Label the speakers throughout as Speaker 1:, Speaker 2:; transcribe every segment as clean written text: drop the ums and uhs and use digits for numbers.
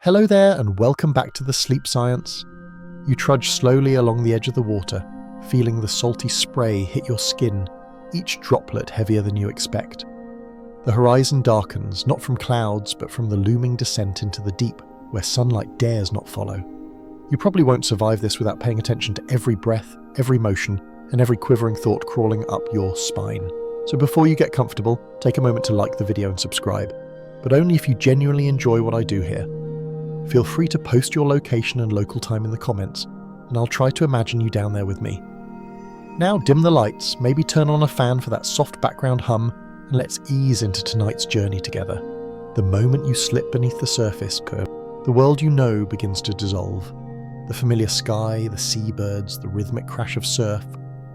Speaker 1: Hello there and welcome back to the Sleep Science. You trudge slowly along the edge of the water, feeling the salty spray hit your skin, each droplet heavier than you expect. The horizon darkens, not from clouds, but from the looming descent into the deep, where sunlight dares not follow. You probably won't survive this without paying attention to every breath, every motion, and every quivering thought crawling up your spine. So before you get comfortable, take a moment to like the video and subscribe, but only if you genuinely enjoy what I do here. Feel free to post your location and local time in the comments, and I'll try to imagine you down there with me. Now dim the lights, maybe turn on a fan for that soft background hum, and let's ease into tonight's journey together. The moment you slip beneath the surface, the world you know begins to dissolve. The familiar sky, the seabirds, the rhythmic crash of surf,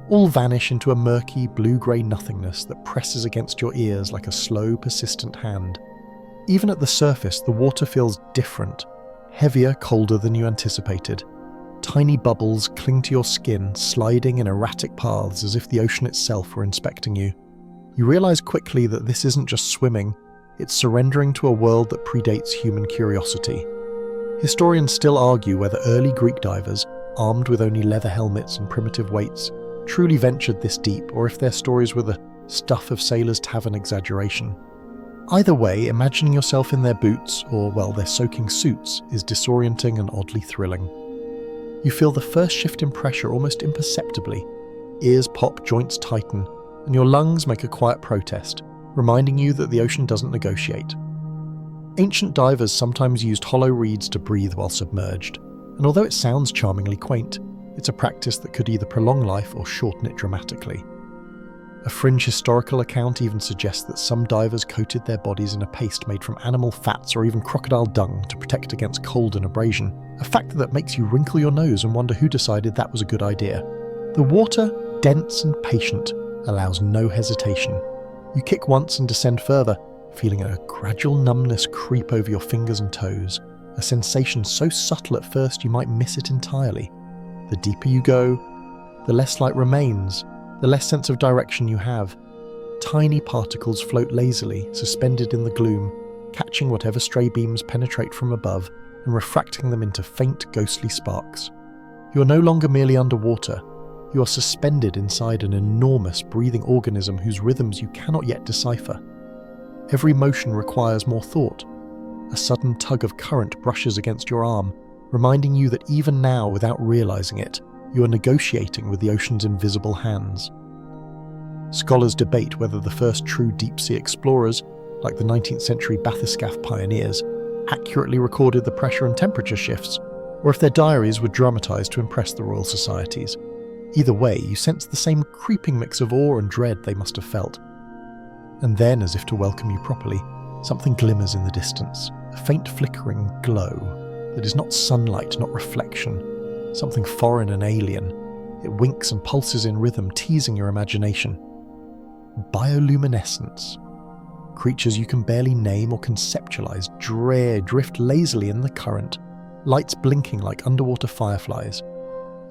Speaker 1: all vanish into a murky, blue-grey nothingness that presses against your ears like a slow, persistent hand. Even at the surface, the water feels different. Heavier, colder than you anticipated. Tiny bubbles cling to your skin, sliding in erratic paths as if the ocean itself were inspecting you. You realize quickly that this isn't just swimming, it's surrendering to a world that predates human curiosity. Historians still argue whether early Greek divers, armed with only leather helmets and primitive weights, truly ventured this deep, or if their stories were the stuff of sailors' tavern exaggeration. Either way, imagining yourself in their boots, or, well, their soaking suits, is disorienting and oddly thrilling. You feel the first shift in pressure almost imperceptibly. Ears pop, joints tighten, and your lungs make a quiet protest, reminding you that the ocean doesn't negotiate. Ancient divers sometimes used hollow reeds to breathe while submerged, and although it sounds charmingly quaint, it's a practice that could either prolong life or shorten it dramatically. A fringe historical account even suggests that some divers coated their bodies in a paste made from animal fats or even crocodile dung to protect against cold and abrasion, a factor that makes you wrinkle your nose and wonder who decided that was a good idea. The water, dense and patient, allows no hesitation. You kick once and descend further, feeling a gradual numbness creep over your fingers and toes, a sensation so subtle at first you might miss it entirely. The deeper you go, the less light remains, the less sense of direction you have. Tiny particles float lazily, suspended in the gloom, catching whatever stray beams penetrate from above and refracting them into faint, ghostly sparks. You are no longer merely underwater. You are suspended inside an enormous breathing organism whose rhythms you cannot yet decipher. Every motion requires more thought. A sudden tug of current brushes against your arm, reminding you that even now, without realizing it, you are negotiating with the ocean's invisible hands. Scholars debate whether the first true deep-sea explorers, like the 19th century bathyscaphe pioneers, accurately recorded the pressure and temperature shifts, or if their diaries were dramatized to impress the Royal Societies. Either way, you sense the same creeping mix of awe and dread they must have felt. And then, as if to welcome you properly, something glimmers in the distance, a faint flickering glow that is not sunlight, not reflection, something foreign and alien. It winks and pulses in rhythm, teasing your imagination. Bioluminescence. Creatures you can barely name or conceptualize drift lazily in the current, lights blinking like underwater fireflies.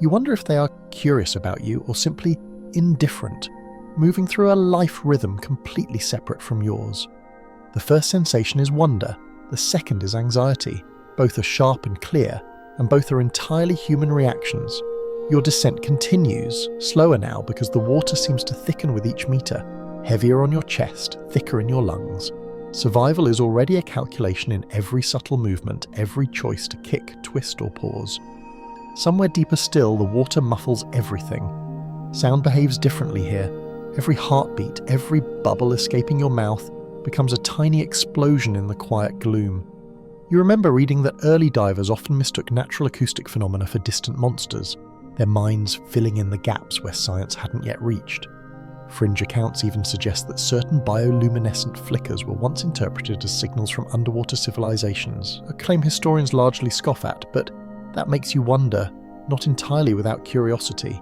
Speaker 1: You wonder if they are curious about you or simply indifferent, moving through a life rhythm completely separate from yours. The first sensation is wonder, the second is anxiety. Both are sharp and clear, and both are entirely human reactions. Your descent continues, slower now because the water seems to thicken with each meter, heavier on your chest, thicker in your lungs. Survival is already a calculation in every subtle movement, every choice to kick, twist or pause. Somewhere deeper still, the water muffles everything. Sound behaves differently here. Every heartbeat, every bubble escaping your mouth becomes a tiny explosion in the quiet gloom. You remember reading that early divers often mistook natural acoustic phenomena for distant monsters, their minds filling in the gaps where science hadn't yet reached. Fringe accounts even suggest that certain bioluminescent flickers were once interpreted as signals from underwater civilizations, a claim historians largely scoff at, but that makes you wonder, not entirely without curiosity.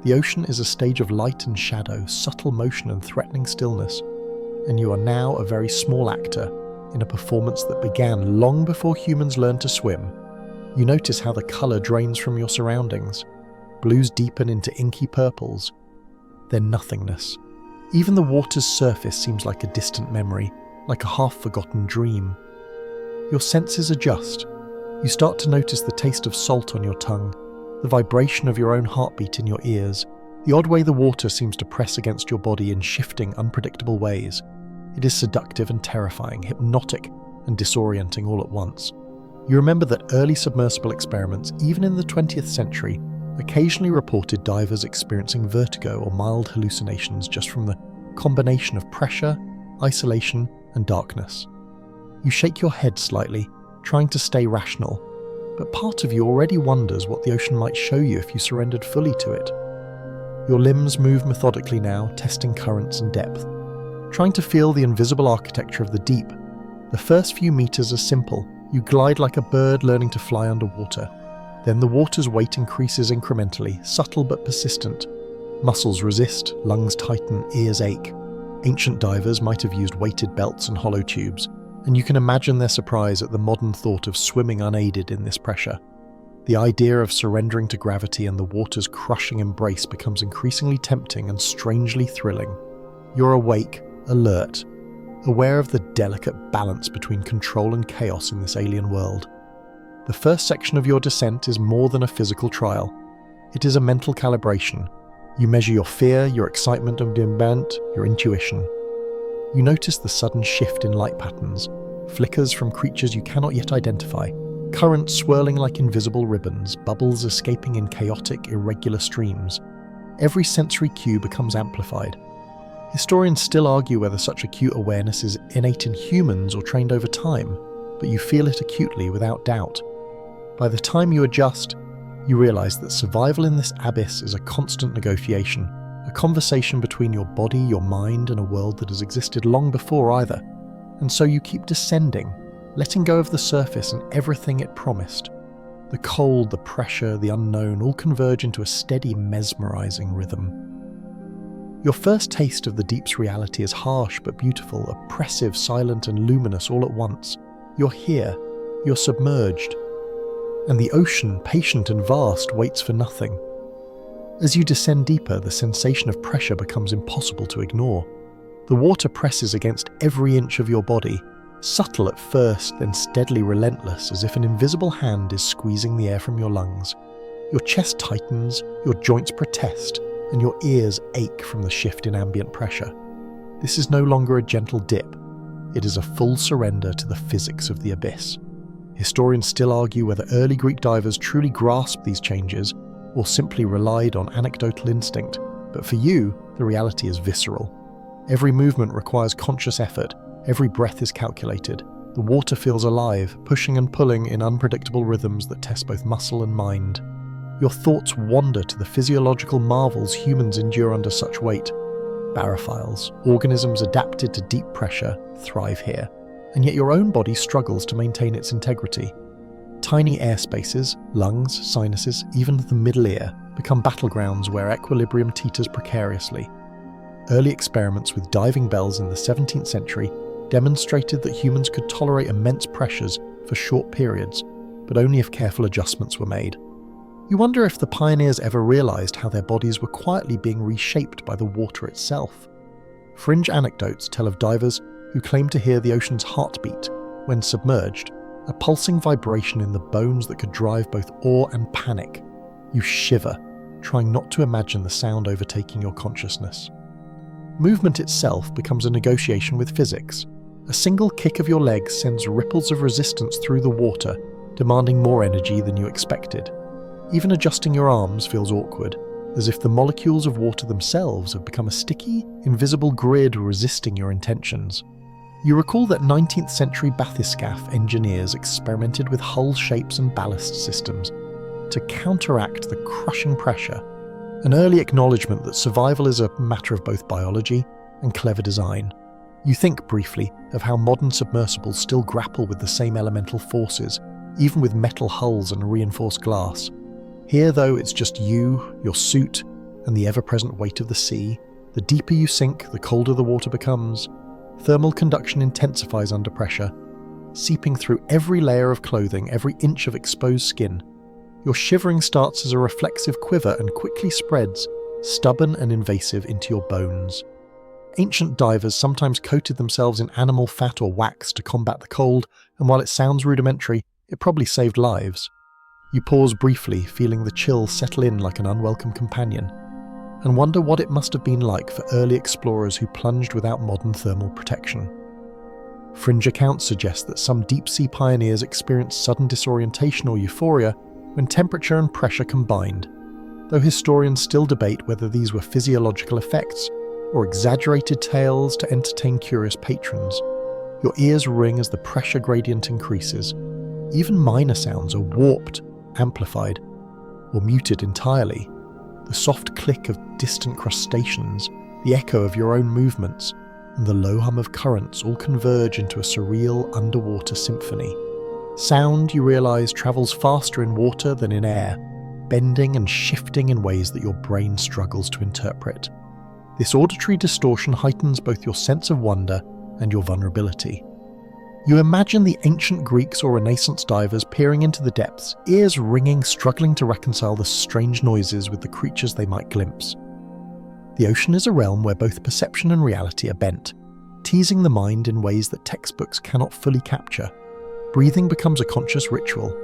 Speaker 1: The ocean is a stage of light and shadow, subtle motion and threatening stillness, and you are now a very small actor in a performance that began long before humans learned to swim. You notice how the colour drains from your surroundings. Blues deepen into inky purples. Then nothingness. Even the water's surface seems like a distant memory, like a half-forgotten dream. Your senses adjust, You start to notice the taste of salt on your tongue, the vibration of your own heartbeat in your ears, the odd way the water seems to press against your body in shifting, unpredictable ways. It is seductive and terrifying, hypnotic and disorienting all at once. You remember that early submersible experiments, even in the 20th century, occasionally reported divers experiencing vertigo or mild hallucinations just from the combination of pressure, isolation, and darkness. You shake your head slightly, trying to stay rational, but part of you already wonders what the ocean might show you if you surrendered fully to it. Your limbs move methodically now, testing currents and depth, trying to feel the invisible architecture of the deep. The first few meters are simple. You glide like a bird learning to fly underwater. Then the water's weight increases incrementally, subtle but persistent. Muscles resist, lungs tighten, ears ache. Ancient divers might have used weighted belts and hollow tubes, and you can imagine their surprise at the modern thought of swimming unaided in this pressure. The idea of surrendering to gravity and the water's crushing embrace becomes increasingly tempting and strangely thrilling. You're awake, alert, aware of the delicate balance between control and chaos in this alien world. The first section of your descent is more than a physical trial. It is a mental calibration. You measure your fear, your excitement of the event, your intuition. You notice the sudden shift in light patterns, flickers from creatures you cannot yet identify, currents swirling like invisible ribbons, bubbles escaping in chaotic, irregular streams. Every sensory cue becomes amplified. Historians still argue whether such acute awareness is innate in humans or trained over time, but you feel it acutely without doubt. By the time you adjust, you realize that survival in this abyss is a constant negotiation, a conversation between your body, your mind, and a world that has existed long before either. And so you keep descending, letting go of the surface and everything it promised. The cold, the pressure, the unknown all converge into a steady, mesmerizing rhythm. Your first taste of the deep's reality is harsh but beautiful, oppressive, silent, and luminous all at once. You're here, you're submerged, and the ocean, patient and vast, waits for nothing. As you descend deeper, the sensation of pressure becomes impossible to ignore. The water presses against every inch of your body, subtle at first, then steadily relentless, as if an invisible hand is squeezing the air from your lungs. Your chest tightens, your joints protest, and your ears ache from the shift in ambient pressure. This is no longer a gentle dip. It is a full surrender to the physics of the abyss. Historians still argue whether early Greek divers truly grasped these changes or simply relied on anecdotal instinct, but for you, the reality is visceral. Every movement requires conscious effort, every breath is calculated. The water feels alive, pushing and pulling in unpredictable rhythms that test both muscle and mind. Your thoughts wander to the physiological marvels humans endure under such weight. Barophiles, organisms adapted to deep pressure, thrive here, and yet your own body struggles to maintain its integrity. Tiny air spaces, lungs, sinuses, even the middle ear, become battlegrounds where equilibrium teeters precariously. Early experiments with diving bells in the 17th century demonstrated that humans could tolerate immense pressures for short periods, but only if careful adjustments were made. You wonder if the pioneers ever realized how their bodies were quietly being reshaped by the water itself. Fringe anecdotes tell of divers who claim to hear the ocean's heartbeat when submerged, a pulsing vibration in the bones that could drive both awe and panic. You shiver, trying not to imagine the sound overtaking your consciousness. Movement itself becomes a negotiation with physics. A single kick of your legs sends ripples of resistance through the water, demanding more energy than you expected. Even adjusting your arms feels awkward, as if the molecules of water themselves have become a sticky, invisible grid resisting your intentions. You recall that 19th century bathyscaphe engineers experimented with hull shapes and ballast systems to counteract the crushing pressure, an early acknowledgement that survival is a matter of both biology and clever design. You think briefly of how modern submersibles still grapple with the same elemental forces, even with metal hulls and reinforced glass. Here, though, it's just you, your suit, and the ever-present weight of the sea. The deeper you sink, the colder the water becomes. Thermal conduction intensifies under pressure, seeping through every layer of clothing, every inch of exposed skin. Your shivering starts as a reflexive quiver and quickly spreads, stubborn and invasive, into your bones. Ancient divers sometimes coated themselves in animal fat or wax to combat the cold, and while it sounds rudimentary, It probably saved lives. You pause briefly, feeling the chill settle in like an unwelcome companion, and wonder what it must have been like for early explorers who plunged without modern thermal protection. Fringe accounts suggest that some deep-sea pioneers experienced sudden disorientation or euphoria when temperature and pressure combined, though historians still debate whether these were physiological effects or exaggerated tales to entertain curious patrons. Your ears ring as the pressure gradient increases. Even minor sounds are warped, amplified, or muted entirely. The soft click of distant crustaceans, the echo of your own movements, and the low hum of currents all converge into a surreal underwater symphony. Sound, you realise, travels faster in water than in air, bending and shifting in ways that your brain struggles to interpret. This auditory distortion heightens both your sense of wonder and your vulnerability. You imagine the ancient Greeks or Renaissance divers peering into the depths, ears ringing, struggling to reconcile the strange noises with the creatures they might glimpse. The ocean is a realm where both perception and reality are bent, teasing the mind in ways that textbooks cannot fully capture. Breathing becomes a conscious ritual.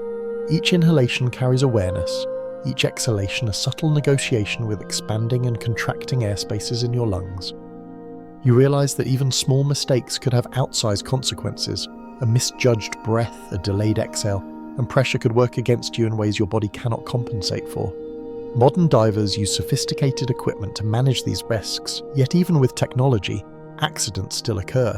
Speaker 1: Each inhalation carries awareness, each exhalation a subtle negotiation with expanding and contracting air spaces in your lungs. You realise that even small mistakes could have outsized consequences. A misjudged breath, a delayed exhale, and pressure could work against you in ways your body cannot compensate for. Modern divers use sophisticated equipment to manage these risks, yet even with technology, accidents still occur.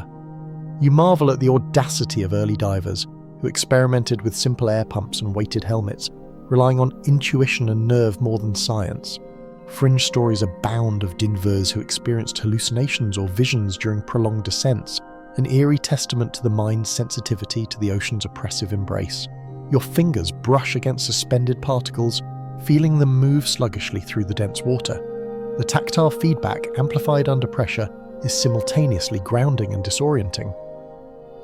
Speaker 1: You marvel at the audacity of early divers, who experimented with simple air pumps and weighted helmets, relying on intuition and nerve more than science. Fringe stories abound of divers who experienced hallucinations or visions during prolonged descents, an eerie testament to the mind's sensitivity to the ocean's oppressive embrace. Your fingers brush against suspended particles, feeling them move sluggishly through the dense water. The tactile feedback, amplified under pressure, is simultaneously grounding and disorienting.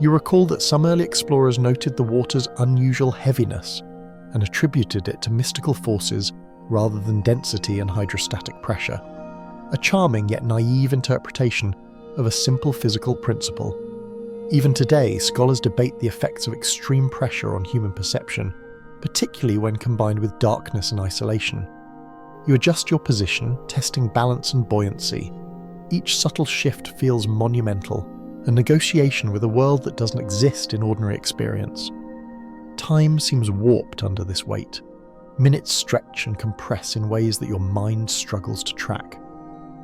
Speaker 1: You recall that some early explorers noted the water's unusual heaviness and attributed it to mystical forces rather than density and hydrostatic pressure. A charming yet naive interpretation of a simple physical principle. Even today, scholars debate the effects of extreme pressure on human perception, particularly when combined with darkness and isolation. You adjust your position, testing balance and buoyancy. Each subtle shift feels monumental, a negotiation with a world that doesn't exist in ordinary experience. Time seems warped under this weight. Minutes stretch and compress in ways that your mind struggles to track.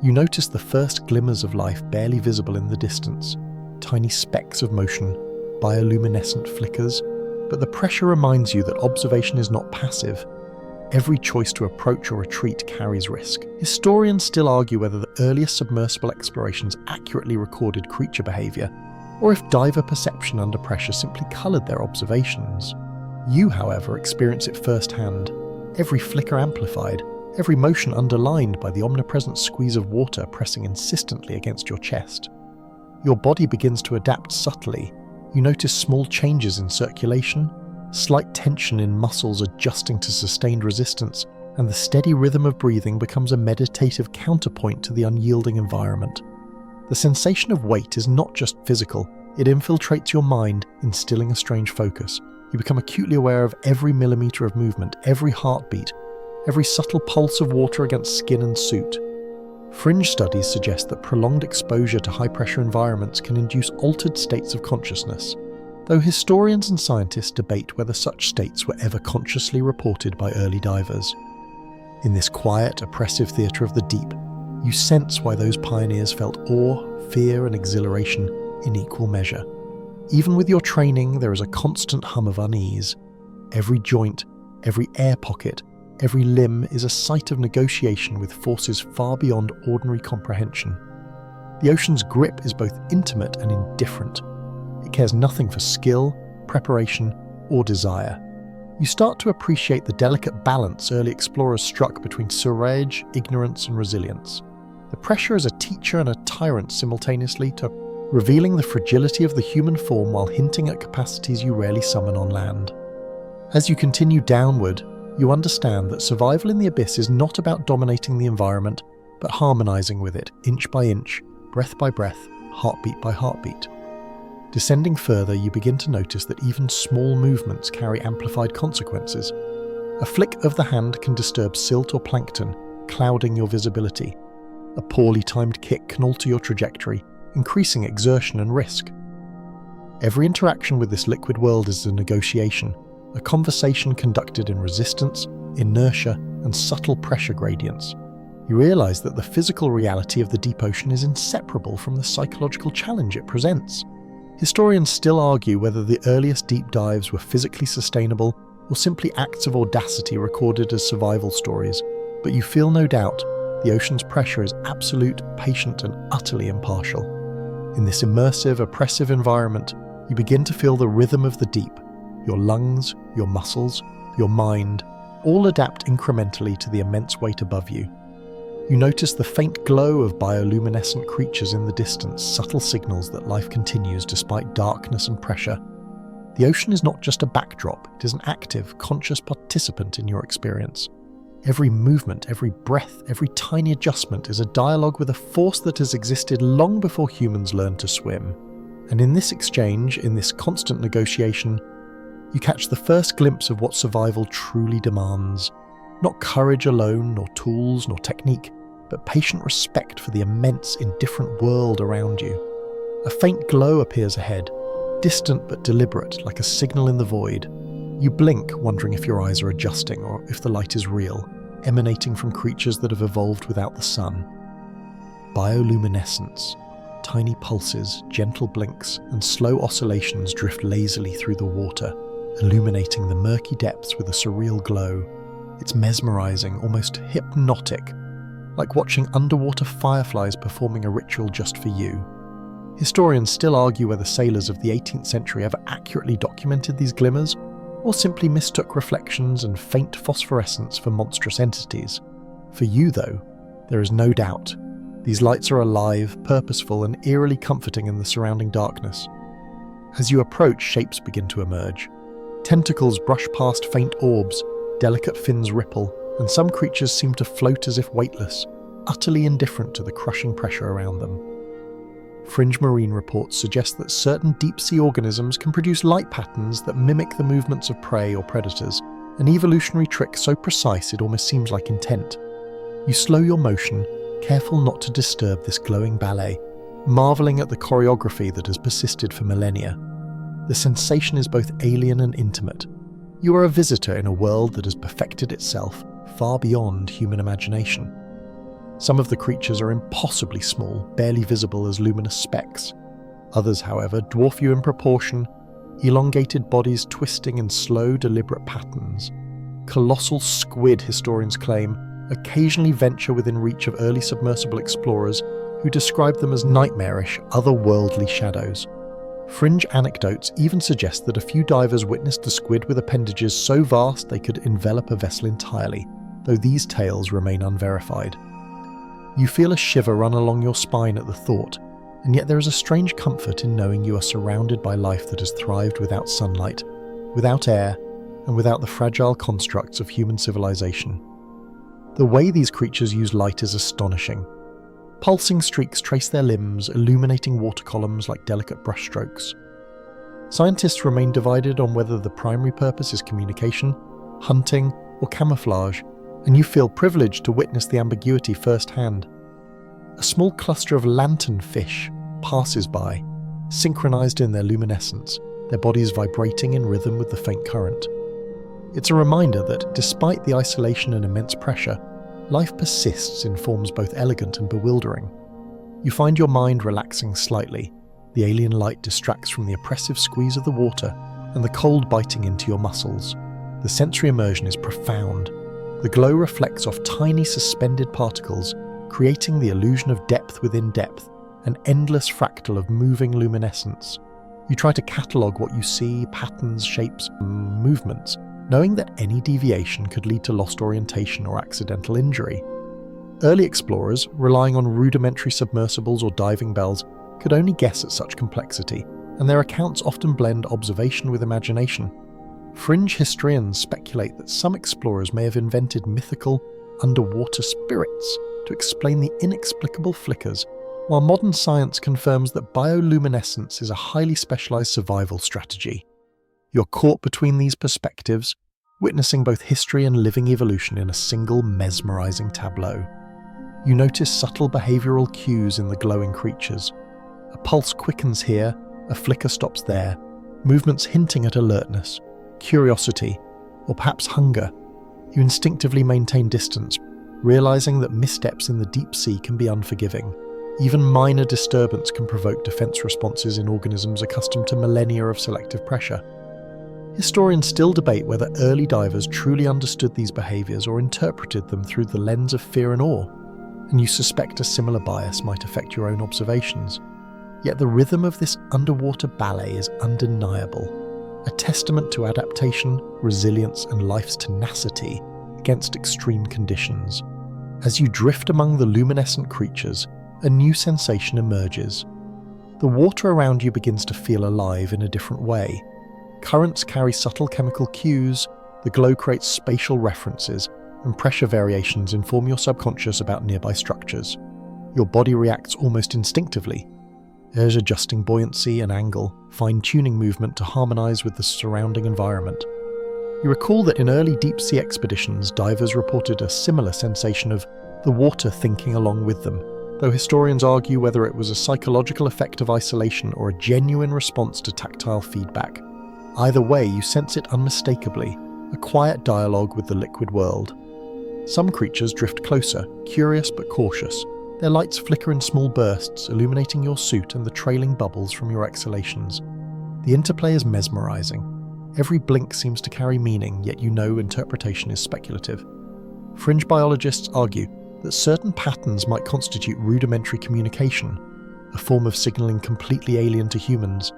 Speaker 1: You notice the first glimmers of life barely visible in the distance, tiny specks of motion, bioluminescent flickers, but the pressure reminds you that observation is not passive. Every choice to approach or retreat carries risk. Historians still argue whether the earliest submersible explorations accurately recorded creature behaviour, or if diver perception under pressure simply coloured their observations. You, however, experience it firsthand, every flicker amplified, every motion underlined by the omnipresent squeeze of water pressing insistently against your chest. Your body begins to adapt subtly. You notice small changes in circulation, slight tension in muscles adjusting to sustained resistance, and the steady rhythm of breathing becomes a meditative counterpoint to the unyielding environment. The sensation of weight is not just physical, it infiltrates your mind, instilling a strange focus. You become acutely aware of every millimetre of movement, every heartbeat, every subtle pulse of water against skin and suit. Fringe studies suggest that prolonged exposure to high-pressure environments can induce altered states of consciousness, though historians and scientists debate whether such states were ever consciously reported by early divers. In this quiet, oppressive theatre of the deep, you sense why those pioneers felt awe, fear, and exhilaration in equal measure. Even with your training, there is a constant hum of unease. Every joint, every air pocket, every limb is a site of negotiation with forces far beyond ordinary comprehension. The ocean's grip is both intimate and indifferent. It cares nothing for skill, preparation, or desire. You start to appreciate the delicate balance early explorers struck between courage, ignorance, and resilience. The pressure is a teacher and a tyrant simultaneously, revealing the fragility of the human form while hinting at capacities you rarely summon on land. As you continue downward, you understand that survival in the abyss is not about dominating the environment, but harmonizing with it, inch by inch, breath by breath, heartbeat by heartbeat. Descending further, you begin to notice that even small movements carry amplified consequences. A flick of the hand can disturb silt or plankton, clouding your visibility. A poorly timed kick can alter your trajectory, increasing exertion and risk. Every interaction with this liquid world is a negotiation, a conversation conducted in resistance, inertia, and subtle pressure gradients. You realize that the physical reality of the deep ocean is inseparable from the psychological challenge it presents. Historians still argue whether the earliest deep dives were physically sustainable or simply acts of audacity recorded as survival stories, but you feel no doubt the ocean's pressure is absolute, patient, and utterly impartial. In this immersive, oppressive environment, you begin to feel the rhythm of the deep. Your lungs, your muscles, your mind all adapt incrementally to the immense weight above you. You notice the faint glow of bioluminescent creatures in the distance, subtle signals that life continues despite darkness and pressure. The ocean is not just a backdrop, it is an active, conscious participant in your experience. Every movement, every breath, every tiny adjustment is a dialogue with a force that has existed long before humans learned to swim. And in this exchange, in this constant negotiation, you catch the first glimpse of what survival truly demands. Not courage alone, nor tools, nor technique, but patient respect for the immense, indifferent world around you. A faint glow appears ahead, distant but deliberate, like a signal in the void. You blink, wondering if your eyes are adjusting or if the light is real, emanating from creatures that have evolved without the sun. Bioluminescence. Tiny pulses, gentle blinks, and slow oscillations drift lazily through the water, illuminating the murky depths with a surreal glow. It's mesmerizing, almost hypnotic, like watching underwater fireflies performing a ritual just for you. Historians still argue whether sailors of the 18th century ever accurately documented these glimmers, or simply mistook reflections and faint phosphorescence for monstrous entities. For you, though, there is no doubt. These lights are alive, purposeful, and eerily comforting in the surrounding darkness. As you approach, shapes begin to emerge. Tentacles brush past faint orbs, delicate fins ripple, and some creatures seem to float as if weightless, utterly indifferent to the crushing pressure around them. Fringe marine reports suggest that certain deep-sea organisms can produce light patterns that mimic the movements of prey or predators, an evolutionary trick so precise it almost seems like intent. You slow your motion, careful not to disturb this glowing ballet, marveling at the choreography that has persisted for millennia. The sensation is both alien and intimate. You are a visitor in a world that has perfected itself far beyond human imagination. Some of the creatures are impossibly small, barely visible as luminous specks. Others, however, dwarf you in proportion, elongated bodies twisting in slow, deliberate patterns. Colossal squid, historians claim, occasionally venture within reach of early submersible explorers who describe them as nightmarish, otherworldly shadows. Fringe anecdotes even suggest that a few divers witnessed the squid with appendages so vast they could envelop a vessel entirely, though these tales remain unverified. You feel a shiver run along your spine at the thought, and yet there is a strange comfort in knowing you are surrounded by life that has thrived without sunlight, without air, and without the fragile constructs of human civilization. The way these creatures use light is astonishing. Pulsing streaks trace their limbs, illuminating water columns like delicate brushstrokes. Scientists remain divided on whether the primary purpose is communication, hunting, or camouflage, and you feel privileged to witness the ambiguity firsthand. A small cluster of lanternfish passes by, synchronized in their luminescence, their bodies vibrating in rhythm with the faint current. It's a reminder that, despite the isolation and immense pressure, life persists in forms both elegant and bewildering. You find your mind relaxing slightly. The alien light distracts from the oppressive squeeze of the water and the cold biting into your muscles. The sensory immersion is profound. The glow reflects off tiny suspended particles, creating the illusion of depth within depth, an endless fractal of moving luminescence. You try to catalogue what you see, patterns, shapes, movements, knowing that any deviation could lead to lost orientation or accidental injury. Early explorers, relying on rudimentary submersibles or diving bells, could only guess at such complexity, and their accounts often blend observation with imagination. Fringe historians speculate that some explorers may have invented mythical, underwater spirits to explain the inexplicable flickers, while modern science confirms that bioluminescence is a highly specialized survival strategy. You're caught between these perspectives, witnessing both history and living evolution in a single mesmerizing tableau. You notice subtle behavioral cues in the glowing creatures. A pulse quickens here, a flicker stops there, movements hinting at alertness, curiosity, or perhaps hunger. You instinctively maintain distance, realizing that missteps in the deep sea can be unforgiving. Even minor disturbance can provoke defense responses in organisms accustomed to millennia of selective pressure. Historians still debate whether early divers truly understood these behaviors or interpreted them through the lens of fear and awe, and you suspect a similar bias might affect your own observations. Yet the rhythm of this underwater ballet is undeniable, a testament to adaptation, resilience, and life's tenacity against extreme conditions. As you drift among the luminescent creatures, a new sensation emerges. The water around you begins to feel alive in a different way. Currents carry subtle chemical cues, the glow creates spatial references, and pressure variations inform your subconscious about nearby structures. Your body reacts almost instinctively, urge adjusting buoyancy and angle, fine-tuning movement to harmonize with the surrounding environment. You recall that in early deep-sea expeditions, divers reported a similar sensation of the water thinking along with them, though historians argue whether it was a psychological effect of isolation or a genuine response to tactile feedback. Either way, you sense it unmistakably, a quiet dialogue with the liquid world. Some creatures drift closer, curious but cautious. Their lights flicker in small bursts, illuminating your suit and the trailing bubbles from your exhalations. The interplay is mesmerizing. Every blink seems to carry meaning, yet you know interpretation is speculative. Fringe biologists argue that certain patterns might constitute rudimentary communication, a form of signaling completely alien to humans.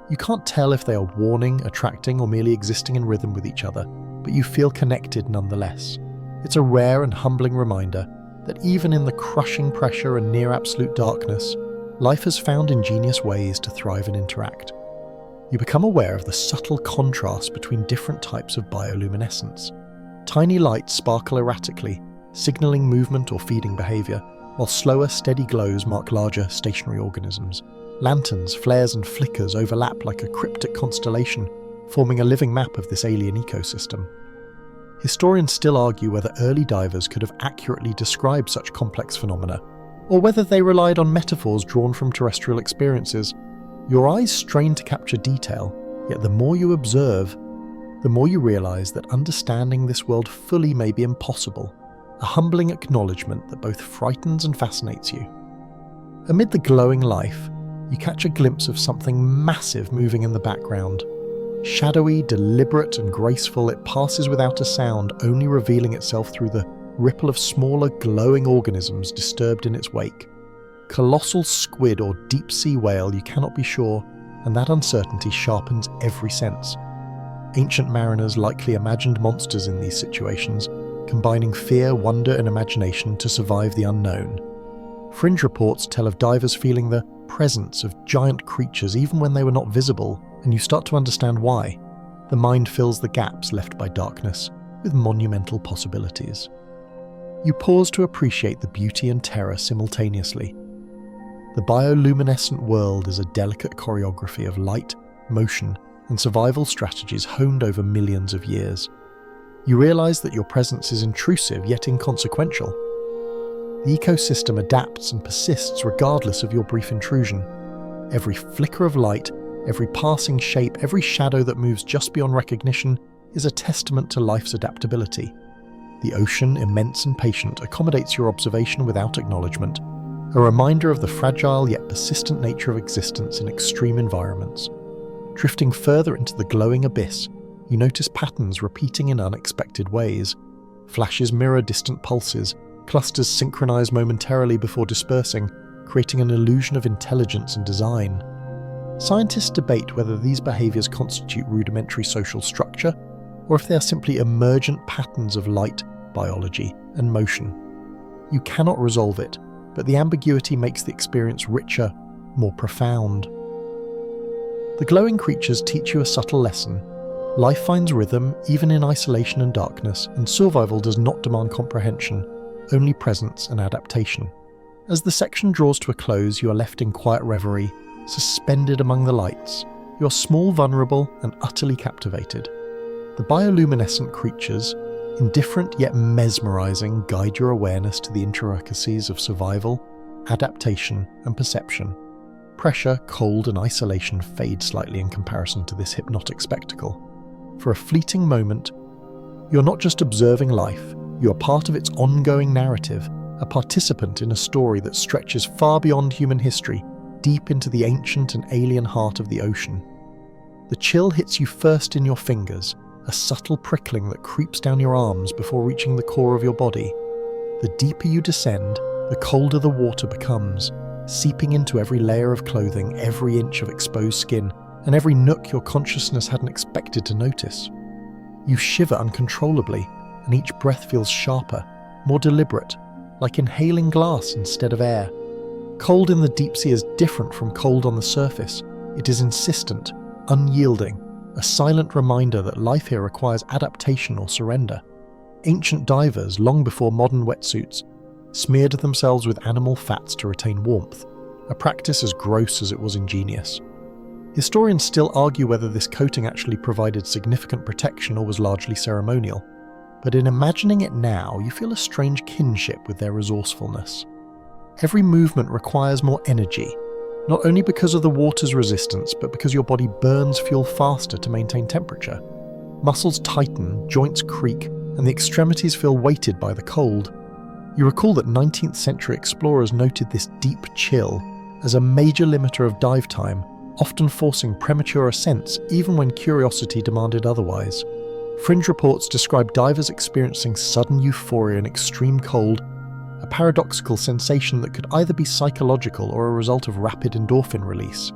Speaker 1: You can't tell if they are warning, attracting, or merely existing in rhythm with each other, but you feel connected nonetheless. It's a rare and humbling reminder that even in the crushing pressure and near-absolute darkness, life has found ingenious ways to thrive and interact. You become aware of the subtle contrast between different types of bioluminescence. Tiny lights sparkle erratically, signaling movement or feeding behavior, while slower, steady glows mark larger, stationary organisms. Lanterns, flares, and flickers overlap like a cryptic constellation, forming a living map of this alien ecosystem. Historians still argue whether early divers could have accurately described such complex phenomena, or whether they relied on metaphors drawn from terrestrial experiences. Your eyes strain to capture detail, yet the more you observe, the more you realize that understanding this world fully may be impossible, a humbling acknowledgement that both frightens and fascinates you. Amid the glowing life, you catch a glimpse of something massive moving in the background. Shadowy, deliberate, and graceful, it passes without a sound, only revealing itself through the ripple of smaller, glowing organisms disturbed in its wake. Colossal squid or deep-sea whale, you cannot be sure, and that uncertainty sharpens every sense. Ancient mariners likely imagined monsters in these situations, combining fear, wonder, and imagination to survive the unknown. Fringe reports tell of divers feeling the presence of giant creatures even when they were not visible, and you start to understand why. The mind fills the gaps left by darkness with monumental possibilities. You pause to appreciate the beauty and terror simultaneously. The bioluminescent world is a delicate choreography of light, motion, and survival strategies honed over millions of years. You realize that your presence is intrusive yet inconsequential. The ecosystem adapts and persists regardless of your brief intrusion. Every flicker of light, every passing shape, every shadow that moves just beyond recognition is a testament to life's adaptability. The ocean, immense and patient, accommodates your observation without acknowledgement, a reminder of the fragile yet persistent nature of existence in extreme environments. Drifting further into the glowing abyss, you notice patterns repeating in unexpected ways. Flashes mirror distant pulses, clusters synchronize momentarily before dispersing, creating an illusion of intelligence and design. Scientists debate whether these behaviors constitute rudimentary social structure, or if they are simply emergent patterns of light, biology, and motion. You cannot resolve it, but the ambiguity makes the experience richer, more profound. The glowing creatures teach you a subtle lesson. Life finds rhythm even in isolation and darkness, and survival does not demand comprehension, only presence and adaptation. As the section draws to a close, you are left in quiet reverie, suspended among the lights. You are small, vulnerable, and utterly captivated. The bioluminescent creatures, indifferent yet mesmerizing, guide your awareness to the intricacies of survival, adaptation, and perception. Pressure, cold, and isolation fade slightly in comparison to this hypnotic spectacle. For a fleeting moment, you're not just observing life, you are part of its ongoing narrative, a participant in a story that stretches far beyond human history, deep into the ancient and alien heart of the ocean. The chill hits you first in your fingers, a subtle prickling that creeps down your arms before reaching the core of your body. The deeper you descend, the colder the water becomes, seeping into every layer of clothing, every inch of exposed skin, and every nook your consciousness hadn't expected to notice. You shiver uncontrollably, and each breath feels sharper, more deliberate, like inhaling glass instead of air. Cold in the deep sea is different from cold on the surface. It is insistent, unyielding, a silent reminder that life here requires adaptation or surrender. Ancient divers, long before modern wetsuits, smeared themselves with animal fats to retain warmth, a practice as gross as it was ingenious. Historians still argue whether this coating actually provided significant protection or was largely ceremonial, but in imagining it now, you feel a strange kinship with their resourcefulness. Every movement requires more energy, not only because of the water's resistance, but because your body burns fuel faster to maintain temperature. Muscles tighten, joints creak, and the extremities feel weighted by the cold. You recall that 19th century explorers noted this deep chill as a major limiter of dive time, often forcing premature ascents even when curiosity demanded otherwise. Fringe reports describe divers experiencing sudden euphoria in extreme cold, a paradoxical sensation that could either be psychological or a result of rapid endorphin release.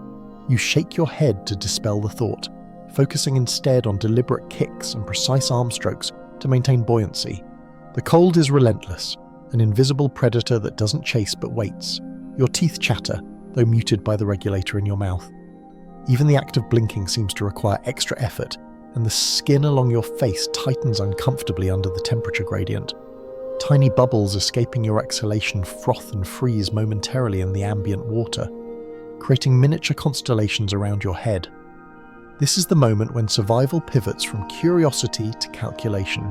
Speaker 1: You shake your head to dispel the thought, focusing instead on deliberate kicks and precise arm strokes to maintain buoyancy. The cold is relentless, an invisible predator that doesn't chase but waits. Your teeth chatter, though muted by the regulator in your mouth. Even the act of blinking seems to require extra effort, and the skin along your face tightens uncomfortably under the temperature gradient. Tiny bubbles escaping your exhalation froth and freeze momentarily in the ambient water, creating miniature constellations around your head. This is the moment when survival pivots from curiosity to calculation.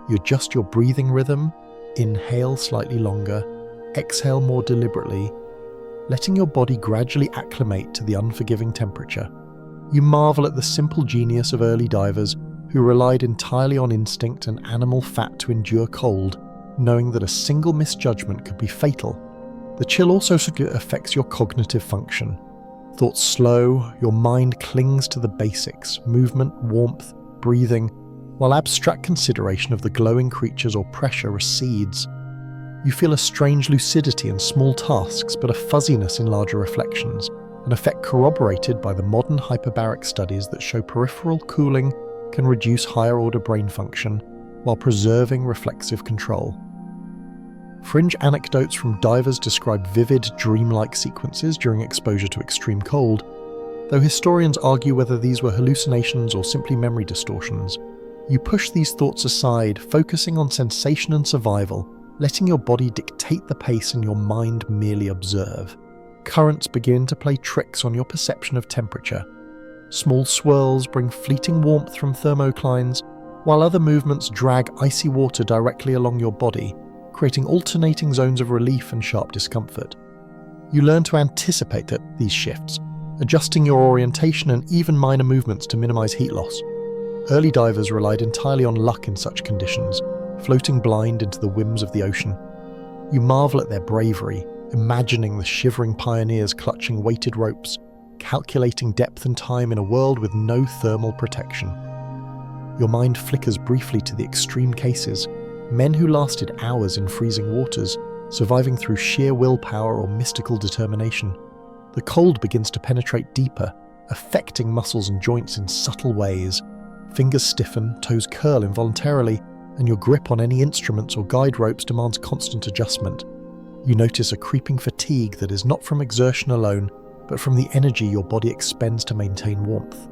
Speaker 1: You adjust your breathing rhythm, inhale slightly longer, exhale more deliberately, letting your body gradually acclimate to the unforgiving temperature. You marvel at the simple genius of early divers who relied entirely on instinct and animal fat to endure cold, knowing that a single misjudgment could be fatal. The chill also affects your cognitive function. Thoughts slow, your mind clings to the basics, movement, warmth, breathing, while abstract consideration of the glowing creatures or pressure recedes. You feel a strange lucidity in small tasks, but a fuzziness in larger reflections, an effect corroborated by the modern hyperbaric studies that show peripheral cooling can reduce higher-order brain function while preserving reflexive control. Fringe anecdotes from divers describe vivid, dreamlike sequences during exposure to extreme cold, though historians argue whether these were hallucinations or simply memory distortions. You push these thoughts aside, focusing on sensation and survival, letting your body dictate the pace and your mind merely observe. Currents begin to play tricks on your perception of temperature. Small swirls bring fleeting warmth from thermoclines, while other movements drag icy water directly along your body, creating alternating zones of relief and sharp discomfort. You learn to anticipate these shifts, adjusting your orientation and even minor movements to minimize heat loss. Early divers relied entirely on luck in such conditions, floating blind into the whims of the ocean. You marvel at their bravery, imagining the shivering pioneers clutching weighted ropes, calculating depth and time in a world with no thermal protection. Your mind flickers briefly to the extreme cases, men who lasted hours in freezing waters, surviving through sheer willpower or mystical determination. The cold begins to penetrate deeper, affecting muscles and joints in subtle ways. Fingers stiffen, toes curl involuntarily, and your grip on any instruments or guide ropes demands constant adjustment. You notice a creeping fatigue that is not from exertion alone, but from the energy your body expends to maintain warmth.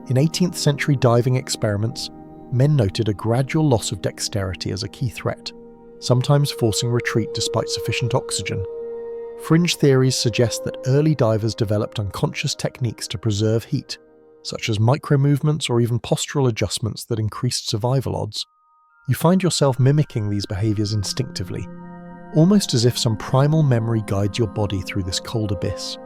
Speaker 1: In 18th century diving experiments, men noted a gradual loss of dexterity as a key threat, sometimes forcing retreat despite sufficient oxygen. Fringe theories suggest that early divers developed unconscious techniques to preserve heat, such as micro-movements or even postural adjustments that increased survival odds. You find yourself mimicking these behaviours instinctively, almost as if some primal memory guides your body through this cold abyss.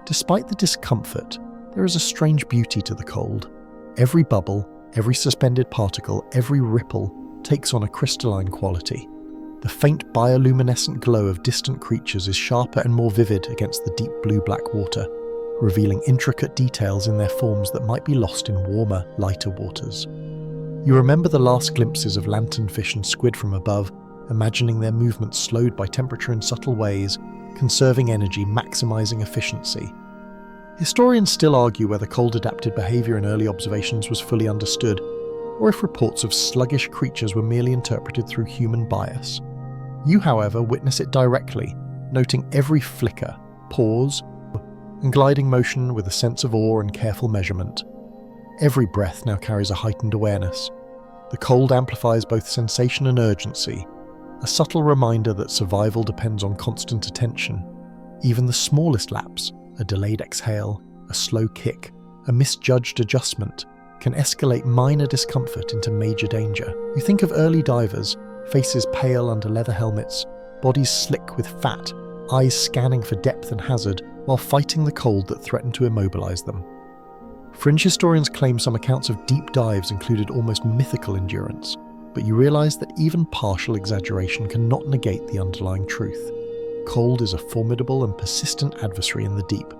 Speaker 1: Despite the discomfort, there is a strange beauty to the cold. Every bubble, every suspended particle, every ripple takes on a crystalline quality. The faint bioluminescent glow of distant creatures is sharper and more vivid against the deep blue-black water, revealing intricate details in their forms that might be lost in warmer, lighter waters. You remember the last glimpses of lanternfish and squid from above, imagining their movements slowed by temperature in subtle ways, conserving energy, maximizing efficiency. Historians still argue whether cold-adapted behavior in early observations was fully understood, or if reports of sluggish creatures were merely interpreted through human bias. You, however, witness it directly, noting every flicker, pause, and gliding motion with a sense of awe and careful measurement. Every breath now carries a heightened awareness. The cold amplifies both sensation and urgency, a subtle reminder that survival depends on constant attention. Even the smallest lapse, a delayed exhale, a slow kick, a misjudged adjustment, can escalate minor discomfort into major danger. You think of early divers, faces pale under leather helmets, bodies slick with fat, eyes scanning for depth and hazard, while fighting the cold that threatened to immobilize them. Fringe historians claim some accounts of deep dives included almost mythical endurance, but you realize that even partial exaggeration cannot negate the underlying truth. Cold is a formidable and persistent adversary in the deep.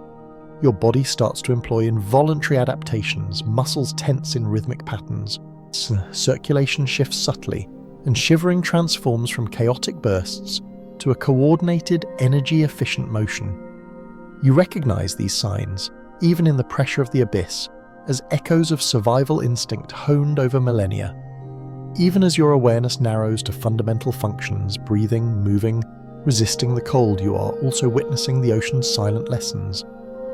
Speaker 1: Your body starts to employ involuntary adaptations, muscles tense in rhythmic patterns, circulation shifts subtly, and shivering transforms from chaotic bursts to a coordinated, energy-efficient motion. You recognize these signs, even in the pressure of the abyss, as echoes of survival instinct honed over millennia. Even as your awareness narrows to fundamental functions, breathing, moving, resisting the cold, you are also witnessing the ocean's silent lessons.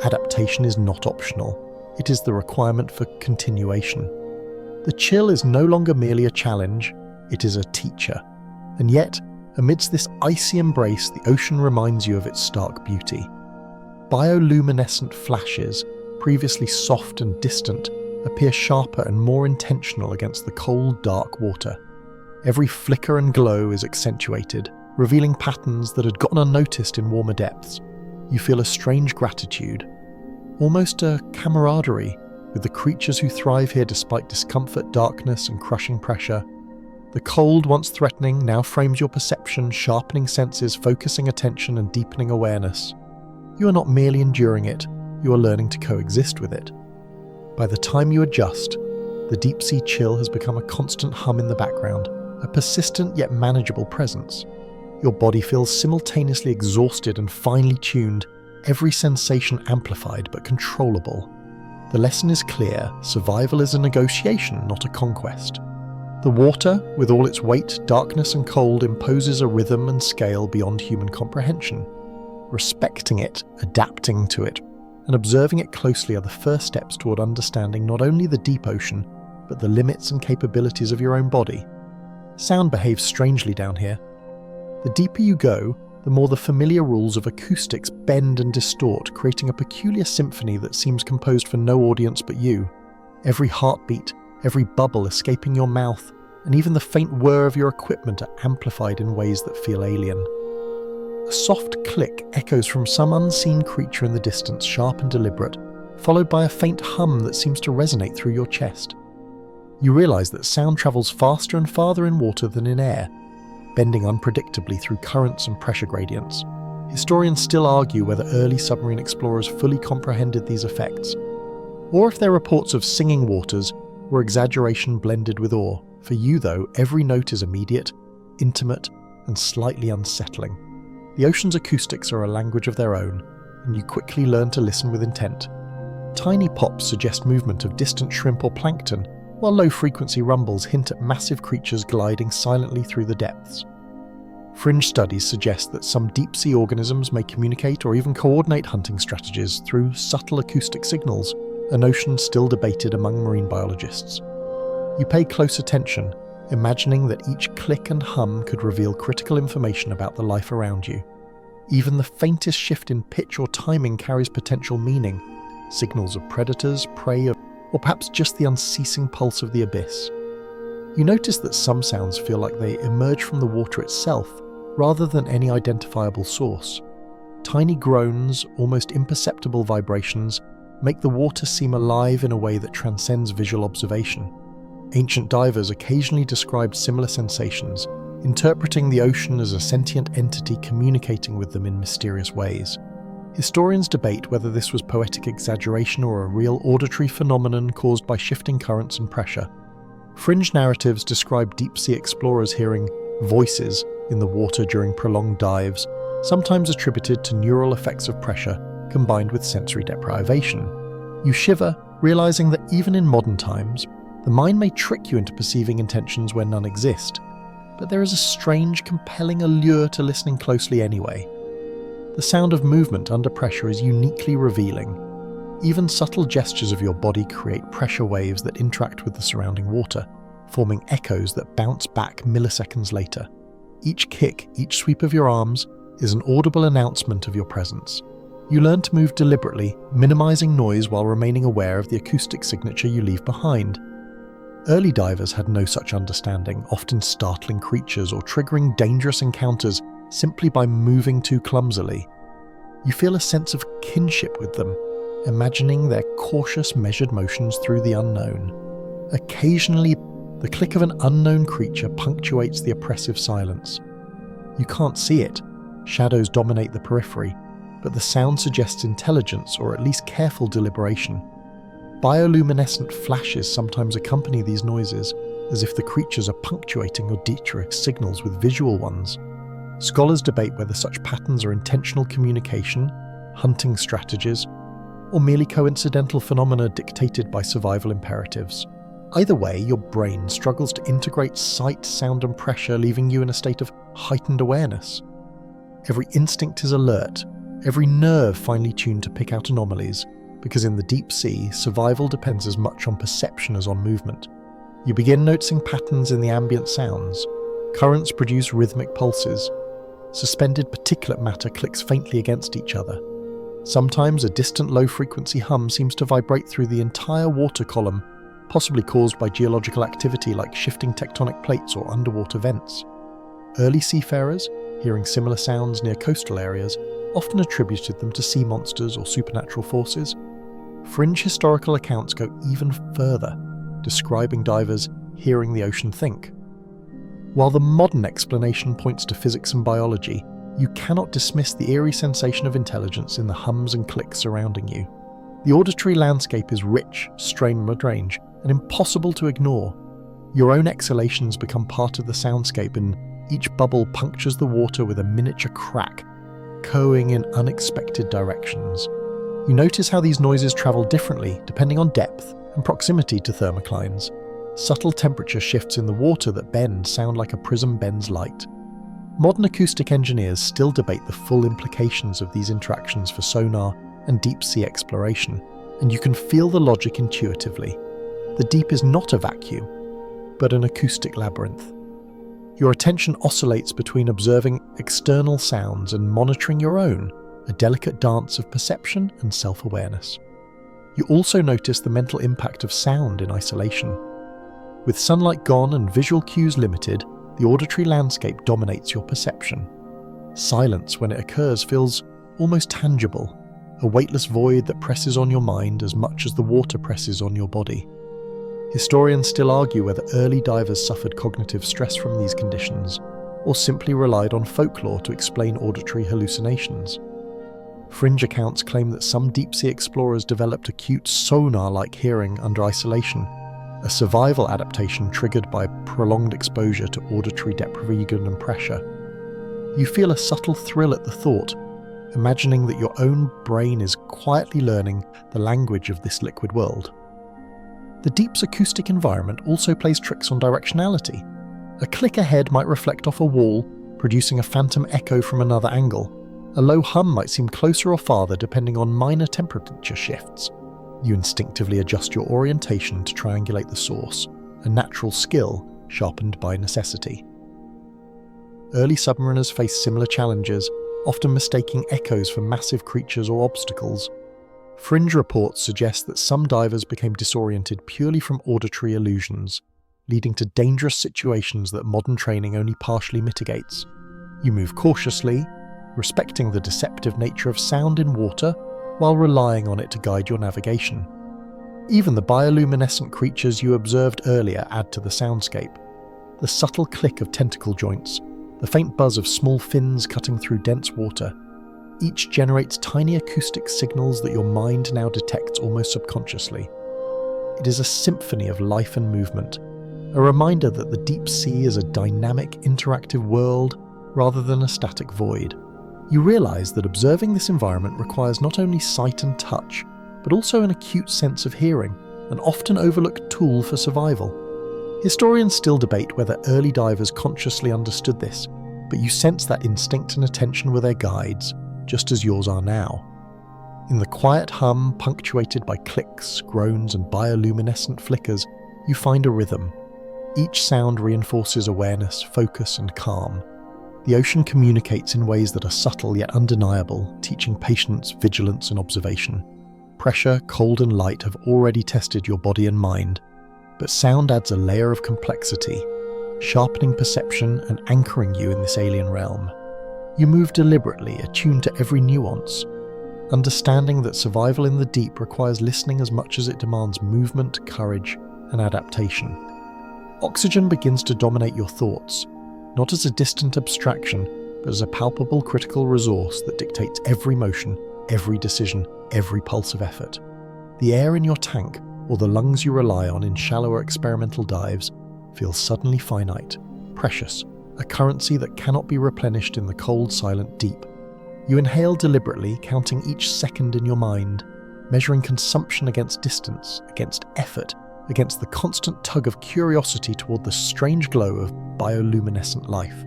Speaker 1: Adaptation is not optional. It is the requirement for continuation. The chill is no longer merely a challenge, it is a teacher. And yet, amidst this icy embrace, the ocean reminds you of its stark beauty. Bioluminescent flashes, previously soft and distant, appear sharper and more intentional against the cold, dark water. Every flicker and glow is accentuated, revealing patterns that had gone unnoticed in warmer depths. You feel a strange gratitude, almost a camaraderie, with the creatures who thrive here despite discomfort, darkness, and crushing pressure. The cold, once threatening, now frames your perception, sharpening senses, focusing attention, and deepening awareness. You are not merely enduring it, you are learning to coexist with it. By the time you adjust, the deep-sea chill has become a constant hum in the background, a persistent yet manageable presence. Your body feels simultaneously exhausted and finely tuned, every sensation amplified but controllable. The lesson is clear: survival is a negotiation, not a conquest. The water, with all its weight, darkness and cold, imposes a rhythm and scale beyond human comprehension. Respecting it, adapting to it, and observing it closely are the first steps toward understanding not only the deep ocean, but the limits and capabilities of your own body. Sound behaves strangely down here. The deeper you go, the more the familiar rules of acoustics bend and distort, creating a peculiar symphony that seems composed for no audience but you. Every heartbeat, every bubble escaping your mouth, and even the faint whir of your equipment are amplified in ways that feel alien. A soft click echoes from some unseen creature in the distance, sharp and deliberate, followed by a faint hum that seems to resonate through your chest. You realize that sound travels faster and farther in water than in air, bending unpredictably through currents and pressure gradients. Historians still argue whether early submarine explorers fully comprehended these effects, or if their reports of singing waters were exaggeration blended with awe. For you, though, every note is immediate, intimate, and slightly unsettling. The ocean's acoustics are a language of their own, and you quickly learn to listen with intent. Tiny pops suggest movement of distant shrimp or plankton, while low-frequency rumbles hint at massive creatures gliding silently through the depths. Fringe studies suggest that some deep-sea organisms may communicate or even coordinate hunting strategies through subtle acoustic signals, a notion still debated among marine biologists. You pay close attention, imagining that each click and hum could reveal critical information about the life around you. Even the faintest shift in pitch or timing carries potential meaning, signals of predators, prey, or perhaps just the unceasing pulse of the abyss. You notice that some sounds feel like they emerge from the water itself, rather than any identifiable source. Tiny groans, almost imperceptible vibrations, make the water seem alive in a way that transcends visual observation. Ancient divers occasionally described similar sensations, interpreting the ocean as a sentient entity communicating with them in mysterious ways. Historians debate whether this was poetic exaggeration or a real auditory phenomenon caused by shifting currents and pressure. Fringe narratives describe deep-sea explorers hearing voices in the water during prolonged dives, sometimes attributed to neural effects of pressure combined with sensory deprivation. You shiver, realizing that even in modern times, the mind may trick you into perceiving intentions where none exist, but there is a strange, compelling allure to listening closely anyway. The sound of movement under pressure is uniquely revealing. Even subtle gestures of your body create pressure waves that interact with the surrounding water, forming echoes that bounce back milliseconds later. Each kick, each sweep of your arms, is an audible announcement of your presence. You learn to move deliberately, minimizing noise while remaining aware of the acoustic signature you leave behind. Early divers had no such understanding, often startling creatures or triggering dangerous encounters simply by moving too clumsily. You feel a sense of kinship with them, imagining their cautious, measured motions through the unknown. Occasionally, the click of an unknown creature punctuates the oppressive silence. You can't see it, shadows dominate the periphery, but the sound suggests intelligence or at least careful deliberation. Bioluminescent flashes sometimes accompany these noises, as if the creatures are punctuating Auditory signals with visual ones. Scholars debate whether such patterns are intentional communication, hunting strategies, or merely coincidental phenomena dictated by survival imperatives. Either way, your brain struggles to integrate sight, sound, and pressure, leaving you in a state of heightened awareness. Every instinct is alert, every nerve finely tuned to pick out anomalies, because in the deep sea, survival depends as much on perception as on movement. You begin noticing patterns in the ambient sounds. Currents produce rhythmic pulses. Suspended particulate matter clicks faintly against each other. Sometimes a distant low-frequency hum seems to vibrate through the entire water column, possibly caused by geological activity like shifting tectonic plates or underwater vents. Early seafarers, hearing similar sounds near coastal areas, often attributed them to sea monsters or supernatural forces. Fringe historical accounts go even further, describing divers hearing the ocean think. While the modern explanation points to physics and biology, you cannot dismiss the eerie sensation of intelligence in the hums and clicks surrounding you. The auditory landscape is rich, strange, and impossible to ignore. Your own exhalations become part of the soundscape, and each bubble punctures the water with a miniature crack, echoing in unexpected directions. You notice how these noises travel differently depending on depth and proximity to thermoclines. Subtle temperature shifts in the water that bend sound like a prism bends light. Modern acoustic engineers still debate the full implications of these interactions for sonar and deep-sea exploration, and you can feel the logic intuitively. The deep is not a vacuum, but an acoustic labyrinth. Your attention oscillates between observing external sounds and monitoring your own, a delicate dance of perception and self-awareness. You also notice the mental impact of sound in isolation. With sunlight gone and visual cues limited, the auditory landscape dominates your perception. Silence, when it occurs, feels almost tangible, a weightless void that presses on your mind as much as the water presses on your body. Historians still argue whether early divers suffered cognitive stress from these conditions, or simply relied on folklore to explain auditory hallucinations. Fringe accounts claim that some deep-sea explorers developed acute sonar-like hearing under isolation, a survival adaptation triggered by prolonged exposure to auditory deprivation and pressure. You feel a subtle thrill at the thought, imagining that your own brain is quietly learning the language of this liquid world. The deep's acoustic environment also plays tricks on directionality. A click ahead might reflect off a wall, producing a phantom echo from another angle. A low hum might seem closer or farther depending on minor temperature shifts. You instinctively adjust your orientation to triangulate the source, a natural skill sharpened by necessity. Early submariners faced similar challenges, often mistaking echoes for massive creatures or obstacles. Fringe reports suggest that some divers became disoriented purely from auditory illusions, leading to dangerous situations that modern training only partially mitigates. You move cautiously, respecting the deceptive nature of sound in water while relying on it to guide your navigation. Even the bioluminescent creatures you observed earlier add to the soundscape. The subtle click of tentacle joints, the faint buzz of small fins cutting through dense water, each generates tiny acoustic signals that your mind now detects almost subconsciously. It is a symphony of life and movement, a reminder that the deep sea is a dynamic, interactive world rather than a static void. You realize that observing this environment requires not only sight and touch, but also an acute sense of hearing, an often overlooked tool for survival. Historians still debate whether early divers consciously understood this, but you sense that instinct and attention were their guides, just as yours are now. In the quiet hum punctuated by clicks, groans, and bioluminescent flickers, you find a rhythm. Each sound reinforces awareness, focus, and calm. The ocean communicates in ways that are subtle yet undeniable, teaching patience, vigilance, and observation. Pressure, cold, and light have already tested your body and mind, but sound adds a layer of complexity, sharpening perception and anchoring you in this alien realm. You move deliberately, attuned to every nuance, understanding that survival in the deep requires listening as much as it demands movement, courage, and adaptation. Oxygen begins to dominate your thoughts, not as a distant abstraction, but as a palpable critical resource that dictates every motion, every decision, every pulse of effort. The air in your tank, or the lungs you rely on in shallower experimental dives, feels suddenly finite, precious, a currency that cannot be replenished in the cold, silent deep. You inhale deliberately, counting each second in your mind, measuring consumption against distance, against effort, against the constant tug of curiosity toward the strange glow of bioluminescent life.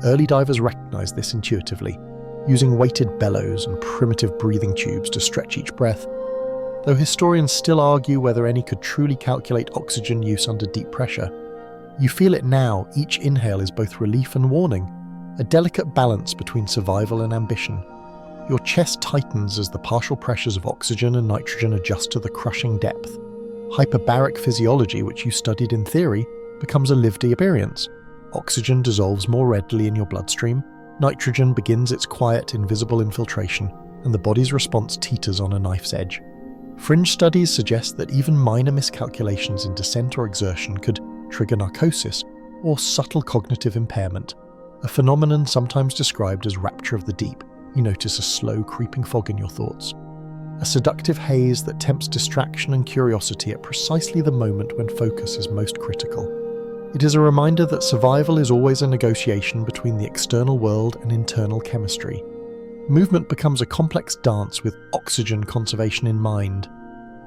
Speaker 1: Early divers recognized this intuitively, using weighted bellows and primitive breathing tubes to stretch each breath, though historians still argue whether any could truly calculate oxygen use under deep pressure. You feel it now. Each inhale is both relief and warning, a delicate balance between survival and ambition. Your chest tightens as the partial pressures of oxygen and nitrogen adjust to the crushing depth. Hyperbaric physiology, which you studied in theory, becomes a lived experience. Oxygen dissolves more readily in your bloodstream, nitrogen begins its quiet, invisible infiltration, and the body's response teeters on a knife's edge. Fringe studies suggest that even minor miscalculations in descent or exertion could trigger narcosis or subtle cognitive impairment, a phenomenon sometimes described as rapture of the deep. You notice a slow, creeping fog in your thoughts, a seductive haze that tempts distraction and curiosity at precisely the moment when focus is most critical. It is a reminder that survival is always a negotiation between the external world and internal chemistry. Movement becomes a complex dance with oxygen conservation in mind.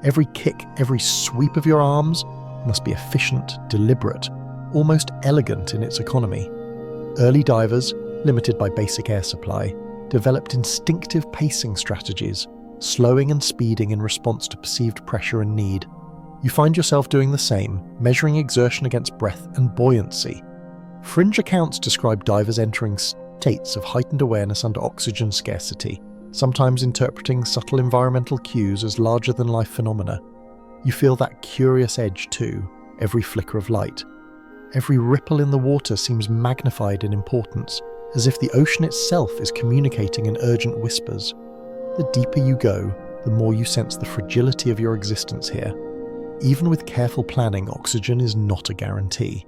Speaker 1: Every kick, every sweep of your arms must be efficient, deliberate, almost elegant in its economy. Early divers, limited by basic air supply, developed instinctive pacing strategies, slowing and speeding in response to perceived pressure and need. You find yourself doing the same, measuring exertion against breath and buoyancy. Fringe accounts describe divers entering states of heightened awareness under oxygen scarcity, sometimes interpreting subtle environmental cues as larger-than-life phenomena. You feel that curious edge too, every flicker of light. Every ripple in the water seems magnified in importance, as if the ocean itself is communicating in urgent whispers. The deeper you go, the more you sense the fragility of your existence here. Even with careful planning, oxygen is not a guarantee.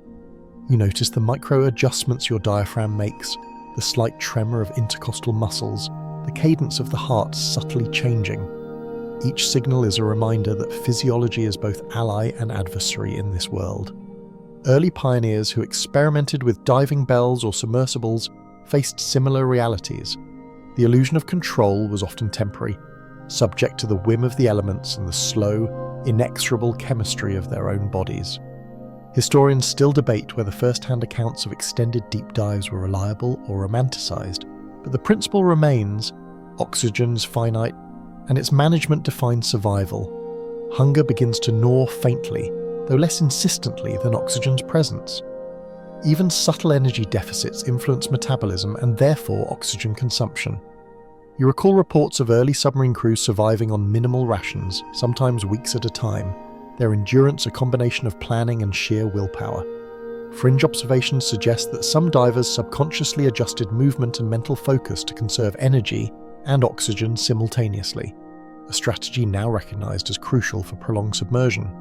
Speaker 1: You notice the micro-adjustments your diaphragm makes, the slight tremor of intercostal muscles, the cadence of the heart subtly changing. Each signal is a reminder that physiology is both ally and adversary in this world. Early pioneers who experimented with diving bells or submersibles faced similar realities. The illusion of control was often temporary, subject to the whim of the elements and the slow, inexorable chemistry of their own bodies. Historians still debate whether first-hand accounts of extended deep dives were reliable or romanticized, but the principle remains: oxygen's finite, and its management defines survival. Hunger begins to gnaw faintly, though less insistently than oxygen's presence. Even subtle energy deficits influence metabolism and therefore oxygen consumption. You recall reports of early submarine crews surviving on minimal rations, sometimes weeks at a time, their endurance a combination of planning and sheer willpower. Fringe observations suggest that some divers subconsciously adjusted movement and mental focus to conserve energy and oxygen simultaneously, a strategy now recognized as crucial for prolonged submersion.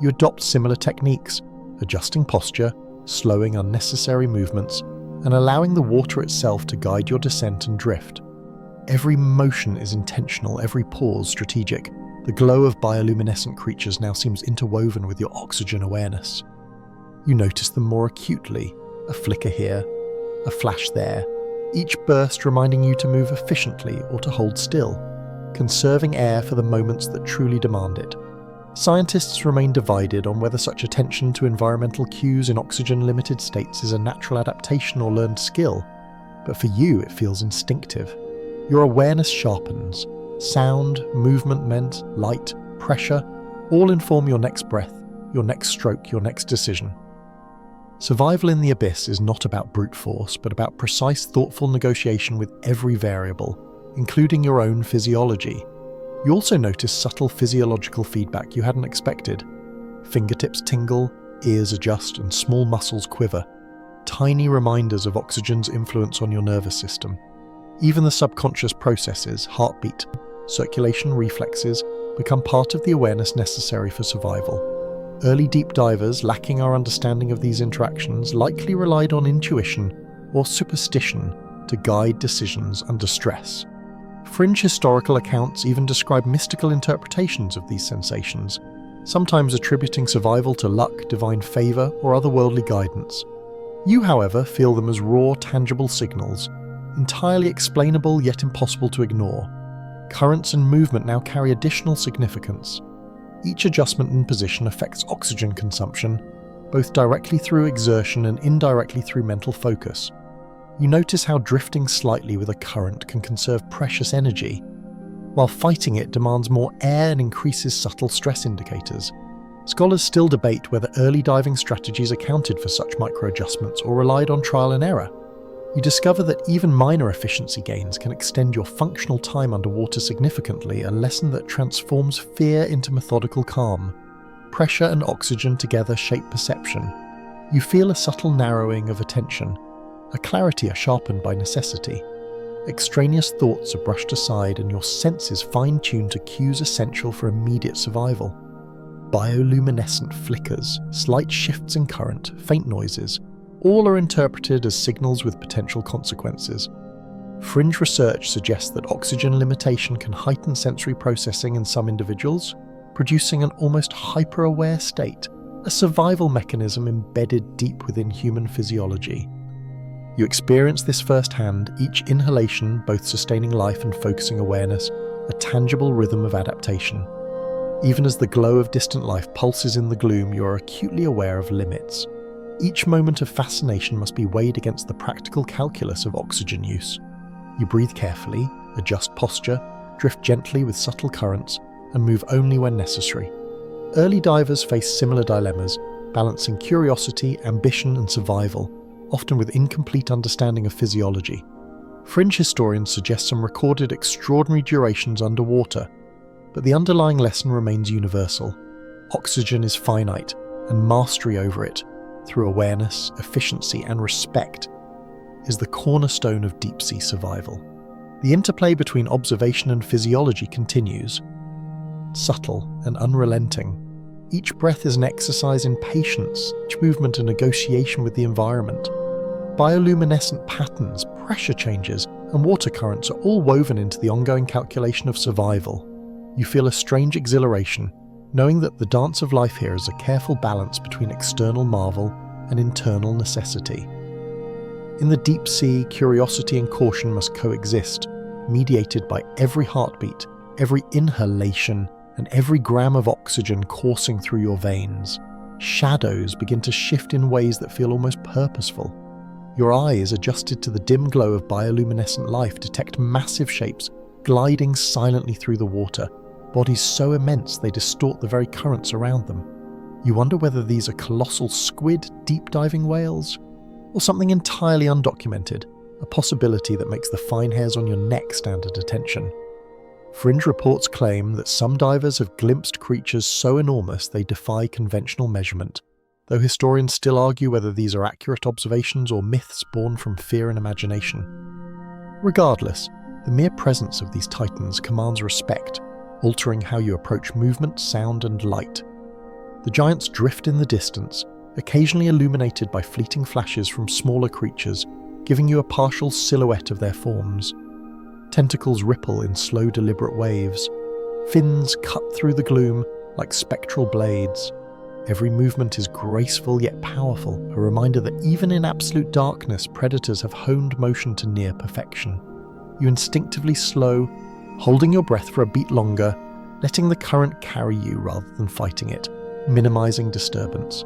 Speaker 1: You adopt similar techniques, adjusting posture, slowing unnecessary movements, and allowing the water itself to guide your descent and drift. Every motion is intentional, every pause strategic. The glow of bioluminescent creatures now seems interwoven with your oxygen awareness. You notice them more acutely, a flicker here, a flash there, each burst reminding you to move efficiently or to hold still, conserving air for the moments that truly demand it. Scientists remain divided on whether such attention to environmental cues in oxygen-limited states is a natural adaptation or learned skill, but for you it feels instinctive. Your awareness sharpens. Sound, movement, light, pressure, all inform your next breath, your next stroke, your next decision. Survival in the abyss is not about brute force, but about precise, thoughtful negotiation with every variable, including your own physiology. You also notice subtle physiological feedback you hadn't expected. Fingertips tingle, ears adjust, and small muscles quiver. Tiny reminders of oxygen's influence on your nervous system. Even the subconscious processes, heartbeat, circulation, reflexes, become part of the awareness necessary for survival. Early deep divers, lacking our understanding of these interactions, likely relied on intuition or superstition to guide decisions under stress. Fringe historical accounts even describe mystical interpretations of these sensations, sometimes attributing survival to luck, divine favor, or otherworldly guidance. You, however, feel them as raw, tangible signals, entirely explainable yet impossible to ignore. Currents and movement now carry additional significance. Each adjustment in position affects oxygen consumption, both directly through exertion and indirectly through mental focus. You notice how drifting slightly with a current can conserve precious energy, while fighting it demands more air and increases subtle stress indicators. Scholars still debate whether early diving strategies accounted for such micro-adjustments or relied on trial and error. You discover that even minor efficiency gains can extend your functional time underwater significantly, a lesson that transforms fear into methodical calm. Pressure and oxygen together shape perception. You feel a subtle narrowing of attention, a clarity sharpened by necessity. Extraneous thoughts are brushed aside and your senses fine-tuned to cues essential for immediate survival. Bioluminescent flickers, slight shifts in current, faint noises, all are interpreted as signals with potential consequences. Fringe research suggests that oxygen limitation can heighten sensory processing in some individuals, producing an almost hyper-aware state, a survival mechanism embedded deep within human physiology. You experience this firsthand, each inhalation both sustaining life and focusing awareness, a tangible rhythm of adaptation. Even as the glow of distant life pulses in the gloom, you are acutely aware of limits. Each moment of fascination must be weighed against the practical calculus of oxygen use. You breathe carefully, adjust posture, drift gently with subtle currents, and move only when necessary. Early divers face similar dilemmas, balancing curiosity, ambition, and survival, often with incomplete understanding of physiology. Fringe historians suggest some recorded extraordinary durations underwater, but the underlying lesson remains universal. Oxygen is finite, and mastery over it, through awareness, efficiency, and respect, is the cornerstone of deep-sea survival. The interplay between observation and physiology continues, subtle and unrelenting. Each breath is an exercise in patience, each movement a negotiation with the environment. Bioluminescent patterns, pressure changes, and water currents are all woven into the ongoing calculation of survival. You feel a strange exhilaration, knowing that the dance of life here is a careful balance between external marvel and internal necessity. In the deep sea, curiosity and caution must coexist, mediated by every heartbeat, every inhalation, and every gram of oxygen coursing through your veins. Shadows begin to shift in ways that feel almost purposeful. Your eyes, adjusted to the dim glow of bioluminescent life, detect massive shapes gliding silently through the water, bodies so immense they distort the very currents around them. You wonder whether these are colossal squid deep-diving whales, or something entirely undocumented, a possibility that makes the fine hairs on your neck stand at attention. Fringe reports claim that some divers have glimpsed creatures so enormous they defy conventional measurement, though historians still argue whether these are accurate observations or myths born from fear and imagination. Regardless, the mere presence of these titans commands respect, altering how you approach movement, sound, and light. The giants drift in the distance, occasionally illuminated by fleeting flashes from smaller creatures, giving you a partial silhouette of their forms. Tentacles ripple in slow, deliberate waves. Fins cut through the gloom like spectral blades. Every movement is graceful yet powerful, a reminder that even in absolute darkness, predators have honed motion to near perfection. You instinctively slow, holding your breath for a beat longer, letting the current carry you rather than fighting it, minimizing disturbance.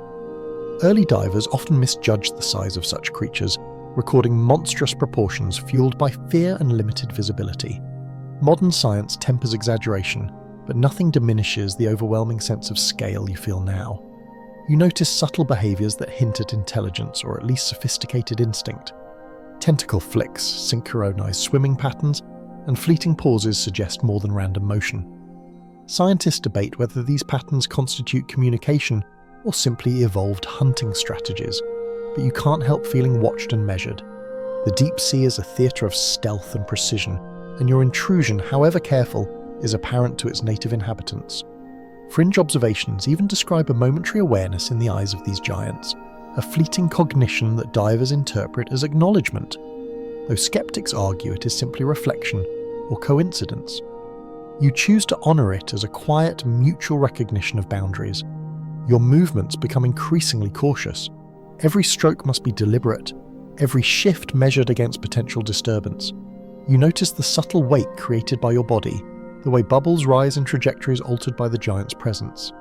Speaker 1: Early divers often misjudged the size of such creatures, recording monstrous proportions fueled by fear and limited visibility. Modern science tempers exaggeration, but nothing diminishes the overwhelming sense of scale you feel now. You notice subtle behaviors that hint at intelligence or at least sophisticated instinct. Tentacle flicks, synchronized swimming patterns, and fleeting pauses suggest more than random motion. Scientists debate whether these patterns constitute communication or simply evolved hunting strategies, but you can't help feeling watched and measured. The deep sea is a theatre of stealth and precision, and your intrusion, however careful, is apparent to its native inhabitants. Fringe observations even describe a momentary awareness in the eyes of these giants, a fleeting cognition that divers interpret as acknowledgement, though skeptics argue it is simply reflection or coincidence. You choose to honour it as a quiet, mutual recognition of boundaries. Your movements become increasingly cautious. Every stroke must be deliberate, every shift measured against potential disturbance. You notice the subtle weight created by your body, the way bubbles rise in trajectories altered by the giant's presence.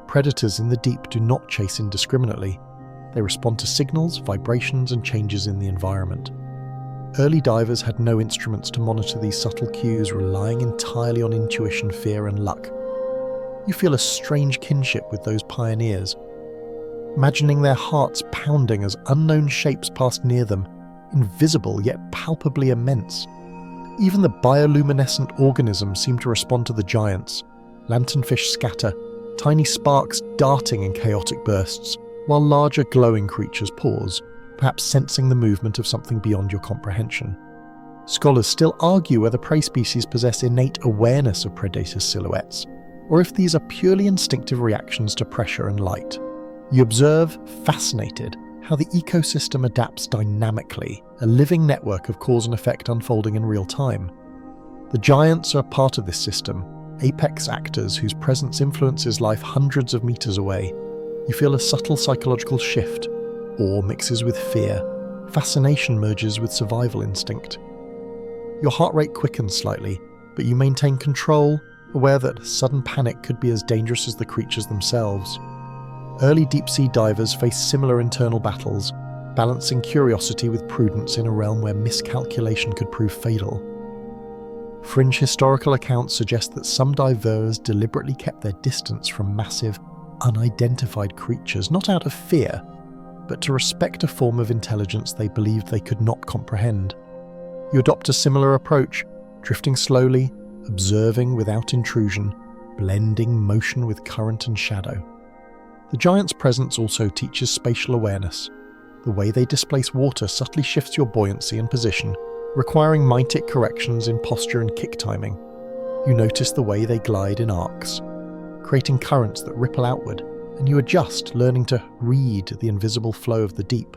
Speaker 1: Predators in the deep do not chase indiscriminately. They respond to signals, vibrations, and changes in the environment. Early divers had no instruments to monitor these subtle cues, relying entirely on intuition, fear, and luck. You feel a strange kinship with those pioneers, imagining their hearts pounding as unknown shapes passed near them, invisible yet palpably immense. Even the bioluminescent organisms seem to respond to the giants. Lanternfish scatter, tiny sparks darting in chaotic bursts, while larger glowing creatures pause, perhaps sensing the movement of something beyond your comprehension. Scholars still argue whether prey species possess innate awareness of predator silhouettes, or if these are purely instinctive reactions to pressure and light. You observe, fascinated, how the ecosystem adapts dynamically, a living network of cause and effect unfolding in real time. The giants are part of this system, apex actors whose presence influences life hundreds of meters away. You feel a subtle psychological shift. Awe mixes with fear. Fascination merges with survival instinct. Your heart rate quickens slightly, but you maintain control, aware that sudden panic could be as dangerous as the creatures themselves. Early deep-sea divers face similar internal battles, balancing curiosity with prudence in a realm where miscalculation could prove fatal. Fringe historical accounts suggest that some divers deliberately kept their distance from massive, unidentified creatures, not out of fear, but to respect a form of intelligence they believed they could not comprehend. You adopt a similar approach, drifting slowly, observing without intrusion, blending motion with current and shadow. The giant's presence also teaches spatial awareness. The way they displace water subtly shifts your buoyancy and position, requiring mimetic corrections in posture and kick timing. You notice the way they glide in arcs, creating currents that ripple outward, and you adjust, learning to read the invisible flow of the deep.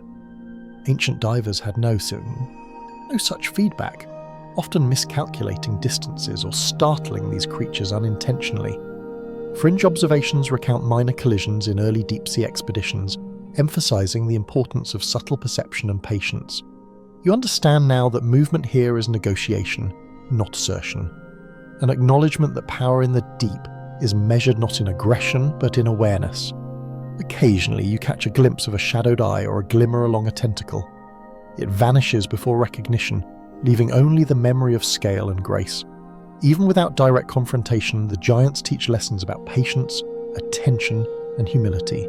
Speaker 1: Ancient divers had no such feedback, often miscalculating distances or startling these creatures unintentionally. Fringe observations recount minor collisions in early deep-sea expeditions, emphasizing the importance of subtle perception and patience. You understand now that movement here is negotiation, not assertion. An acknowledgement that power in the deep is measured not in aggression, but in awareness. Occasionally you catch a glimpse of a shadowed eye or a glimmer along a tentacle. It vanishes before recognition, leaving only the memory of scale and grace. Even without direct confrontation, the giants teach lessons about patience, attention, and humility.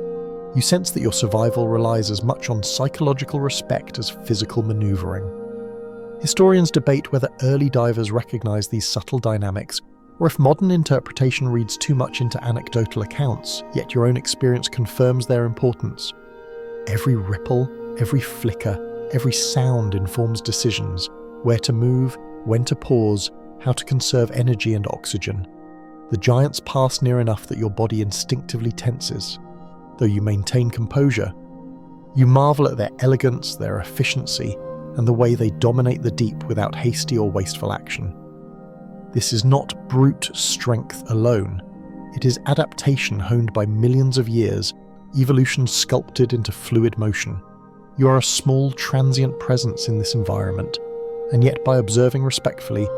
Speaker 1: You sense that your survival relies as much on psychological respect as physical maneuvering. Historians debate whether early divers recognize these subtle dynamics, or if modern interpretation reads too much into anecdotal accounts, yet your own experience confirms their importance. Every ripple, every flicker, every sound informs decisions: where to move, when to pause, how to conserve energy and oxygen. The giants pass near enough that your body instinctively tenses. Though you maintain composure, you marvel at their elegance, their efficiency, and the way they dominate the deep without hasty or wasteful action. This is not brute strength alone. It is adaptation honed by millions of years, evolution sculpted into fluid motion. You are a small, transient presence in this environment, and yet by observing respectfully,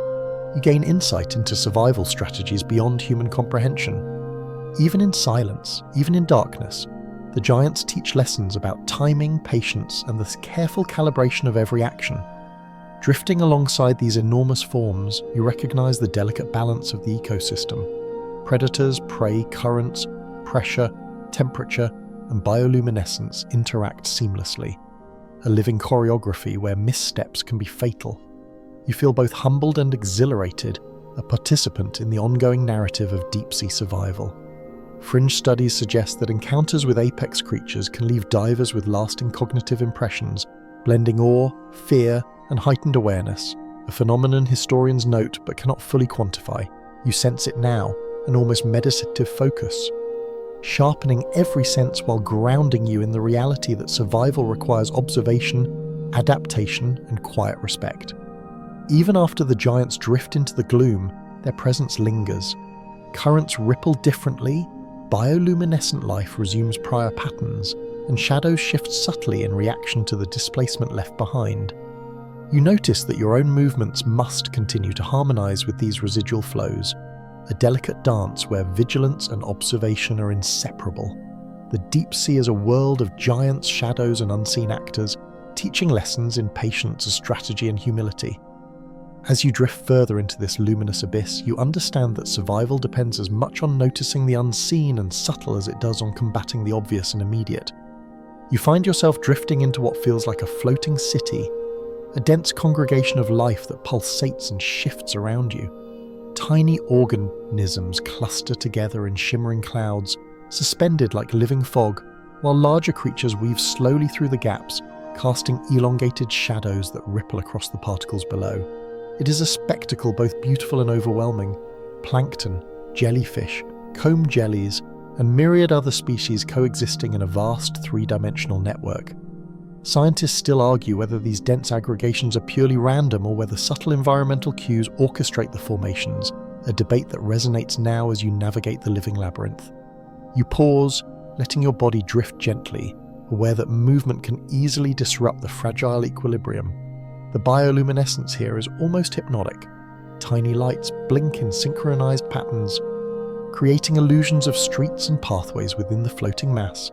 Speaker 1: you gain insight into survival strategies beyond human comprehension. Even in silence, even in darkness, the giants teach lessons about timing, patience, and the careful calibration of every action. Drifting alongside these enormous forms, you recognize the delicate balance of the ecosystem. Predators, prey, currents, pressure, temperature, and bioluminescence interact seamlessly. A living choreography where missteps can be fatal. You feel both humbled and exhilarated, a participant in the ongoing narrative of deep-sea survival. Fringe studies suggest that encounters with apex creatures can leave divers with lasting cognitive impressions, blending awe, fear, and heightened awareness, a phenomenon historians note but cannot fully quantify. You sense it now, an almost meditative focus, sharpening every sense while grounding you in the reality that survival requires observation, adaptation, and quiet respect. Even after the giants drift into the gloom, their presence lingers. Currents ripple differently, bioluminescent life resumes prior patterns, and shadows shift subtly in reaction to the displacement left behind. You notice that your own movements must continue to harmonize with these residual flows, a delicate dance where vigilance and observation are inseparable. The deep sea is a world of giants, shadows, and unseen actors, teaching lessons in patience, strategy, and humility. As you drift further into this luminous abyss, you understand that survival depends as much on noticing the unseen and subtle as it does on combating the obvious and immediate. You find yourself drifting into what feels like a floating city, a dense congregation of life that pulsates and shifts around you. Tiny organisms cluster together in shimmering clouds, suspended like living fog, while larger creatures weave slowly through the gaps, casting elongated shadows that ripple across the particles below. It is a spectacle both beautiful and overwhelming. Plankton, jellyfish, comb jellies, and myriad other species coexisting in a vast three-dimensional network. Scientists still argue whether these dense aggregations are purely random or whether subtle environmental cues orchestrate the formations, a debate that resonates now as you navigate the living labyrinth. You pause, letting your body drift gently, aware that movement can easily disrupt the fragile equilibrium. The bioluminescence here is almost hypnotic. Tiny lights blink in synchronized patterns, creating illusions of streets and pathways within the floating mass.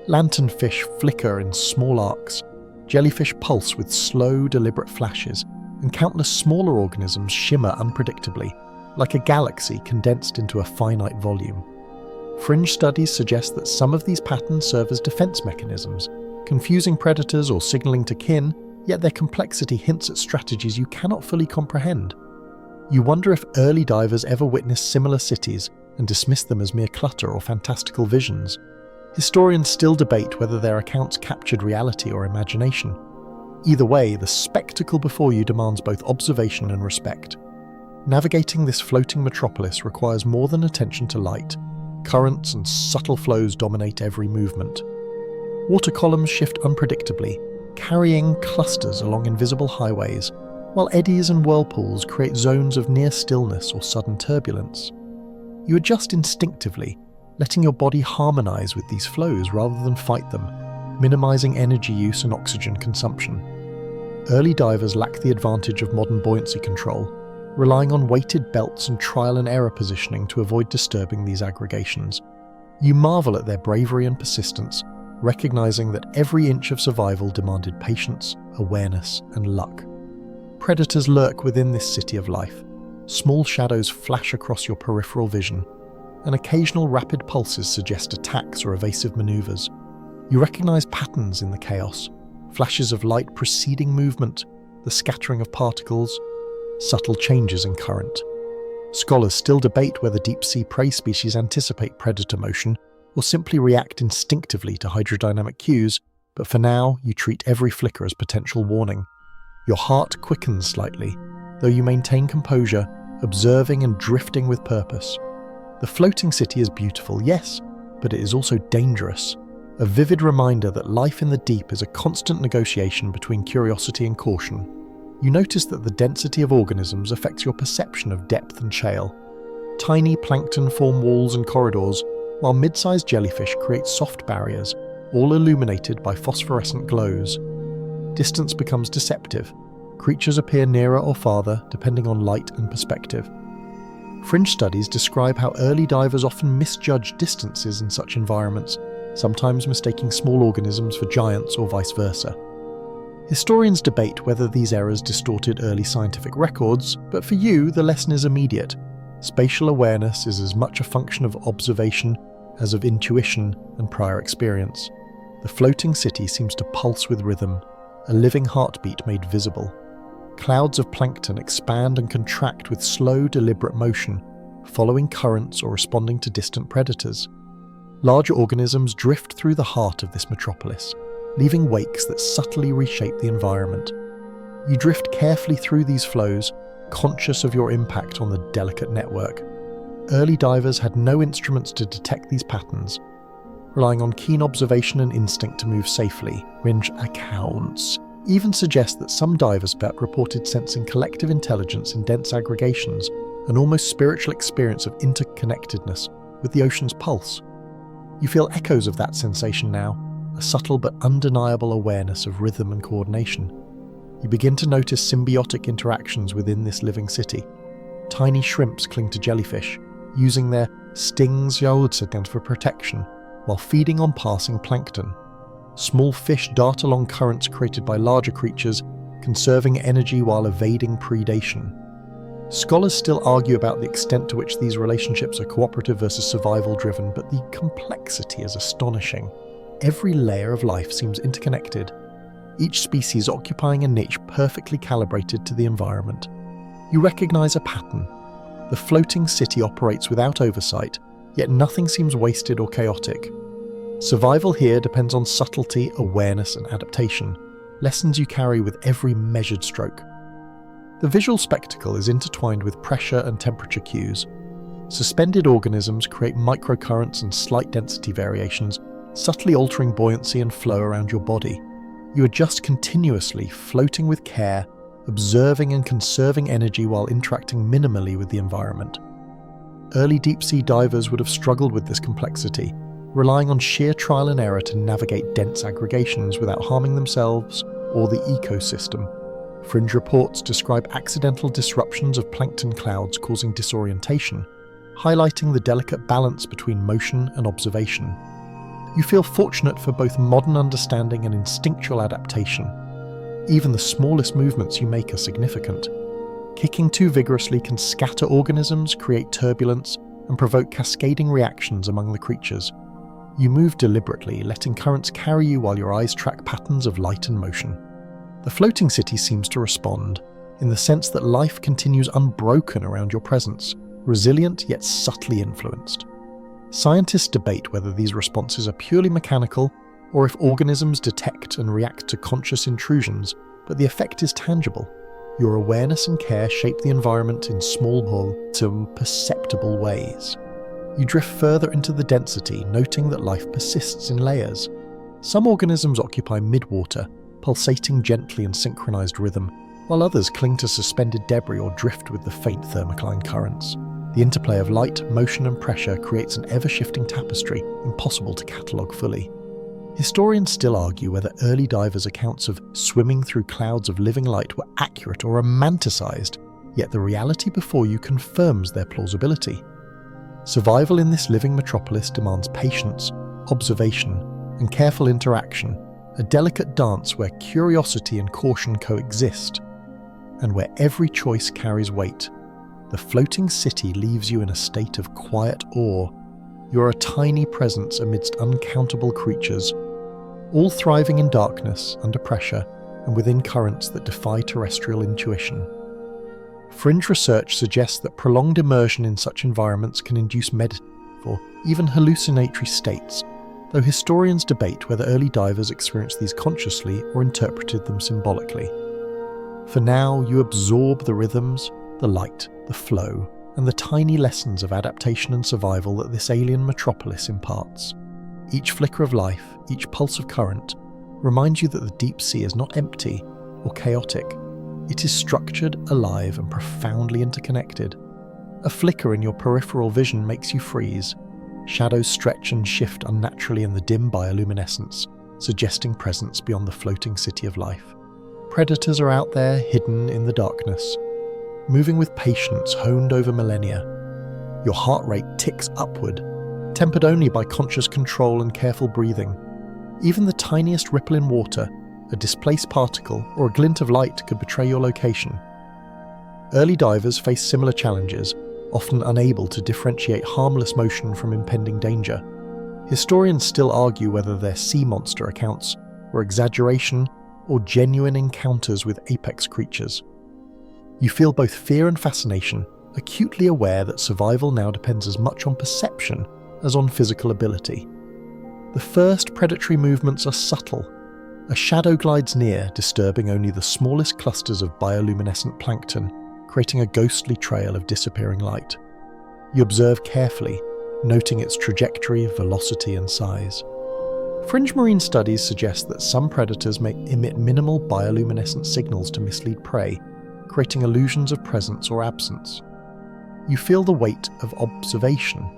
Speaker 1: Lanternfish flicker in small arcs, jellyfish pulse with slow, deliberate flashes, and countless smaller organisms shimmer unpredictably, like a galaxy condensed into a finite volume. Fringe studies suggest that some of these patterns serve as defense mechanisms, confusing predators or signaling to kin, yet their complexity hints at strategies you cannot fully comprehend. You wonder if early divers ever witnessed similar cities and dismissed them as mere clutter or fantastical visions. Historians still debate whether their accounts captured reality or imagination. Either way, the spectacle before you demands both observation and respect. Navigating this floating metropolis requires more than attention to light. Currents and subtle flows dominate every movement. Water columns shift unpredictably, carrying clusters along invisible highways, while eddies and whirlpools create zones of near stillness or sudden turbulence. You adjust instinctively, letting your body harmonize with these flows rather than fight them, minimizing energy use and oxygen consumption. Early divers lack the advantage of modern buoyancy control, relying on weighted belts and trial and error positioning to avoid disturbing these aggregations. You marvel at their bravery and persistence, recognizing that every inch of survival demanded patience, awareness, and luck. Predators lurk within this city of life. Small shadows flash across your peripheral vision, and occasional rapid pulses suggest attacks or evasive maneuvers. You recognize patterns in the chaos, flashes of light preceding movement, the scattering of particles, subtle changes in current. Scholars still debate whether deep-sea prey species anticipate predator motion or simply react instinctively to hydrodynamic cues, but for now, you treat every flicker as potential warning. Your heart quickens slightly, though you maintain composure, observing and drifting with purpose. The floating city is beautiful, yes, but it is also dangerous. A vivid reminder that life in the deep is a constant negotiation between curiosity and caution. You notice that the density of organisms affects your perception of depth and shale. Tiny plankton form walls and corridors, while mid-sized jellyfish create soft barriers, all illuminated by phosphorescent glows. Distance becomes deceptive. Creatures appear nearer or farther, depending on light and perspective. Fringe studies describe how early divers often misjudge distances in such environments, sometimes mistaking small organisms for giants or vice versa. Historians debate whether these errors distorted early scientific records, but for you, the lesson is immediate. Spatial awareness is as much a function of observation as of intuition and prior experience. The floating city seems to pulse with rhythm, a living heartbeat made visible. Clouds of plankton expand and contract with slow, deliberate motion, following currents or responding to distant predators. Larger organisms drift through the heart of this metropolis, leaving wakes that subtly reshape the environment. You drift carefully through these flows, conscious of your impact on the delicate network. Early divers had no instruments to detect these patterns, relying on keen observation and instinct to move safely. Fringe accounts even suggest that some divers reported sensing collective intelligence in dense aggregations, an almost spiritual experience of interconnectedness with the ocean's pulse. You feel echoes of that sensation now, a subtle but undeniable awareness of rhythm and coordination. You begin to notice symbiotic interactions within this living city. Tiny shrimps cling to jellyfish, using their stings for protection, while feeding on passing plankton. Small fish dart along currents created by larger creatures, conserving energy while evading predation. Scholars still argue about the extent to which these relationships are cooperative versus survival-driven, but the complexity is astonishing. Every layer of life seems interconnected, each species occupying a niche perfectly calibrated to the environment. You recognize a pattern. The floating city operates without oversight, yet nothing seems wasted or chaotic. Survival here depends on subtlety, awareness, and adaptation, lessons you carry with every measured stroke. The visual spectacle is intertwined with pressure and temperature cues. Suspended organisms create microcurrents and slight density variations, subtly altering buoyancy and flow around your body. You adjust continuously, floating with care, observing and conserving energy while interacting minimally with the environment. Early deep-sea divers would have struggled with this complexity, relying on sheer trial and error to navigate dense aggregations without harming themselves or the ecosystem. Fringe reports describe accidental disruptions of plankton clouds causing disorientation, highlighting the delicate balance between motion and observation. You feel fortunate for both modern understanding and instinctual adaptation. Even the smallest movements you make are significant. Kicking too vigorously can scatter organisms, create turbulence, and provoke cascading reactions among the creatures. You move deliberately, letting currents carry you while your eyes track patterns of light and motion. The floating city seems to respond, in the sense that life continues unbroken around your presence, resilient yet subtly influenced. Scientists debate whether these responses are purely mechanical or if organisms detect and react to conscious intrusions, but the effect is tangible. Your awareness and care shape the environment in small, perceptible ways. You drift further into the density, noting that life persists in layers. Some organisms occupy midwater, pulsating gently in synchronized rhythm, while others cling to suspended debris or drift with the faint thermocline currents. The interplay of light, motion and pressure creates an ever-shifting tapestry, impossible to catalogue fully. Historians still argue whether early divers' accounts of swimming through clouds of living light were accurate or romanticized, yet the reality before you confirms their plausibility. Survival in this living metropolis demands patience, observation, and careful interaction, a delicate dance where curiosity and caution coexist, and where every choice carries weight. the floating city leaves you in a state of quiet awe. You're a tiny presence amidst uncountable creatures, all thriving in darkness, under pressure, and within currents that defy terrestrial intuition. Fringe research suggests that prolonged immersion in such environments can induce meditative or even hallucinatory states, though historians debate whether early divers experienced these consciously or interpreted them symbolically. For now, you absorb the rhythms, the light, the flow, and the tiny lessons of adaptation and survival that this alien metropolis imparts. Each flicker of life, each pulse of current, reminds you that the deep sea is not empty or chaotic. It is structured, alive, and profoundly interconnected. A flicker in your peripheral vision makes you freeze. Shadows stretch and shift unnaturally in the dim bioluminescence, suggesting presence beyond the floating city of life. Predators are out there, hidden in the darkness, moving with patience honed over millennia. Your heart rate ticks upward, tempered only by conscious control and careful breathing. Even the tiniest ripple in water, a displaced particle, or a glint of light could betray your location. Early divers face similar challenges, often unable to differentiate harmless motion from impending danger. Historians still argue whether their sea monster accounts were exaggeration or genuine encounters with apex creatures. You feel both fear and fascination, acutely aware that survival now depends as much on perception as on physical ability. The first predatory movements are subtle. A shadow glides near, disturbing only the smallest clusters of bioluminescent plankton, creating a ghostly trail of disappearing light. You observe carefully, noting its trajectory, velocity, and size. Fringe marine studies suggest that some predators may emit minimal bioluminescent signals to mislead prey, creating illusions of presence or absence. You feel the weight of observation.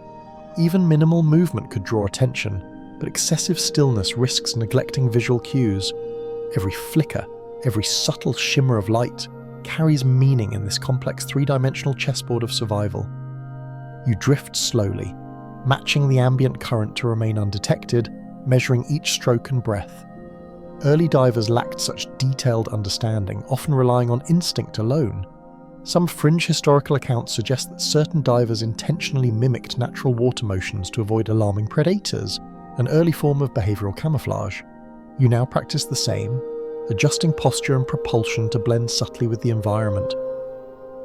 Speaker 1: Even minimal movement could draw attention, but excessive stillness risks neglecting visual cues. Every flicker, every subtle shimmer of light carries meaning in this complex three-dimensional chessboard of survival. You drift slowly, matching the ambient current to remain undetected, measuring each stroke and breath. Early divers lacked such detailed understanding, often relying on instinct alone. Some fringe historical accounts suggest that certain divers intentionally mimicked natural water motions to avoid alarming predators, an early form of behavioral camouflage. You now practice the same, adjusting posture and propulsion to blend subtly with the environment.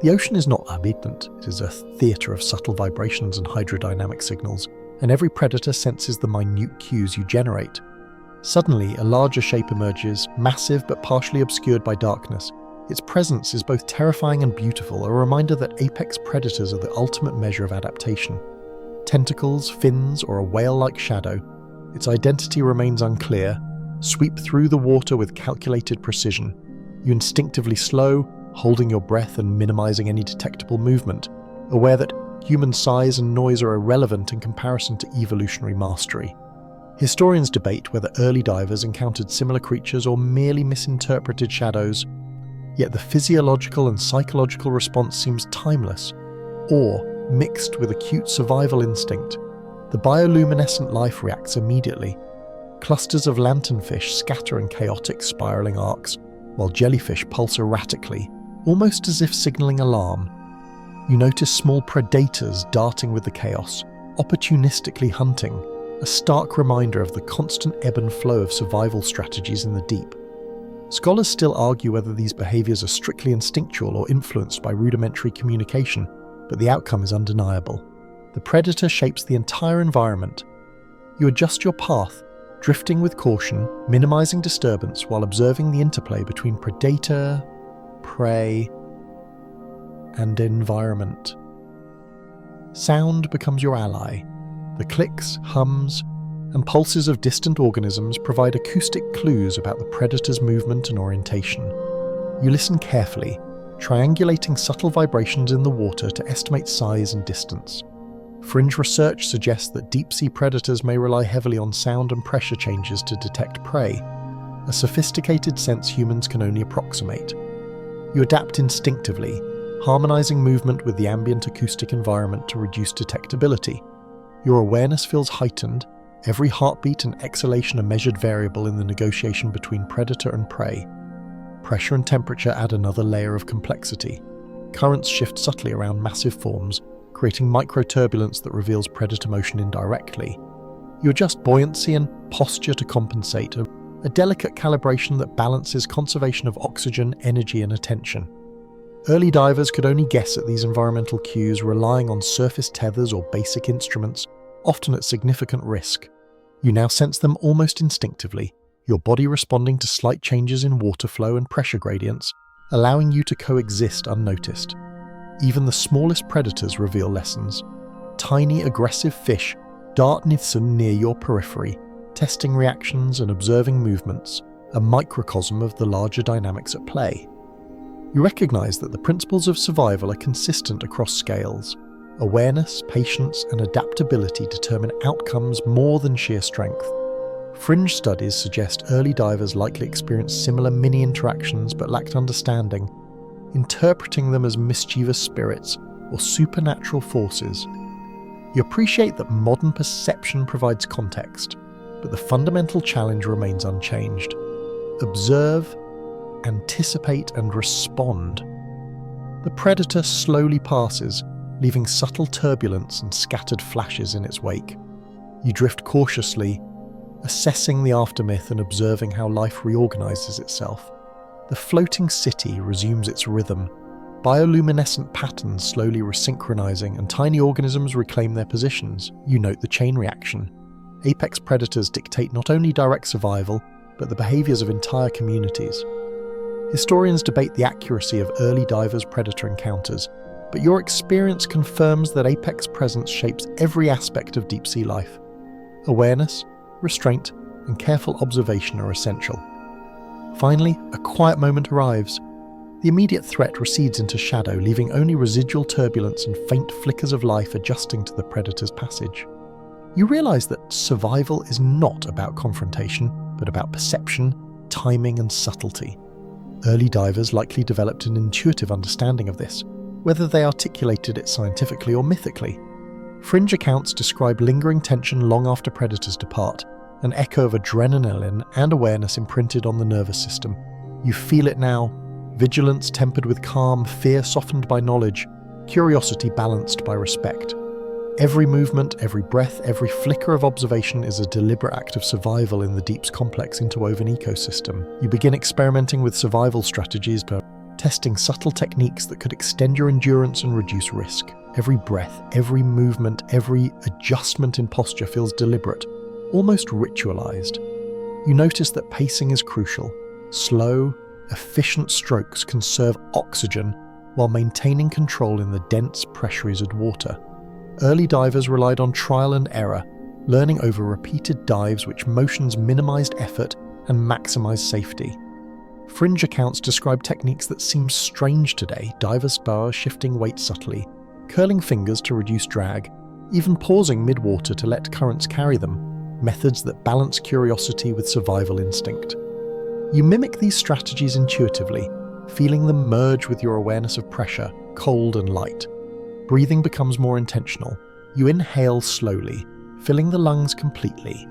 Speaker 1: The ocean is not omnipotent, it is a theatre of subtle vibrations and hydrodynamic signals, and every predator senses the minute cues you generate. Suddenly, a larger shape emerges, massive but partially obscured by darkness. Its presence is both terrifying and beautiful, a reminder that apex predators are the ultimate measure of adaptation. Tentacles, fins, or a whale-like shadow, its identity remains unclear, sweep through the water with calculated precision. You instinctively slow, holding your breath and minimizing any detectable movement, aware that human size and noise are irrelevant in comparison to evolutionary mastery. Historians debate whether early divers encountered similar creatures or merely misinterpreted shadows, yet the physiological and psychological response seems timeless, awe mixed with acute survival instinct. The bioluminescent life reacts immediately. Clusters of lanternfish scatter in chaotic spiraling arcs, while jellyfish pulse erratically, almost as if signaling alarm. You notice small predators darting with the chaos, opportunistically hunting, a stark reminder of the constant ebb and flow of survival strategies in the deep. Scholars still argue whether these behaviors are strictly instinctual or influenced by rudimentary communication, but the outcome is undeniable. The predator shapes the entire environment. You adjust your path, drifting with caution, minimizing disturbance while observing the interplay between predator, prey, and environment. Sound becomes your ally. The clicks, hums, and pulses of distant organisms provide acoustic clues about the predator's movement and orientation. You listen carefully, triangulating subtle vibrations in the water to estimate size and distance. Fringe research suggests that deep-sea predators may rely heavily on sound and pressure changes to detect prey, a sophisticated sense humans can only approximate. You adapt instinctively, harmonizing movement with the ambient acoustic environment to reduce detectability. Your awareness feels heightened, every heartbeat and exhalation a measured variable in the negotiation between predator and prey. Pressure and temperature add another layer of complexity. currents shift subtly around massive forms, creating microturbulence that reveals predator motion indirectly. You adjust buoyancy and posture to compensate, a delicate calibration that balances conservation of oxygen, energy, and attention. Early divers could only guess at these environmental cues, relying on surface tethers or basic instruments, often at significant risk. You now sense them almost instinctively, your body responding to slight changes in water flow and pressure gradients, allowing you to coexist unnoticed. Even the smallest predators reveal lessons. Tiny, aggressive fish dart near your periphery, testing reactions and observing movements, a microcosm of the larger dynamics at play. You recognize that the principles of survival are consistent across scales. Awareness, patience, and adaptability determine outcomes more than sheer strength. Fringe studies suggest early divers likely experienced similar mini-interactions but lacked understanding, interpreting them as mischievous spirits or supernatural forces. You appreciate that modern perception provides context, but the fundamental challenge remains unchanged. Observe, anticipate, and respond. The predator slowly passes, leaving subtle turbulence and scattered flashes in its wake. You drift cautiously, assessing the aftermath and observing how life reorganizes itself. The floating city resumes its rhythm, bioluminescent patterns slowly resynchronizing, and tiny organisms reclaim their positions. You note the chain reaction. Apex predators dictate not only direct survival, but the behaviors of entire communities. Historians debate the accuracy of early divers-predator encounters, but your experience confirms that apex presence shapes every aspect of deep-sea life. Awareness, restraint, and careful observation are essential. Finally, a quiet moment arrives. The immediate threat recedes into shadow, leaving only residual turbulence and faint flickers of life adjusting to the predator's passage. You realize that survival is not about confrontation, but about perception, timing, and subtlety. Early divers likely developed an intuitive understanding of this, whether they articulated it scientifically or mythically. Fringe accounts describe lingering tension long after predators depart, an echo of adrenaline and awareness imprinted on the nervous system. You feel it now, vigilance tempered with calm, fear softened by knowledge, curiosity balanced by respect. Every movement, every breath, every flicker of observation is a deliberate act of survival in the deep's complex interwoven ecosystem. You begin experimenting with survival strategies, testing subtle techniques that could extend your endurance and reduce risk. Every breath, every movement, every adjustment in posture feels deliberate, almost ritualized. You notice that pacing is crucial. Slow, efficient strokes conserve oxygen while maintaining control in the dense, pressurized water. Early divers relied on trial and error, learning over repeated dives which motions minimized effort and maximized safety. Fringe accounts describe techniques that seem strange today, divers spar shifting weight subtly, curling fingers to reduce drag, even pausing mid-water to let currents carry them, methods that balance curiosity with survival instinct. You mimic these strategies intuitively, feeling them merge with your awareness of pressure, cold and light. Breathing becomes more intentional. You inhale slowly, filling the lungs completely.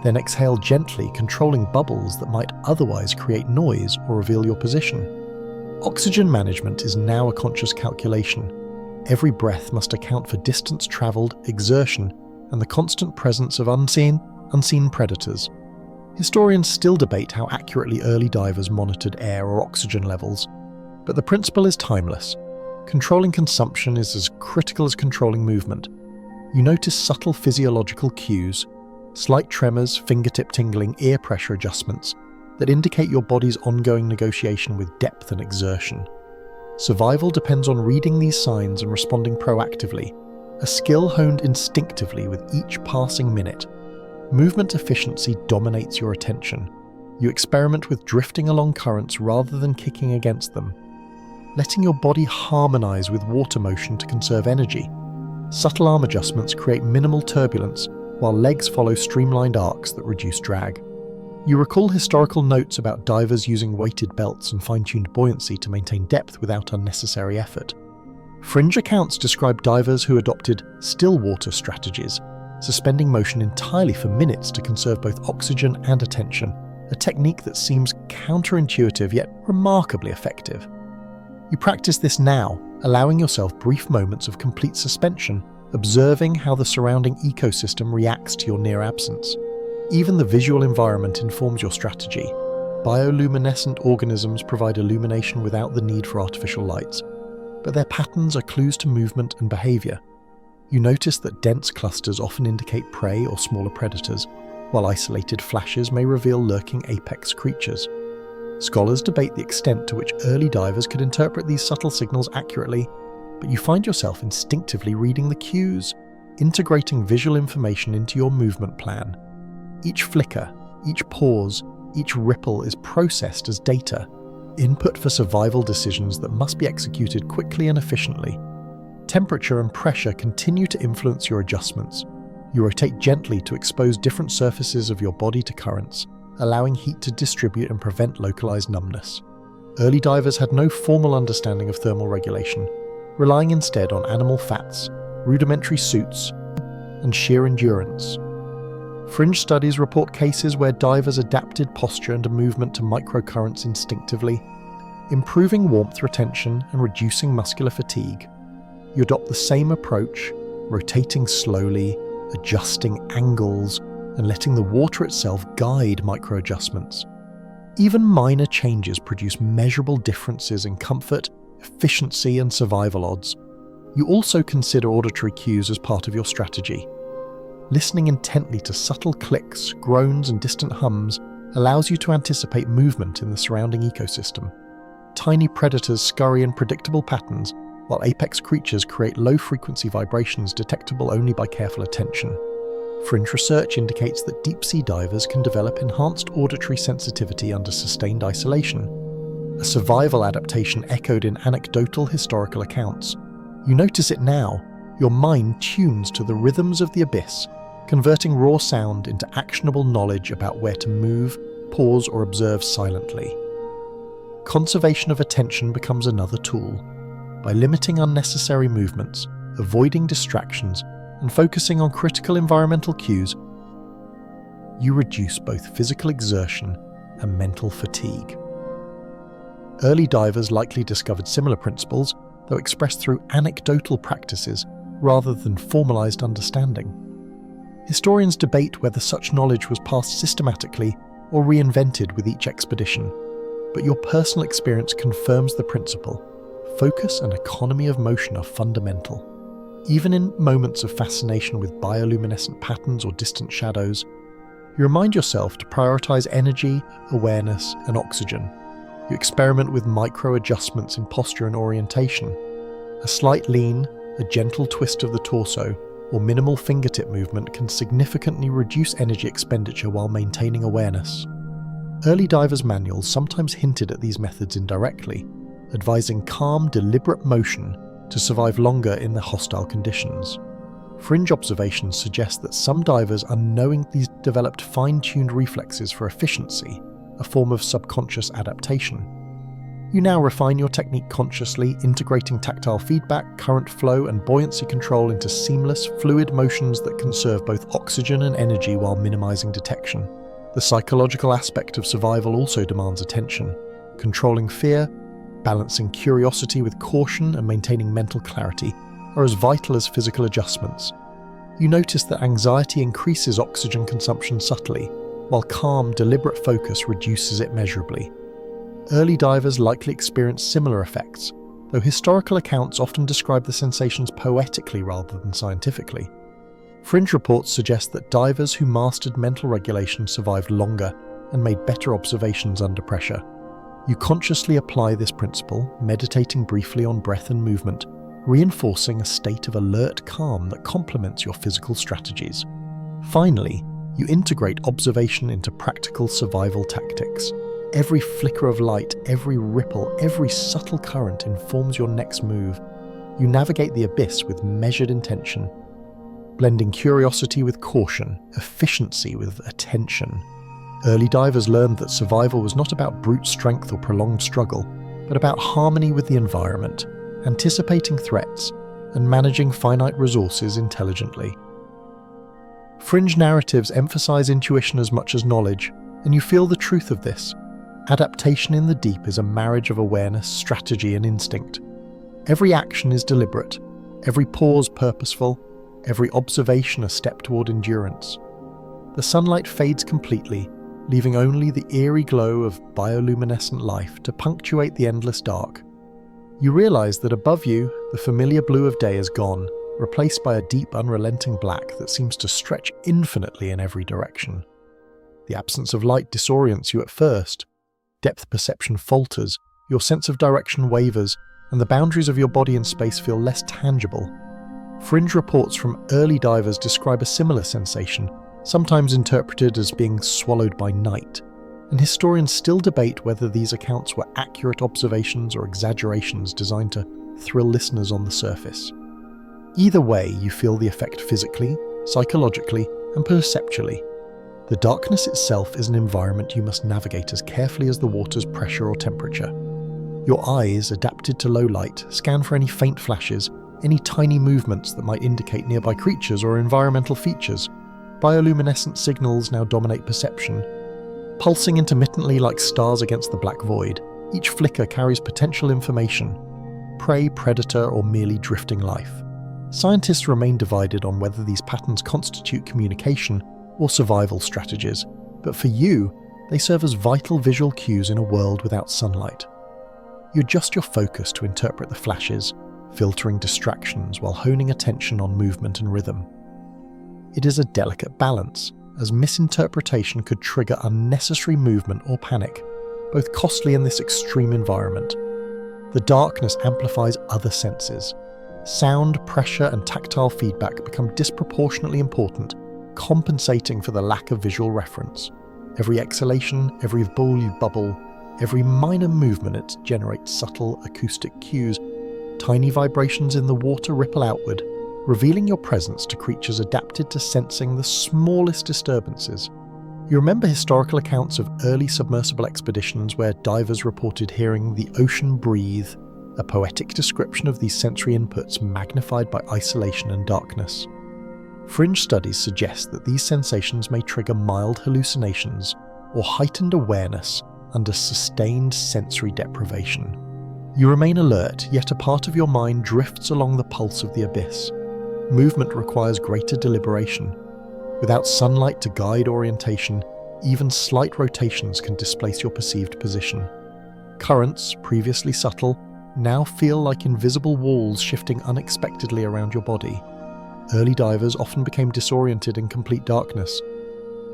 Speaker 1: Then exhale gently, controlling bubbles that might otherwise create noise or reveal your position. Oxygen management is now a conscious calculation. Every breath must account for distance traveled, exertion, and the constant presence of unseen predators. Historians still debate how accurately early divers monitored air or oxygen levels, but the principle is timeless. Controlling consumption is as critical as controlling movement. You notice subtle physiological cues, slight tremors, fingertip tingling, ear pressure adjustments that indicate your body's ongoing negotiation with depth and exertion. Survival depends on reading these signs and responding proactively, a skill honed instinctively with each passing minute. Movement efficiency dominates your attention. You experiment with drifting along currents rather than kicking against them, letting your body harmonize with water motion to conserve energy. Subtle arm adjustments create minimal turbulence, while legs follow streamlined arcs that reduce drag. You recall historical notes about divers using weighted belts and fine-tuned buoyancy to maintain depth without unnecessary effort. Fringe accounts describe divers who adopted still water strategies, suspending motion entirely for minutes to conserve both oxygen and attention, a technique that seems counterintuitive yet remarkably effective. You practice this now, allowing yourself brief moments of complete suspension, observing how the surrounding ecosystem reacts to your near absence. Even the visual environment informs your strategy. Bioluminescent organisms provide illumination without the need for artificial lights, but their patterns are clues to movement and behaviour. You notice that dense clusters often indicate prey or smaller predators, while isolated flashes may reveal lurking apex creatures. Scholars debate the extent to which early divers could interpret these subtle signals accurately, but you find yourself instinctively reading the cues, integrating visual information into your movement plan. Each flicker, each pause, each ripple is processed as data, input for survival decisions that must be executed quickly and efficiently. Temperature and pressure continue to influence your adjustments. You rotate gently to expose different surfaces of your body to currents, allowing heat to distribute and prevent localized numbness. Early divers had no formal understanding of thermal regulation, relying instead on animal fats, rudimentary suits, and sheer endurance. Fringe studies report cases where divers adapted posture and movement to microcurrents instinctively, improving warmth retention and reducing muscular fatigue. You adopt the same approach, rotating slowly, adjusting angles, and letting the water itself guide micro-adjustments. Even minor changes produce measurable differences in comfort, efficiency, and survival odds. You also consider auditory cues as part of your strategy. Listening intently to subtle clicks, groans, and distant hums allows you to anticipate movement in the surrounding ecosystem. Tiny predators scurry in predictable patterns, while apex creatures create low-frequency vibrations detectable only by careful attention. Fringe research indicates that deep-sea divers can develop enhanced auditory sensitivity under sustained isolation, a survival adaptation echoed in anecdotal historical accounts. You notice it now. Your mind tunes to the rhythms of the abyss, converting raw sound into actionable knowledge about where to move, pause, or observe silently. Conservation of attention becomes another tool. By limiting unnecessary movements, avoiding distractions, and focusing on critical environmental cues, you reduce both physical exertion and mental fatigue. Early divers likely discovered similar principles, though expressed through anecdotal practices rather than formalized understanding. Historians debate whether such knowledge was passed systematically or reinvented with each expedition, but your personal experience confirms the principle. Focus and economy of motion are fundamental. Even in moments of fascination with bioluminescent patterns or distant shadows, you remind yourself to prioritize energy, awareness, and oxygen. You experiment with micro-adjustments in posture and orientation. A slight lean, a gentle twist of the torso, or minimal fingertip movement can significantly reduce energy expenditure while maintaining awareness. Early divers' manuals sometimes hinted at these methods indirectly, advising calm, deliberate motion to survive longer in the hostile conditions. Fringe observations suggest that some divers unknowingly developed fine-tuned reflexes for efficiency, a form of subconscious adaptation. You now refine your technique consciously, integrating tactile feedback, current flow, and buoyancy control into seamless, fluid motions that conserve both oxygen and energy while minimizing detection. The psychological aspect of survival also demands attention. Controlling fear, balancing curiosity with caution, and maintaining mental clarity are as vital as physical adjustments. You notice that anxiety increases oxygen consumption subtly, while calm, deliberate focus reduces it measurably. Early divers likely experienced similar effects, though historical accounts often describe the sensations poetically rather than scientifically. Fringe reports suggest that divers who mastered mental regulation survived longer and made better observations under pressure. You consciously apply this principle, meditating briefly on breath and movement, reinforcing a state of alert calm that complements your physical strategies. Finally, you integrate observation into practical survival tactics. Every flicker of light, every ripple, every subtle current informs your next move. You navigate the abyss with measured intention, blending curiosity with caution, efficiency with attention. Early divers learned that survival was not about brute strength or prolonged struggle, but about harmony with the environment, anticipating threats, and managing finite resources intelligently. Fringe narratives emphasize intuition as much as knowledge, and you feel the truth of this. Adaptation in the deep is a marriage of awareness, strategy, and instinct. Every action is deliberate, every pause purposeful, every observation a step toward endurance. The sunlight fades completely, leaving only the eerie glow of bioluminescent life to punctuate the endless dark. You realize that above you, the familiar blue of day is gone, replaced by a deep, unrelenting black that seems to stretch infinitely in every direction. The absence of light disorients you at first. Depth perception falters, your sense of direction wavers, and the boundaries of your body and space feel less tangible. Fringe reports from early divers describe a similar sensation, sometimes interpreted as being swallowed by night, and historians still debate whether these accounts were accurate observations or exaggerations designed to thrill listeners on the surface. Either way, you feel the effect physically, psychologically, and perceptually. The darkness itself is an environment you must navigate as carefully as the water's pressure or temperature. Your eyes, adapted to low light, scan for any faint flashes, any tiny movements that might indicate nearby creatures or environmental features. Bioluminescent signals now dominate perception. Pulsing intermittently like stars against the black void, each flicker carries potential information: prey, predator, or merely drifting life. Scientists remain divided on whether these patterns constitute communication or survival strategies, but for you, they serve as vital visual cues in a world without sunlight. You adjust your focus to interpret the flashes, filtering distractions while honing attention on movement and rhythm. It is a delicate balance, as misinterpretation could trigger unnecessary movement or panic, both costly in this extreme environment. The darkness amplifies other senses. Sound, pressure, and tactile feedback become disproportionately important, compensating for the lack of visual reference. Every exhalation, every bubble, every minor movement it generates subtle acoustic cues. Tiny vibrations in the water ripple outward, revealing your presence to creatures adapted to sensing the smallest disturbances. You remember historical accounts of early submersible expeditions where divers reported hearing the ocean breathe, a poetic description of these sensory inputs magnified by isolation and darkness. Fringe studies suggest that these sensations may trigger mild hallucinations or heightened awareness under sustained sensory deprivation. You remain alert, yet a part of your mind drifts along the pulse of the abyss. Movement requires greater deliberation. Without sunlight to guide orientation, even slight rotations can displace your perceived position. Currents, previously subtle, now feel like invisible walls shifting unexpectedly around your body. Early divers often became disoriented in complete darkness,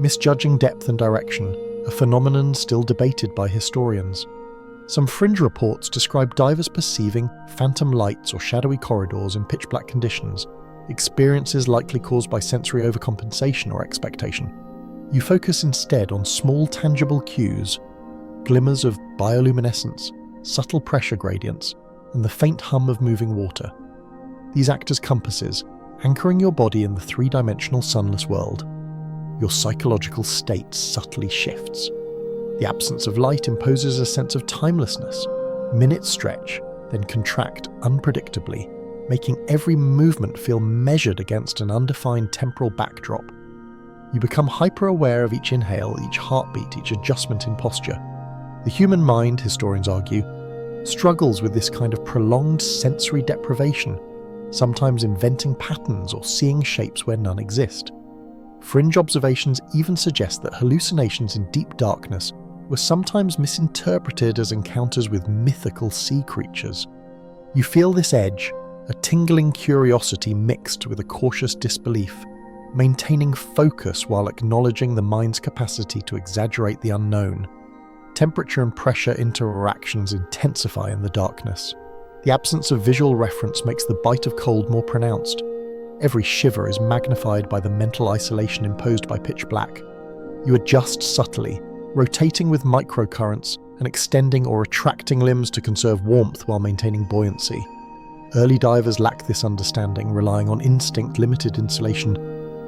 Speaker 1: misjudging depth and direction, a phenomenon still debated by historians. Some fringe reports describe divers perceiving phantom lights or shadowy corridors in pitch-black conditions, experiences likely caused by sensory overcompensation or expectation. You focus instead on small tangible cues, glimmers of bioluminescence, subtle pressure gradients, and the faint hum of moving water. These act as compasses, anchoring your body in the three-dimensional sunless world. Your psychological state subtly shifts. The absence of light imposes a sense of timelessness. Minutes stretch, then contract unpredictably, making every movement feel measured against an undefined temporal backdrop. You become hyper-aware of each inhale, each heartbeat, each adjustment in posture. The human mind, historians argue, struggles with this kind of prolonged sensory deprivation, sometimes inventing patterns or seeing shapes where none exist. Fringe observations even suggest that hallucinations in deep darkness were sometimes misinterpreted as encounters with mythical sea creatures. You feel this edge, a tingling curiosity mixed with a cautious disbelief, maintaining focus while acknowledging the mind's capacity to exaggerate the unknown. Temperature and pressure interactions intensify in the darkness. The absence of visual reference makes the bite of cold more pronounced. Every shiver is magnified by the mental isolation imposed by pitch black. You adjust subtly, rotating with microcurrents and extending or retracting limbs to conserve warmth while maintaining buoyancy. Early divers lack this understanding, relying on instinct, limited insulation,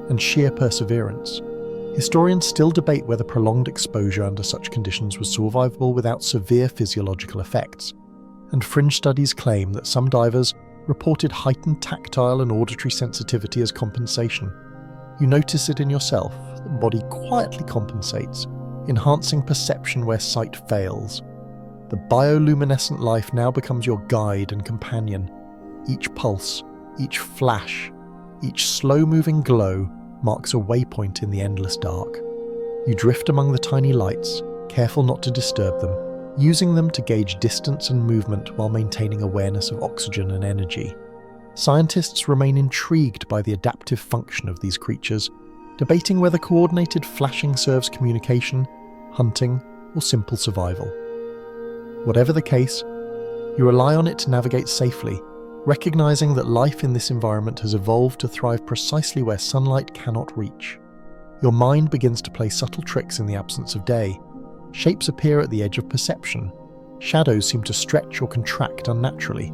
Speaker 1: and sheer perseverance. Historians still debate whether prolonged exposure under such conditions was survivable without severe physiological effects, and fringe studies claim that some divers reported heightened tactile and auditory sensitivity as compensation. You notice it in yourself, the body quietly compensates, enhancing perception where sight fails. The bioluminescent life now becomes your guide and companion. Each pulse, each flash, each slow-moving glow marks a waypoint in the endless dark. You drift among the tiny lights, careful not to disturb them, using them to gauge distance and movement while maintaining awareness of oxygen and energy. Scientists remain intrigued by the adaptive function of these creatures, debating whether coordinated flashing serves communication, hunting, or simple survival. Whatever the case, you rely on it to navigate safely, recognizing that life in this environment has evolved to thrive precisely where sunlight cannot reach. Your mind begins to play subtle tricks in the absence of day. Shapes appear at the edge of perception. Shadows seem to stretch or contract unnaturally.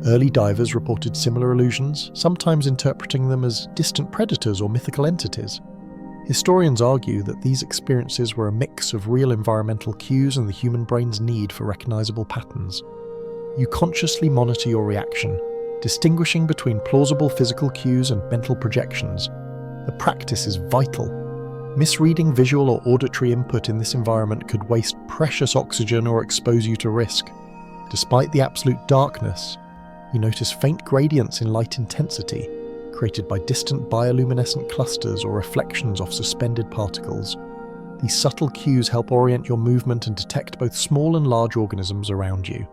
Speaker 1: Early divers reported similar illusions, sometimes interpreting them as distant predators or mythical entities. Historians argue that these experiences were a mix of real environmental cues and the human brain's need for recognizable patterns. You consciously monitor your reaction, distinguishing between plausible physical cues and mental projections. The practice is vital. Misreading visual or auditory input in this environment could waste precious oxygen or expose you to risk. Despite the absolute darkness, you notice faint gradients in light intensity, created by distant bioluminescent clusters or reflections off suspended particles. These subtle cues help orient your movement and detect both small and large organisms around you.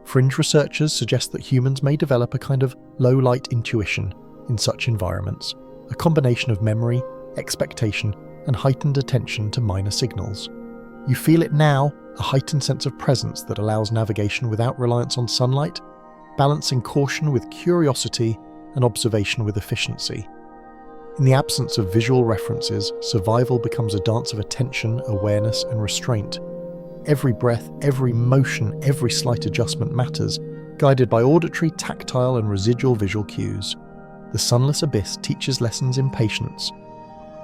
Speaker 1: Fringe researchers suggest that humans may develop a kind of low-light intuition in such environments, a combination of memory, expectation, and heightened attention to minor signals. You feel it now, a heightened sense of presence that allows navigation without reliance on sunlight, balancing caution with curiosity and observation with efficiency. In the absence of visual references, survival becomes a dance of attention, awareness, and restraint. Every breath, every motion, every slight adjustment matters, guided by auditory, tactile, and residual visual cues. The sunless abyss teaches lessons in patience,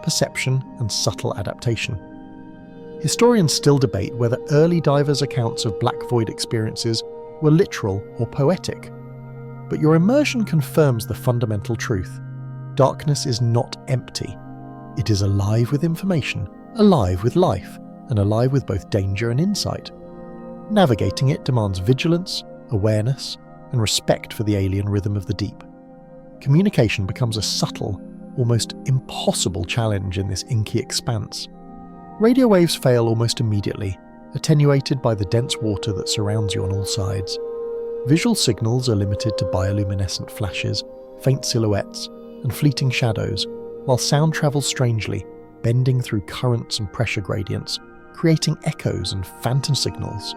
Speaker 1: perception, and subtle adaptation. Historians still debate whether early divers' accounts of black void experiences were literal or poetic. But your immersion confirms the fundamental truth. Darkness is not empty. It is alive with information, alive with life, and alive with both danger and insight. Navigating it demands vigilance, awareness, and respect for the alien rhythm of the deep. Communication becomes a subtle, almost impossible challenge in this inky expanse. Radio waves fail almost immediately, attenuated by the dense water that surrounds you on all sides. Visual signals are limited to bioluminescent flashes, faint silhouettes, and fleeting shadows, while sound travels strangely, bending through currents and pressure gradients, creating echoes and phantom signals.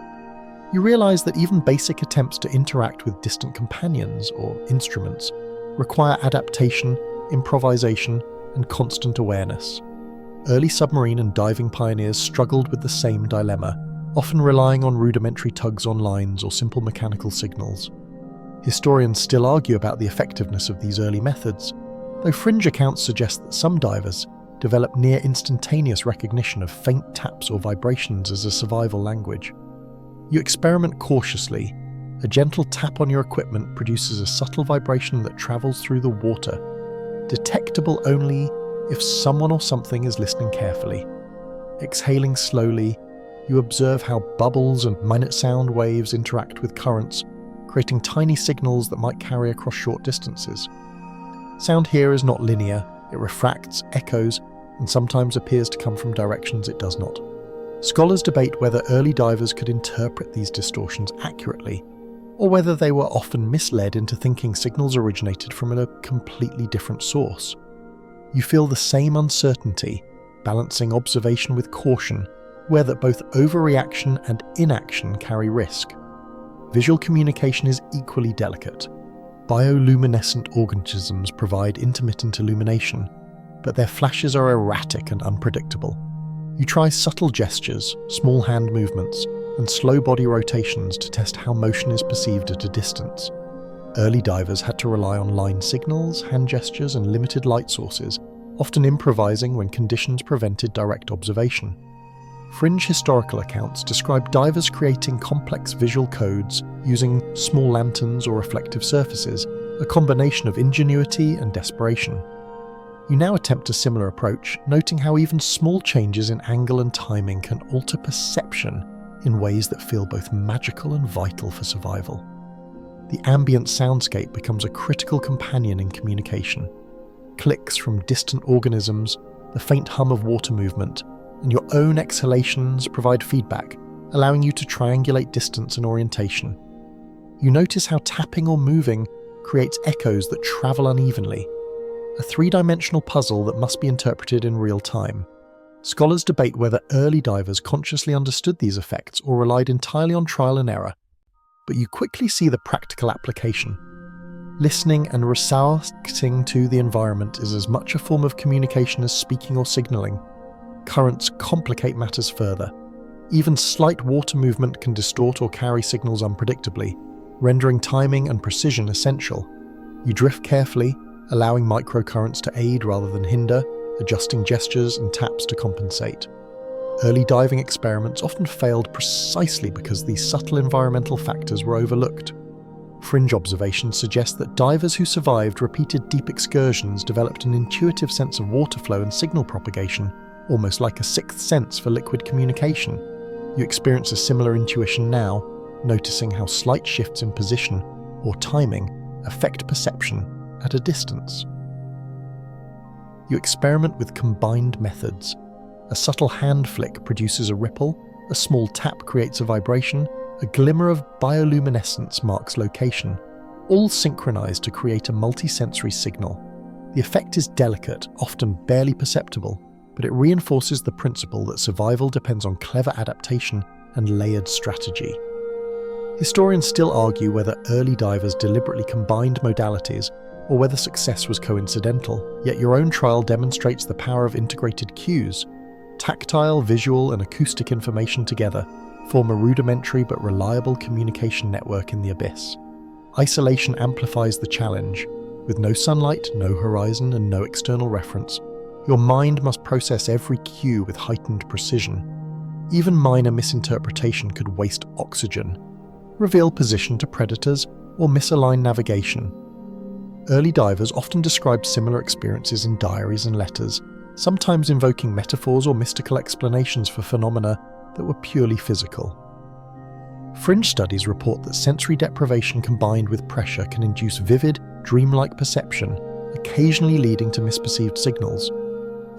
Speaker 1: You realize that even basic attempts to interact with distant companions or instruments require adaptation, improvisation, and constant awareness. Early submarine and diving pioneers struggled with the same dilemma, often relying on rudimentary tugs on lines or simple mechanical signals. Historians still argue about the effectiveness of these early methods, though fringe accounts suggest that some divers develop near instantaneous recognition of faint taps or vibrations as a survival language. You experiment cautiously. A gentle tap on your equipment produces a subtle vibration that travels through the water, detectable only if someone or something is listening carefully. Exhaling slowly, you observe how bubbles and minute sound waves interact with currents, creating tiny signals that might carry across short distances. Sound here is not linear, it refracts, echoes, and sometimes appears to come from directions it does not. Scholars debate whether early divers could interpret these distortions accurately, or whether they were often misled into thinking signals originated from a completely different source. You feel the same uncertainty, balancing observation with caution, where that both overreaction and inaction carry risk. Visual communication is equally delicate. Bioluminescent organisms provide intermittent illumination, but their flashes are erratic and unpredictable. You try subtle gestures, small hand movements, and slow body rotations to test how motion is perceived at a distance. Early divers had to rely on line signals, hand gestures, and limited light sources, often improvising when conditions prevented direct observation. Fringe historical accounts describe divers creating complex visual codes using small lanterns or reflective surfaces, a combination of ingenuity and desperation. You now attempt a similar approach, noting how even small changes in angle and timing can alter perception in ways that feel both magical and vital for survival. The ambient soundscape becomes a critical companion in communication. Clicks from distant organisms, the faint hum of water movement, and your own exhalations provide feedback, allowing you to triangulate distance and orientation. You notice how tapping or moving creates echoes that travel unevenly, a three-dimensional puzzle that must be interpreted in real time. Scholars debate whether early divers consciously understood these effects or relied entirely on trial and error, but you quickly see the practical application. Listening and resourcing to the environment is as much a form of communication as speaking or signaling. Currents complicate matters further. Even slight water movement can distort or carry signals unpredictably, rendering timing and precision essential. You drift carefully, allowing microcurrents to aid rather than hinder, adjusting gestures and taps to compensate. Early diving experiments often failed precisely because these subtle environmental factors were overlooked. Fringe observations suggest that divers who survived repeated deep excursions developed an intuitive sense of water flow and signal propagation, almost like a sixth sense for liquid communication. You experience a similar intuition now, noticing how slight shifts in position or timing affect perception at a distance. You experiment with combined methods. A subtle hand flick produces a ripple, a small tap creates a vibration, a glimmer of bioluminescence marks location, all synchronized to create a multisensory signal. The effect is delicate, often barely perceptible, but it reinforces the principle that survival depends on clever adaptation and layered strategy. Historians still argue whether early divers deliberately combined modalities or whether success was coincidental, yet your own trial demonstrates the power of integrated cues. Tactile, visual, and acoustic information together form a rudimentary but reliable communication network in the abyss. Isolation amplifies the challenge. With no sunlight, no horizon, and no external reference, your mind must process every cue with heightened precision. Even minor misinterpretation could waste oxygen, reveal position to predators, or misalign navigation. Early divers often describe similar experiences in diaries and letters, sometimes invoking metaphors or mystical explanations for phenomena that were purely physical. Fringe studies report that sensory deprivation combined with pressure can induce vivid, dreamlike perception, occasionally leading to misperceived signals.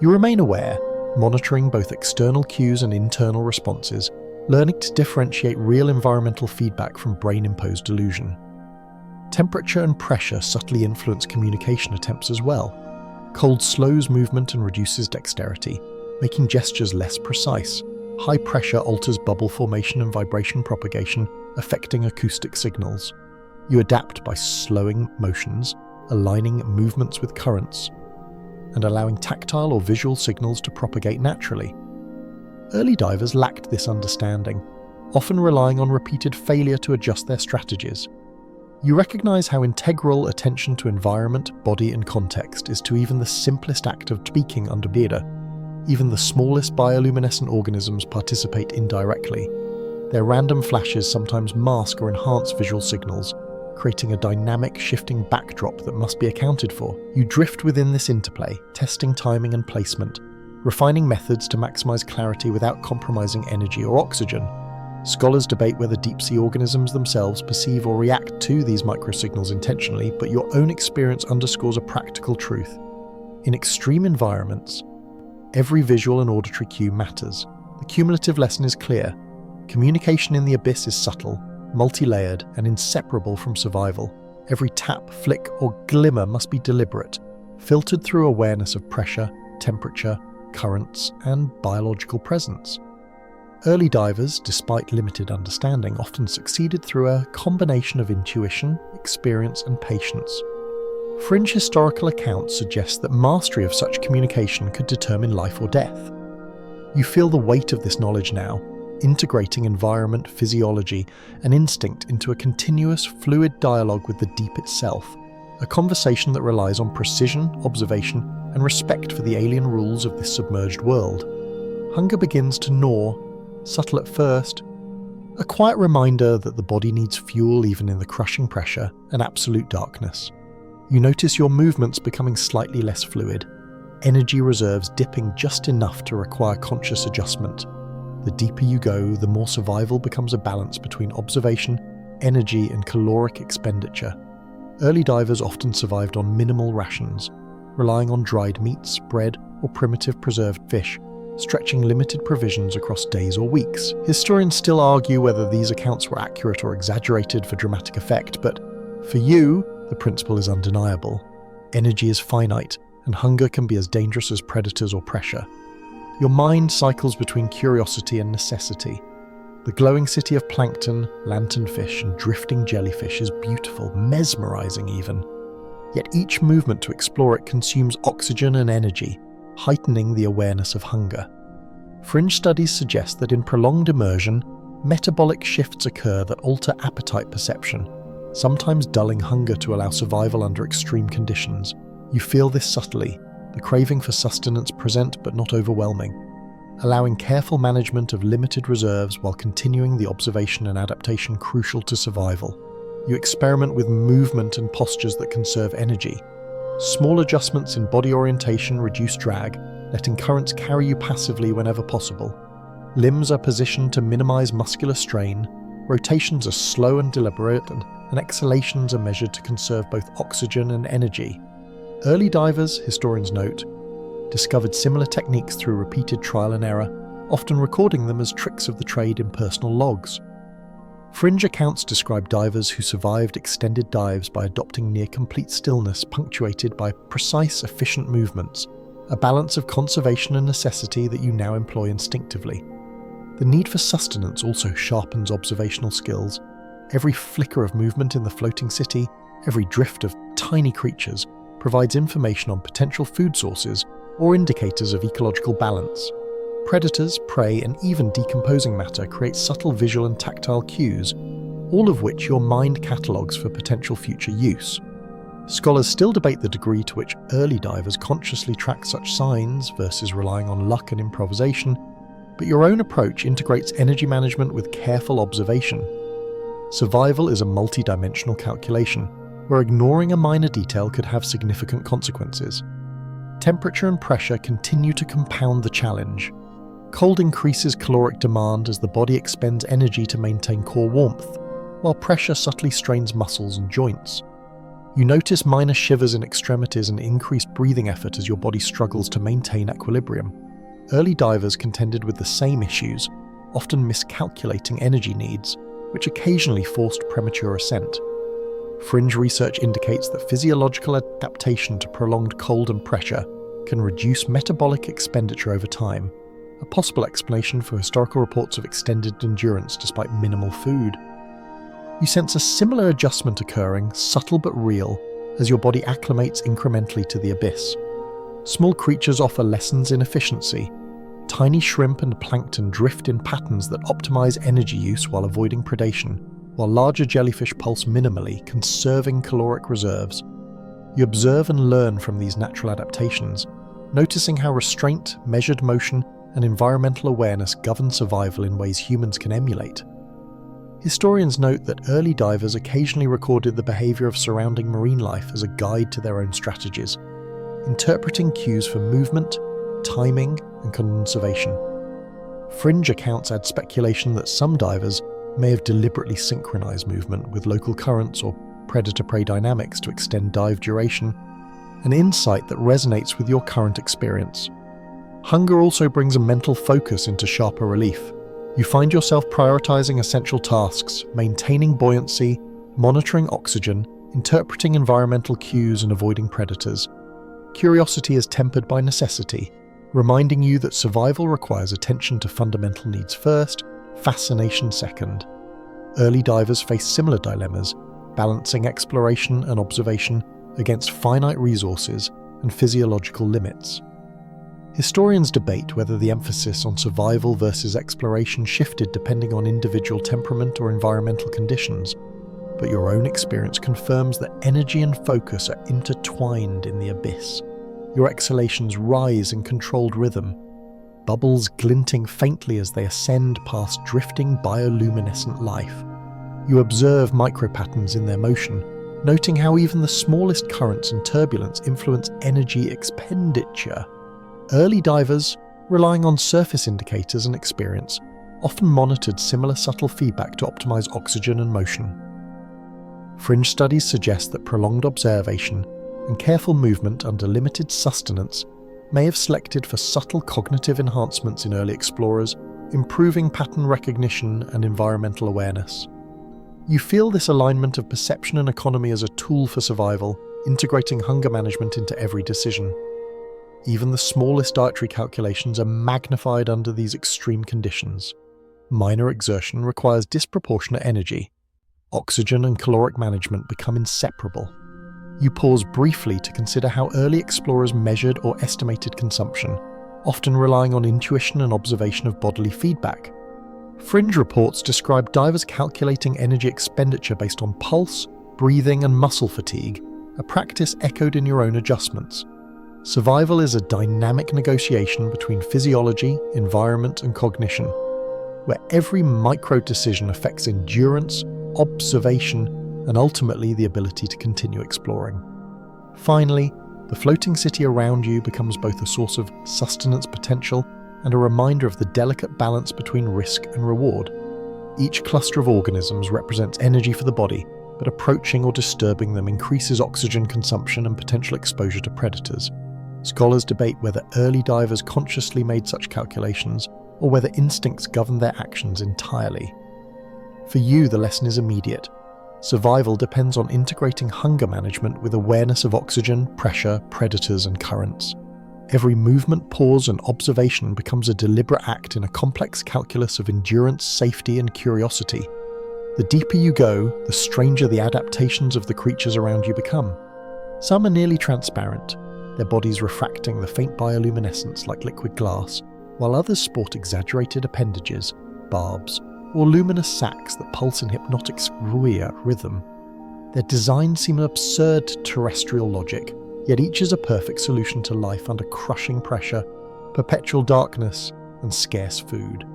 Speaker 1: You remain aware, monitoring both external cues and internal responses, learning to differentiate real environmental feedback from brain-imposed delusion. Temperature and pressure subtly influence communication attempts as well. Cold slows movement and reduces dexterity, making gestures less precise. High pressure alters bubble formation and vibration propagation, affecting acoustic signals. You adapt by slowing motions, aligning movements with currents, and allowing tactile or visual signals to propagate naturally. Early divers lacked this understanding, often relying on repeated failure to adjust their strategies. You recognize how integral attention to environment, body, and context is to even the simplest act of speaking under beta. Even the smallest bioluminescent organisms participate indirectly. Their random flashes sometimes mask or enhance visual signals, creating a dynamic, shifting backdrop that must be accounted for. You drift within this interplay, testing timing and placement, refining methods to maximize clarity without compromising energy or oxygen. Scholars debate whether deep-sea organisms themselves perceive or react to these microsignals intentionally, but your own experience underscores a practical truth. In extreme environments, every visual and auditory cue matters. The cumulative lesson is clear. Communication in the abyss is subtle, multi-layered, and inseparable from survival. Every tap, flick, or glimmer must be deliberate, filtered through awareness of pressure, temperature, currents, and biological presence. Early divers, despite limited understanding, often succeeded through a combination of intuition, experience, and patience. Fringe historical accounts suggest that mastery of such communication could determine life or death. You feel the weight of this knowledge now, integrating environment, physiology, and instinct into a continuous, fluid dialogue with the deep itself, a conversation that relies on precision, observation, and respect for the alien rules of this submerged world. Hunger begins to gnaw, subtle at first, a quiet reminder that the body needs fuel even in the crushing pressure and absolute darkness. You notice your movements becoming slightly less fluid, energy reserves dipping just enough to require conscious adjustment. The deeper you go, the more survival becomes a balance between observation, energy, and caloric expenditure. Early divers often survived on minimal rations, relying on dried meats, bread, or primitive preserved fish, stretching limited provisions across days or weeks. Historians still argue whether these accounts were accurate or exaggerated for dramatic effect, but for you, the principle is undeniable. Energy is finite, and hunger can be as dangerous as predators or pressure. Your mind cycles between curiosity and necessity. The glowing city of plankton, lanternfish, and drifting jellyfish is beautiful, mesmerizing even. Yet each movement to explore it consumes oxygen and energy, heightening the awareness of hunger. Fringe studies suggest that in prolonged immersion, metabolic shifts occur that alter appetite perception, sometimes dulling hunger to allow survival under extreme conditions. You feel this subtly, the craving for sustenance present but not overwhelming, allowing careful management of limited reserves while continuing the observation and adaptation crucial to survival. You experiment with movement and postures that conserve energy. Small adjustments in body orientation reduce drag, letting currents carry you passively whenever possible. Limbs are positioned to minimize muscular strain, rotations are slow and deliberate, and exhalations are measured to conserve both oxygen and energy. Early divers, historians note, discovered similar techniques through repeated trial and error, often recording them as tricks of the trade in personal logs. Fringe accounts describe divers who survived extended dives by adopting near-complete stillness punctuated by precise, efficient movements, a balance of conservation and necessity that you now employ instinctively. The need for sustenance also sharpens observational skills. Every flicker of movement in the floating city, every drift of tiny creatures, provides information on potential food sources or indicators of ecological balance. Predators, prey, and even decomposing matter create subtle visual and tactile cues, all of which your mind catalogues for potential future use. Scholars still debate the degree to which early divers consciously track such signs versus relying on luck and improvisation, but your own approach integrates energy management with careful observation. Survival is a multi-dimensional calculation, where ignoring a minor detail could have significant consequences. Temperature and pressure continue to compound the challenge. Cold increases caloric demand as the body expends energy to maintain core warmth, while pressure subtly strains muscles and joints. You notice minor shivers in extremities and increased breathing effort as your body struggles to maintain equilibrium. Early divers contended with the same issues, often miscalculating energy needs, which occasionally forced premature ascent. Fringe research indicates that physiological adaptation to prolonged cold and pressure can reduce metabolic expenditure over time, a possible explanation for historical reports of extended endurance despite minimal food. You sense a similar adjustment occurring, subtle but real, as your body acclimates incrementally to the abyss. Small creatures offer lessons in efficiency. Tiny shrimp and plankton drift in patterns that optimize energy use while avoiding predation, while larger jellyfish pulse minimally, conserving caloric reserves. You observe and learn from these natural adaptations, noticing how restraint, measured motion, and environmental awareness govern survival in ways humans can emulate. Historians note that early divers occasionally recorded the behavior of surrounding marine life as a guide to their own strategies, interpreting cues for movement, timing, and conservation. Fringe accounts add speculation that some divers may have deliberately synchronized movement with local currents or predator-prey dynamics to extend dive duration, an insight that resonates with your current experience. Hunger also brings a mental focus into sharper relief. You find yourself prioritizing essential tasks, maintaining buoyancy, monitoring oxygen, interpreting environmental cues, and avoiding predators. Curiosity is tempered by necessity, reminding you that survival requires attention to fundamental needs first, fascination second. Early divers face similar dilemmas, balancing exploration and observation against finite resources and physiological limits. Historians debate whether the emphasis on survival versus exploration shifted depending on individual temperament or environmental conditions, but your own experience confirms that energy and focus are intertwined in the abyss. Your exhalations rise in controlled rhythm, bubbles glinting faintly as they ascend past drifting bioluminescent life. You observe micropatterns in their motion, noting how even the smallest currents and turbulence influence energy expenditure. Early divers, relying on surface indicators and experience, often monitored similar subtle feedback to optimize oxygen and motion. Fringe studies suggest that prolonged observation and careful movement under limited sustenance may have selected for subtle cognitive enhancements in early explorers, improving pattern recognition and environmental awareness. You feel this alignment of perception and economy as a tool for survival, integrating hunger management into every decision. Even the smallest dietary calculations are magnified under these extreme conditions. Minor exertion requires disproportionate energy. Oxygen and caloric management become inseparable. You pause briefly to consider how early explorers measured or estimated consumption, often relying on intuition and observation of bodily feedback. Fringe reports describe divers calculating energy expenditure based on pulse, breathing, and muscle fatigue, a practice echoed in your own adjustments. Survival is a dynamic negotiation between physiology, environment, and cognition, where every micro-decision affects endurance, observation, and ultimately the ability to continue exploring. Finally, the floating city around you becomes both a source of sustenance potential and a reminder of the delicate balance between risk and reward. Each cluster of organisms represents energy for the body, but approaching or disturbing them increases oxygen consumption and potential exposure to predators. Scholars debate whether early divers consciously made such calculations or whether instincts govern their actions entirely. For you, the lesson is immediate. Survival depends on integrating hunger management with awareness of oxygen, pressure, predators, and currents. Every movement, pause, and observation becomes a deliberate act in a complex calculus of endurance, safety, and curiosity. The deeper you go, the stranger the adaptations of the creatures around you become. Some are nearly transparent, their bodies refracting the faint bioluminescence like liquid glass, while others sport exaggerated appendages, barbs, or luminous sacs that pulse in hypnotic rhythm. Their designs seem absurd to terrestrial logic, yet each is a perfect solution to life under crushing pressure, perpetual darkness, and scarce food.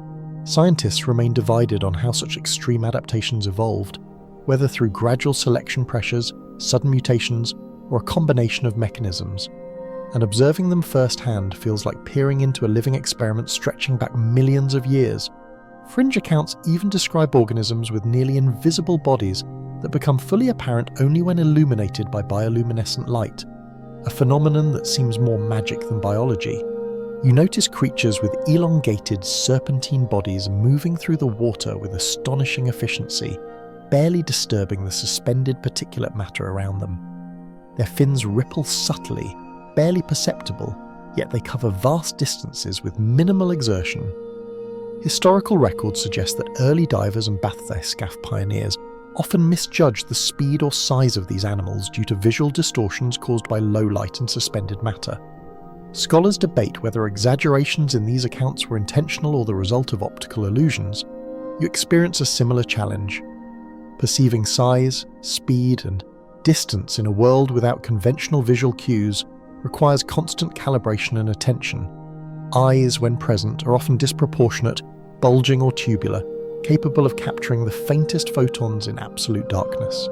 Speaker 1: Scientists remain divided on how such extreme adaptations evolved, whether through gradual selection pressures, sudden mutations, or a combination of mechanisms. And observing them firsthand feels like peering into a living experiment stretching back millions of years. Fringe accounts even describe organisms with nearly invisible bodies that become fully apparent only when illuminated by bioluminescent light, a phenomenon that seems more magic than biology. You notice creatures with elongated, serpentine bodies moving through the water with astonishing efficiency, barely disturbing the suspended particulate matter around them. Their fins ripple subtly, barely perceptible, yet they cover vast distances with minimal exertion. Historical records suggest that early divers and bathyscaphe pioneers often misjudged the speed or size of these animals due to visual distortions caused by low light and suspended matter. Scholars debate whether exaggerations in these accounts were intentional or the result of optical illusions. You experience a similar challenge. Perceiving size, speed, and distance in a world without conventional visual cues requires constant calibration and attention. Eyes, when present, are often disproportionate, bulging or tubular, capable of capturing the faintest photons in absolute darkness.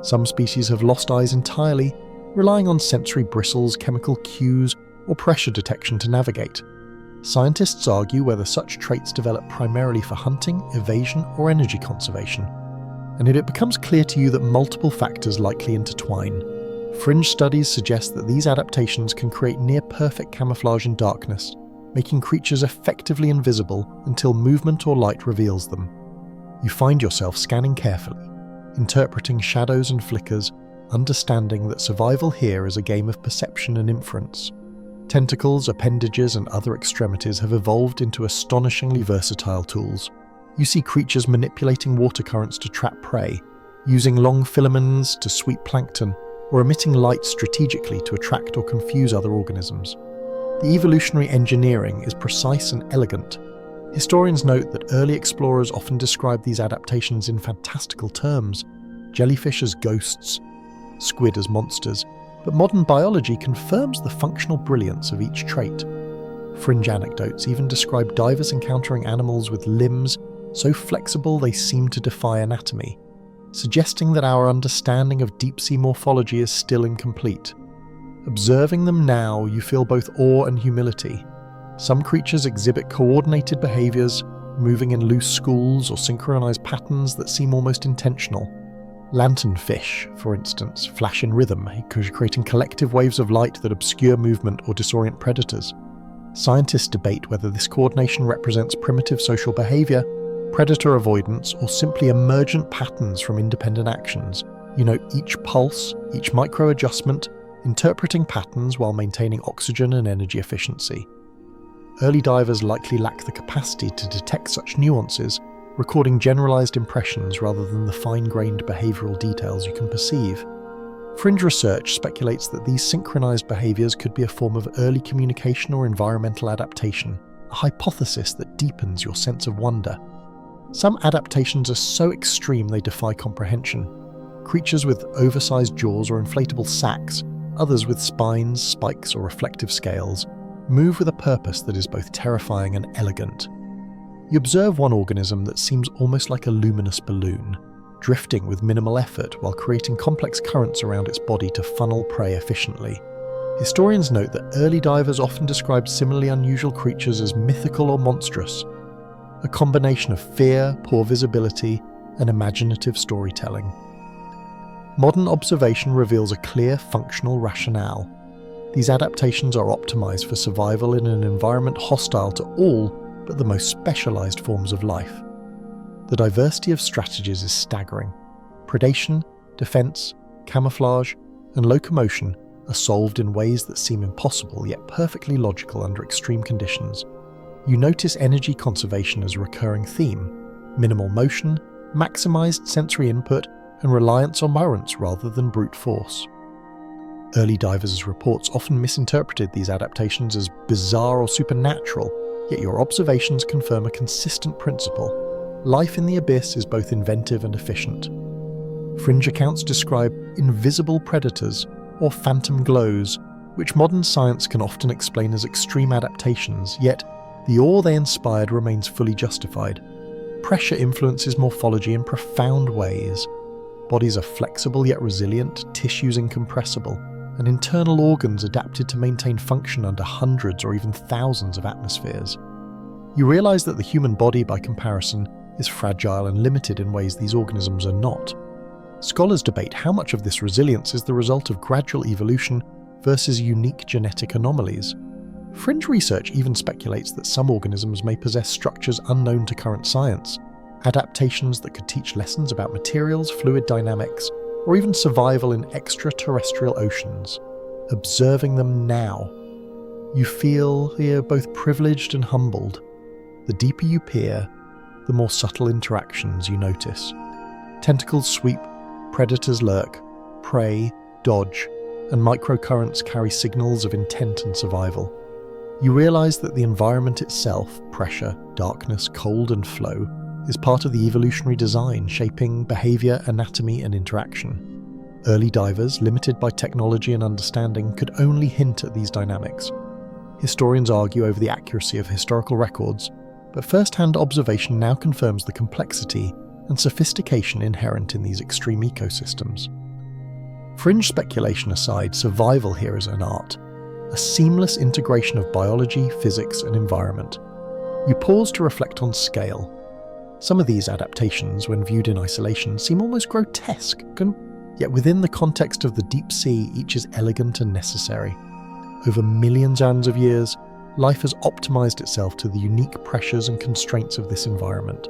Speaker 1: Some species have lost eyes entirely, relying on sensory bristles, chemical cues, or pressure detection to navigate. Scientists argue whether such traits develop primarily for hunting, evasion, or energy conservation. And it becomes clear to you that multiple factors likely intertwine. Fringe studies suggest that these adaptations can create near-perfect camouflage in darkness, making creatures effectively invisible until movement or light reveals them. You find yourself scanning carefully, interpreting shadows and flickers, understanding that survival here is a game of perception and inference. Tentacles, appendages, and other extremities have evolved into astonishingly versatile tools. You see creatures manipulating water currents to trap prey, using long filaments to sweep plankton, or emitting light strategically to attract or confuse other organisms. The evolutionary engineering is precise and elegant. Historians note that early explorers often describe these adaptations in fantastical terms, jellyfish as ghosts, squid as monsters, but modern biology confirms the functional brilliance of each trait. Fringe anecdotes even describe divers encountering animals with limbs so flexible they seem to defy anatomy, suggesting that our understanding of deep-sea morphology is still incomplete. Observing them now, you feel both awe and humility. Some creatures exhibit coordinated behaviors, moving in loose schools or synchronized patterns that seem almost intentional. Lanternfish, for instance, flash in rhythm, creating collective waves of light that obscure movement or disorient predators. Scientists debate whether this coordination represents primitive social behavior, predator avoidance, or simply emergent patterns from independent actions. You note each pulse, each micro-adjustment, interpreting patterns while maintaining oxygen and energy efficiency. Early divers likely lack the capacity to detect such nuances, recording generalized impressions rather than the fine-grained behavioral details you can perceive. Fringe research speculates that these synchronized behaviors could be a form of early communication or environmental adaptation, a hypothesis that deepens your sense of wonder. Some adaptations are so extreme they defy comprehension. Creatures with oversized jaws or inflatable sacs, others with spines, spikes, or reflective scales, move with a purpose that is both terrifying and elegant. You observe one organism that seems almost like a luminous balloon, drifting with minimal effort while creating complex currents around its body to funnel prey efficiently. Historians note that early divers often describe similarly unusual creatures as mythical or monstrous, a combination of fear, poor visibility, and imaginative storytelling. Modern observation reveals a clear functional rationale. These adaptations are optimized for survival in an environment hostile to all but the most specialized forms of life. The diversity of strategies is staggering. Predation, defense, camouflage, and locomotion are solved in ways that seem impossible yet perfectly logical under extreme conditions. You notice energy conservation as a recurring theme, minimal motion, maximized sensory input, and reliance on currents rather than brute force. Early divers' reports often misinterpreted these adaptations as bizarre or supernatural, yet your observations confirm a consistent principle. Life in the abyss is both inventive and efficient. Fringe accounts describe invisible predators or phantom glows, which modern science can often explain as extreme adaptations, yet the awe they inspired remains fully justified. Pressure influences morphology in profound ways. Bodies are flexible yet resilient, tissues incompressible, and internal organs adapted to maintain function under hundreds or even thousands of atmospheres. You realize that the human body, by comparison, is fragile and limited in ways these organisms are not. Scholars debate how much of this resilience is the result of gradual evolution versus unique genetic anomalies. Fringe research even speculates that some organisms may possess structures unknown to current science, adaptations that could teach lessons about materials, fluid dynamics, or even survival in extraterrestrial oceans. Observing them now, you feel here both privileged and humbled. The deeper you peer, the more subtle interactions you notice. Tentacles sweep, predators lurk, prey, dodge, and microcurrents carry signals of intent and survival. You realize that the environment itself, pressure, darkness, cold, and flow, is part of the evolutionary design shaping behavior, anatomy, and interaction. Early divers, limited by technology and understanding, could only hint at these dynamics. Historians argue over the accuracy of historical records, but first-hand observation now confirms the complexity and sophistication inherent in these extreme ecosystems. Fringe speculation aside, survival here is an art, a seamless integration of biology, physics, and environment. You pause to reflect on scale. Some of these adaptations, when viewed in isolation, seem almost grotesque, yet within the context of the deep sea, each is elegant and necessary. Over millions of years, life has optimized itself to the unique pressures and constraints of this environment.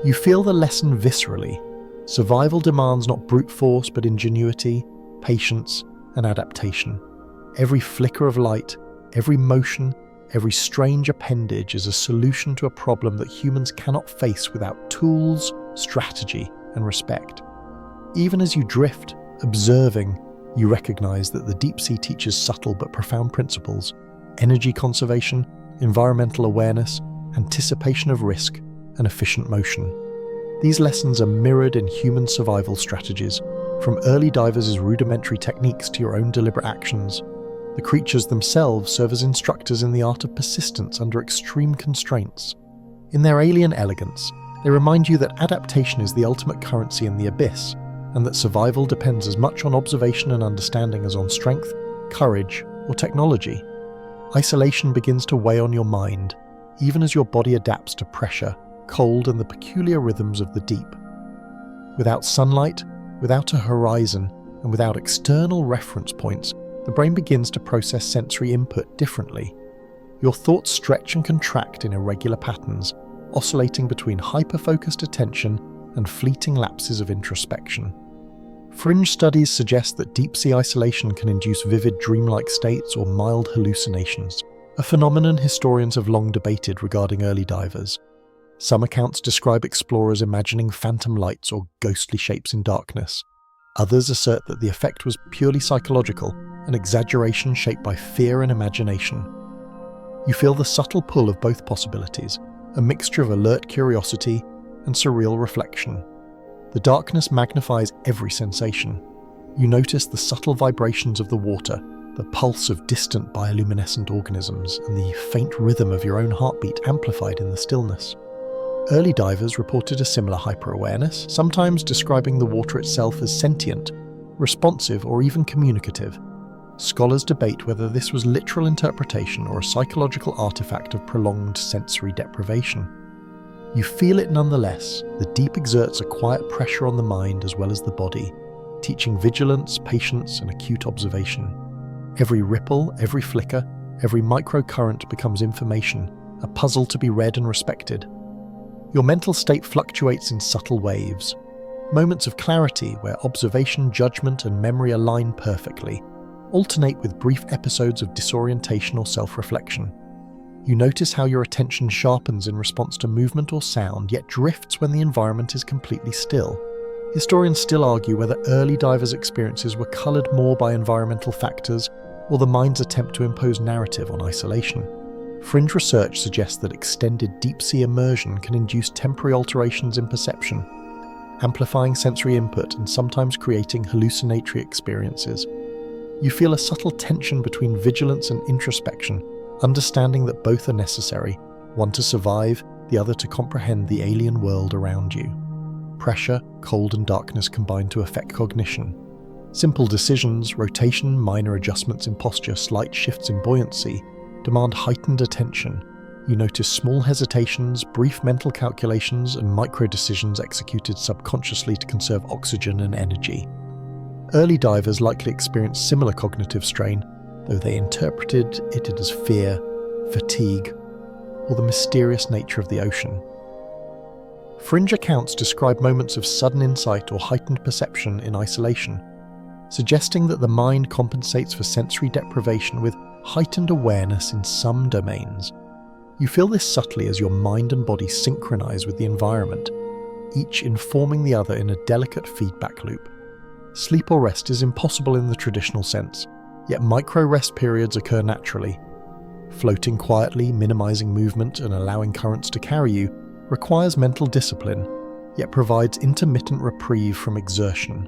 Speaker 1: You feel the lesson viscerally. Survival demands not brute force, but ingenuity, patience, and adaptation. Every flicker of light, every motion, every strange appendage is a solution to a problem that humans cannot face without tools, strategy, and respect. Even as you drift, observing, you recognize that the deep sea teaches subtle but profound principles: energy conservation, environmental awareness, anticipation of risk, and efficient motion. These lessons are mirrored in human survival strategies, from early divers' rudimentary techniques to your own deliberate actions. The creatures themselves serve as instructors in the art of persistence under extreme constraints. In their alien elegance, they remind you that adaptation is the ultimate currency in the abyss, and that survival depends as much on observation and understanding as on strength, courage, or technology. Isolation begins to weigh on your mind, even as your body adapts to pressure, cold, and the peculiar rhythms of the deep. Without sunlight, without a horizon, and without external reference points, the brain begins to process sensory input differently. Your thoughts stretch and contract in irregular patterns, oscillating between hyper-focused attention and fleeting lapses of introspection. Fringe studies suggest that deep-sea isolation can induce vivid dreamlike states or mild hallucinations, a phenomenon historians have long debated regarding early divers. Some accounts describe explorers imagining phantom lights or ghostly shapes in darkness. Others assert that the effect was purely psychological, an exaggeration shaped by fear and imagination. You feel the subtle pull of both possibilities, a mixture of alert curiosity and surreal reflection. The darkness magnifies every sensation. You notice the subtle vibrations of the water, the pulse of distant bioluminescent organisms, and the faint rhythm of your own heartbeat amplified in the stillness. Early divers reported a similar hyper-awareness, sometimes describing the water itself as sentient, responsive, or even communicative. Scholars debate whether this was literal interpretation or a psychological artifact of prolonged sensory deprivation. You feel it nonetheless. The deep exerts a quiet pressure on the mind as well as the body, teaching vigilance, patience, and acute observation. Every ripple, every flicker, every microcurrent becomes information, a puzzle to be read and respected. Your mental state fluctuates in subtle waves, moments of clarity where observation, judgment, and memory align perfectly, alternate with brief episodes of disorientation or self-reflection. You notice how your attention sharpens in response to movement or sound, yet drifts when the environment is completely still. Historians still argue whether early divers' experiences were coloured more by environmental factors or the mind's attempt to impose narrative on isolation. Fringe research suggests that extended deep-sea immersion can induce temporary alterations in perception, amplifying sensory input and sometimes creating hallucinatory experiences. You feel a subtle tension between vigilance and introspection, understanding that both are necessary, one to survive, the other to comprehend the alien world around you. Pressure, cold, and darkness combine to affect cognition. Simple decisions, rotation, minor adjustments in posture, slight shifts in buoyancy, demand heightened attention. You notice small hesitations, brief mental calculations, and micro-decisions executed subconsciously to conserve oxygen and energy. Early divers likely experienced similar cognitive strain, though they interpreted it as fear, fatigue, or the mysterious nature of the ocean. Fringe accounts describe moments of sudden insight or heightened perception in isolation, suggesting that the mind compensates for sensory deprivation with heightened awareness in some domains. You feel this subtly as your mind and body synchronize with the environment, each informing the other in a delicate feedback loop. Sleep or rest is impossible in the traditional sense, yet micro-rest periods occur naturally. Floating quietly, minimizing movement, and allowing currents to carry you requires mental discipline, yet provides intermittent reprieve from exertion.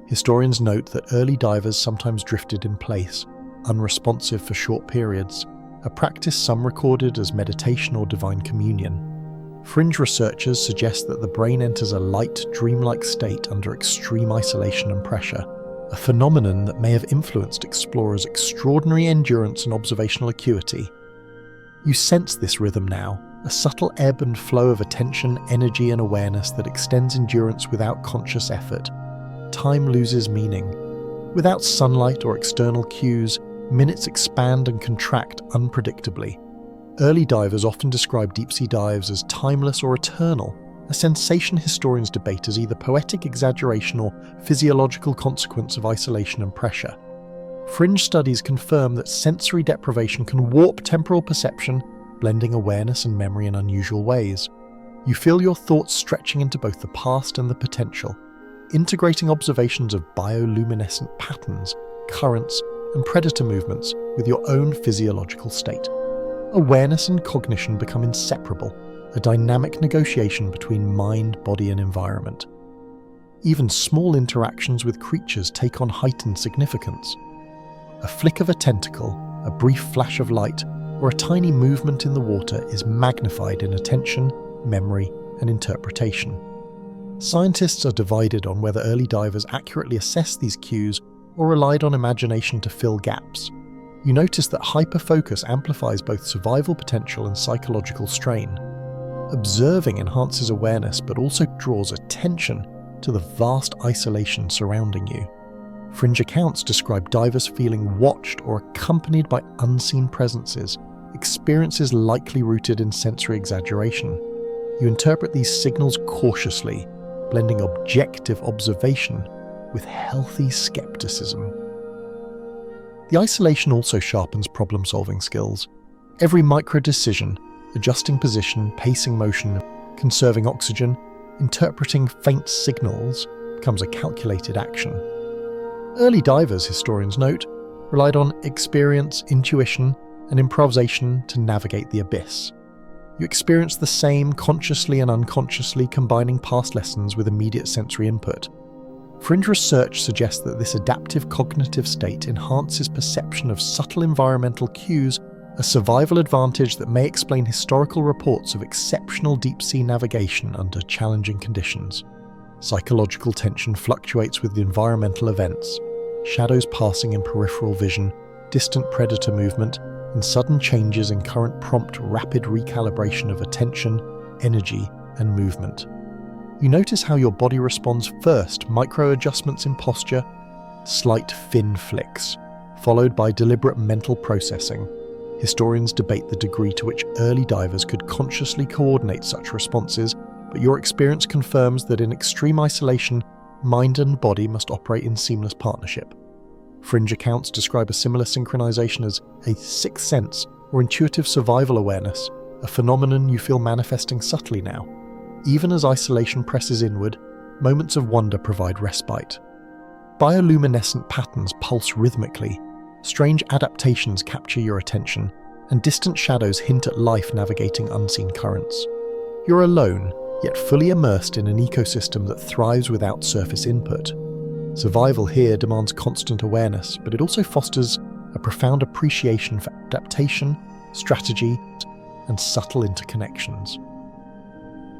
Speaker 1: Historians note that early divers sometimes drifted in place, unresponsive for short periods, a practice some recorded as meditation or divine communion. Fringe researchers suggest that the brain enters a light, dreamlike state under extreme isolation and pressure, a phenomenon that may have influenced explorers' extraordinary endurance and observational acuity. You sense this rhythm now, a subtle ebb and flow of attention, energy, and awareness that extends endurance without conscious effort. Time loses meaning. Without sunlight or external cues, minutes expand and contract unpredictably. Early divers often describe deep-sea dives as timeless or eternal, a sensation historians debate as either poetic exaggeration or physiological consequence of isolation and pressure. Fringe studies confirm that sensory deprivation can warp temporal perception, blending awareness and memory in unusual ways. You feel your thoughts stretching into both the past and the potential, integrating observations of bioluminescent patterns, currents, and predator movements with your own physiological state. Awareness and cognition become inseparable, a dynamic negotiation between mind, body, and environment. Even small interactions with creatures take on heightened significance. A flick of a tentacle, a brief flash of light, or a tiny movement in the water is magnified in attention, memory, and interpretation. Scientists are divided on whether early divers accurately assess these cues or relied on imagination to fill gaps. You notice that hyperfocus amplifies both survival potential and psychological strain. Observing enhances awareness but also draws attention to the vast isolation surrounding you. Fringe accounts describe divers feeling watched or accompanied by unseen presences, experiences likely rooted in sensory exaggeration. You interpret these signals cautiously, blending objective observation with healthy skepticism. The isolation also sharpens problem-solving skills. Every micro-decision, adjusting position, pacing motion, conserving oxygen, interpreting faint signals, becomes a calculated action. Early divers, historians note, relied on experience, intuition, and improvisation to navigate the abyss. You experience the same consciously and unconsciously, combining past lessons with immediate sensory input. Fringe research suggests that this adaptive cognitive state enhances perception of subtle environmental cues, a survival advantage that may explain historical reports of exceptional deep-sea navigation under challenging conditions. Psychological tension fluctuates with environmental events, shadows passing in peripheral vision, distant predator movement, and sudden changes in current prompt rapid recalibration of attention, energy, and movement. You notice how your body responds first, micro-adjustments in posture, slight fin flicks, followed by deliberate mental processing. Historians debate the degree to which early divers could consciously coordinate such responses, but your experience confirms that in extreme isolation, mind and body must operate in seamless partnership. Fringe accounts describe a similar synchronization as a sixth sense or intuitive survival awareness, a phenomenon you feel manifesting subtly now. Even as isolation presses inward, moments of wonder provide respite. Bioluminescent patterns pulse rhythmically, strange adaptations capture your attention, and distant shadows hint at life navigating unseen currents. You're alone, yet fully immersed in an ecosystem that thrives without surface input. Survival here demands constant awareness, but it also fosters a profound appreciation for adaptation, strategy, and subtle interconnections.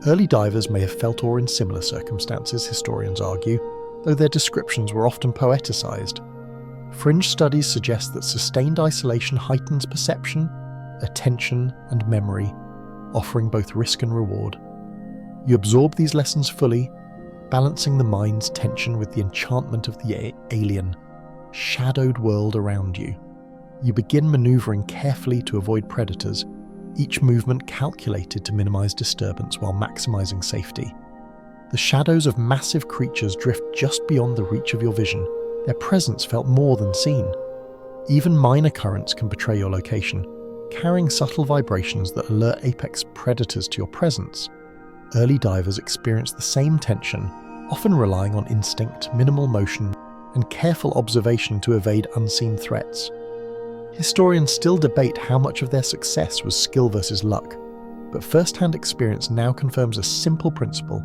Speaker 1: Early divers may have felt awe in similar circumstances, historians argue, though their descriptions were often poeticized. Fringe studies suggest that sustained isolation heightens perception, attention, and memory, offering both risk and reward. You absorb these lessons fully, balancing the mind's tension with the enchantment of the alien, shadowed world around you. You begin maneuvering carefully to avoid predators, each movement calculated to minimize disturbance while maximizing safety. The shadows of massive creatures drift just beyond the reach of your vision, their presence felt more than seen. Even minor currents can betray your location, carrying subtle vibrations that alert apex predators to your presence. Early divers experience the same tension, often relying on instinct, minimal motion, and careful observation to evade unseen threats. Historians still debate how much of their success was skill versus luck, but first-hand experience now confirms a simple principle.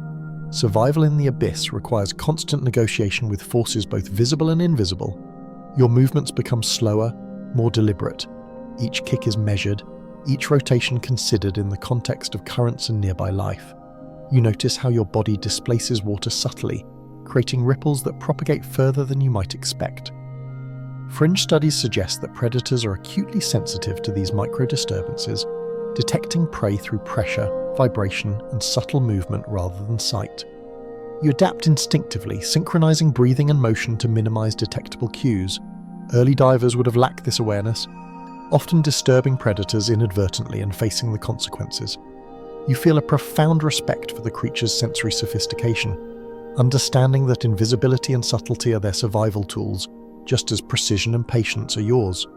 Speaker 1: Survival in the abyss requires constant negotiation with forces both visible and invisible. Your movements become slower, more deliberate. Each kick is measured, each rotation considered in the context of currents and nearby life. You notice how your body displaces water subtly, creating ripples that propagate further than you might expect. Fringe studies suggest that predators are acutely sensitive to these micro-disturbances, detecting prey through pressure, vibration, and subtle movement rather than sight. You adapt instinctively, synchronizing breathing and motion to minimize detectable cues. Early divers would have lacked this awareness, often disturbing predators inadvertently and facing the consequences. You feel a profound respect for the creature's sensory sophistication, understanding that invisibility and subtlety are their survival tools, just as precision and patience are yours.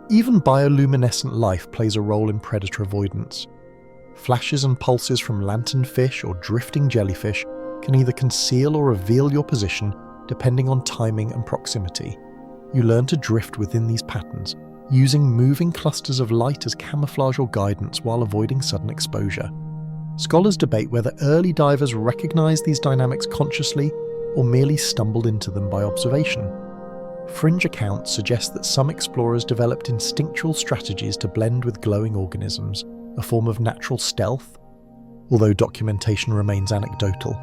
Speaker 1: Even bioluminescent life plays a role in predator avoidance. Flashes and pulses from lanternfish or drifting jellyfish can either conceal or reveal your position depending on timing and proximity. You learn to drift within these patterns, using moving clusters of light as camouflage or guidance while avoiding sudden exposure. Scholars debate whether early divers recognized these dynamics consciously or merely stumbled into them by observation. Fringe accounts suggest that some explorers developed instinctual strategies to blend with glowing organisms, a form of natural stealth, although documentation remains anecdotal.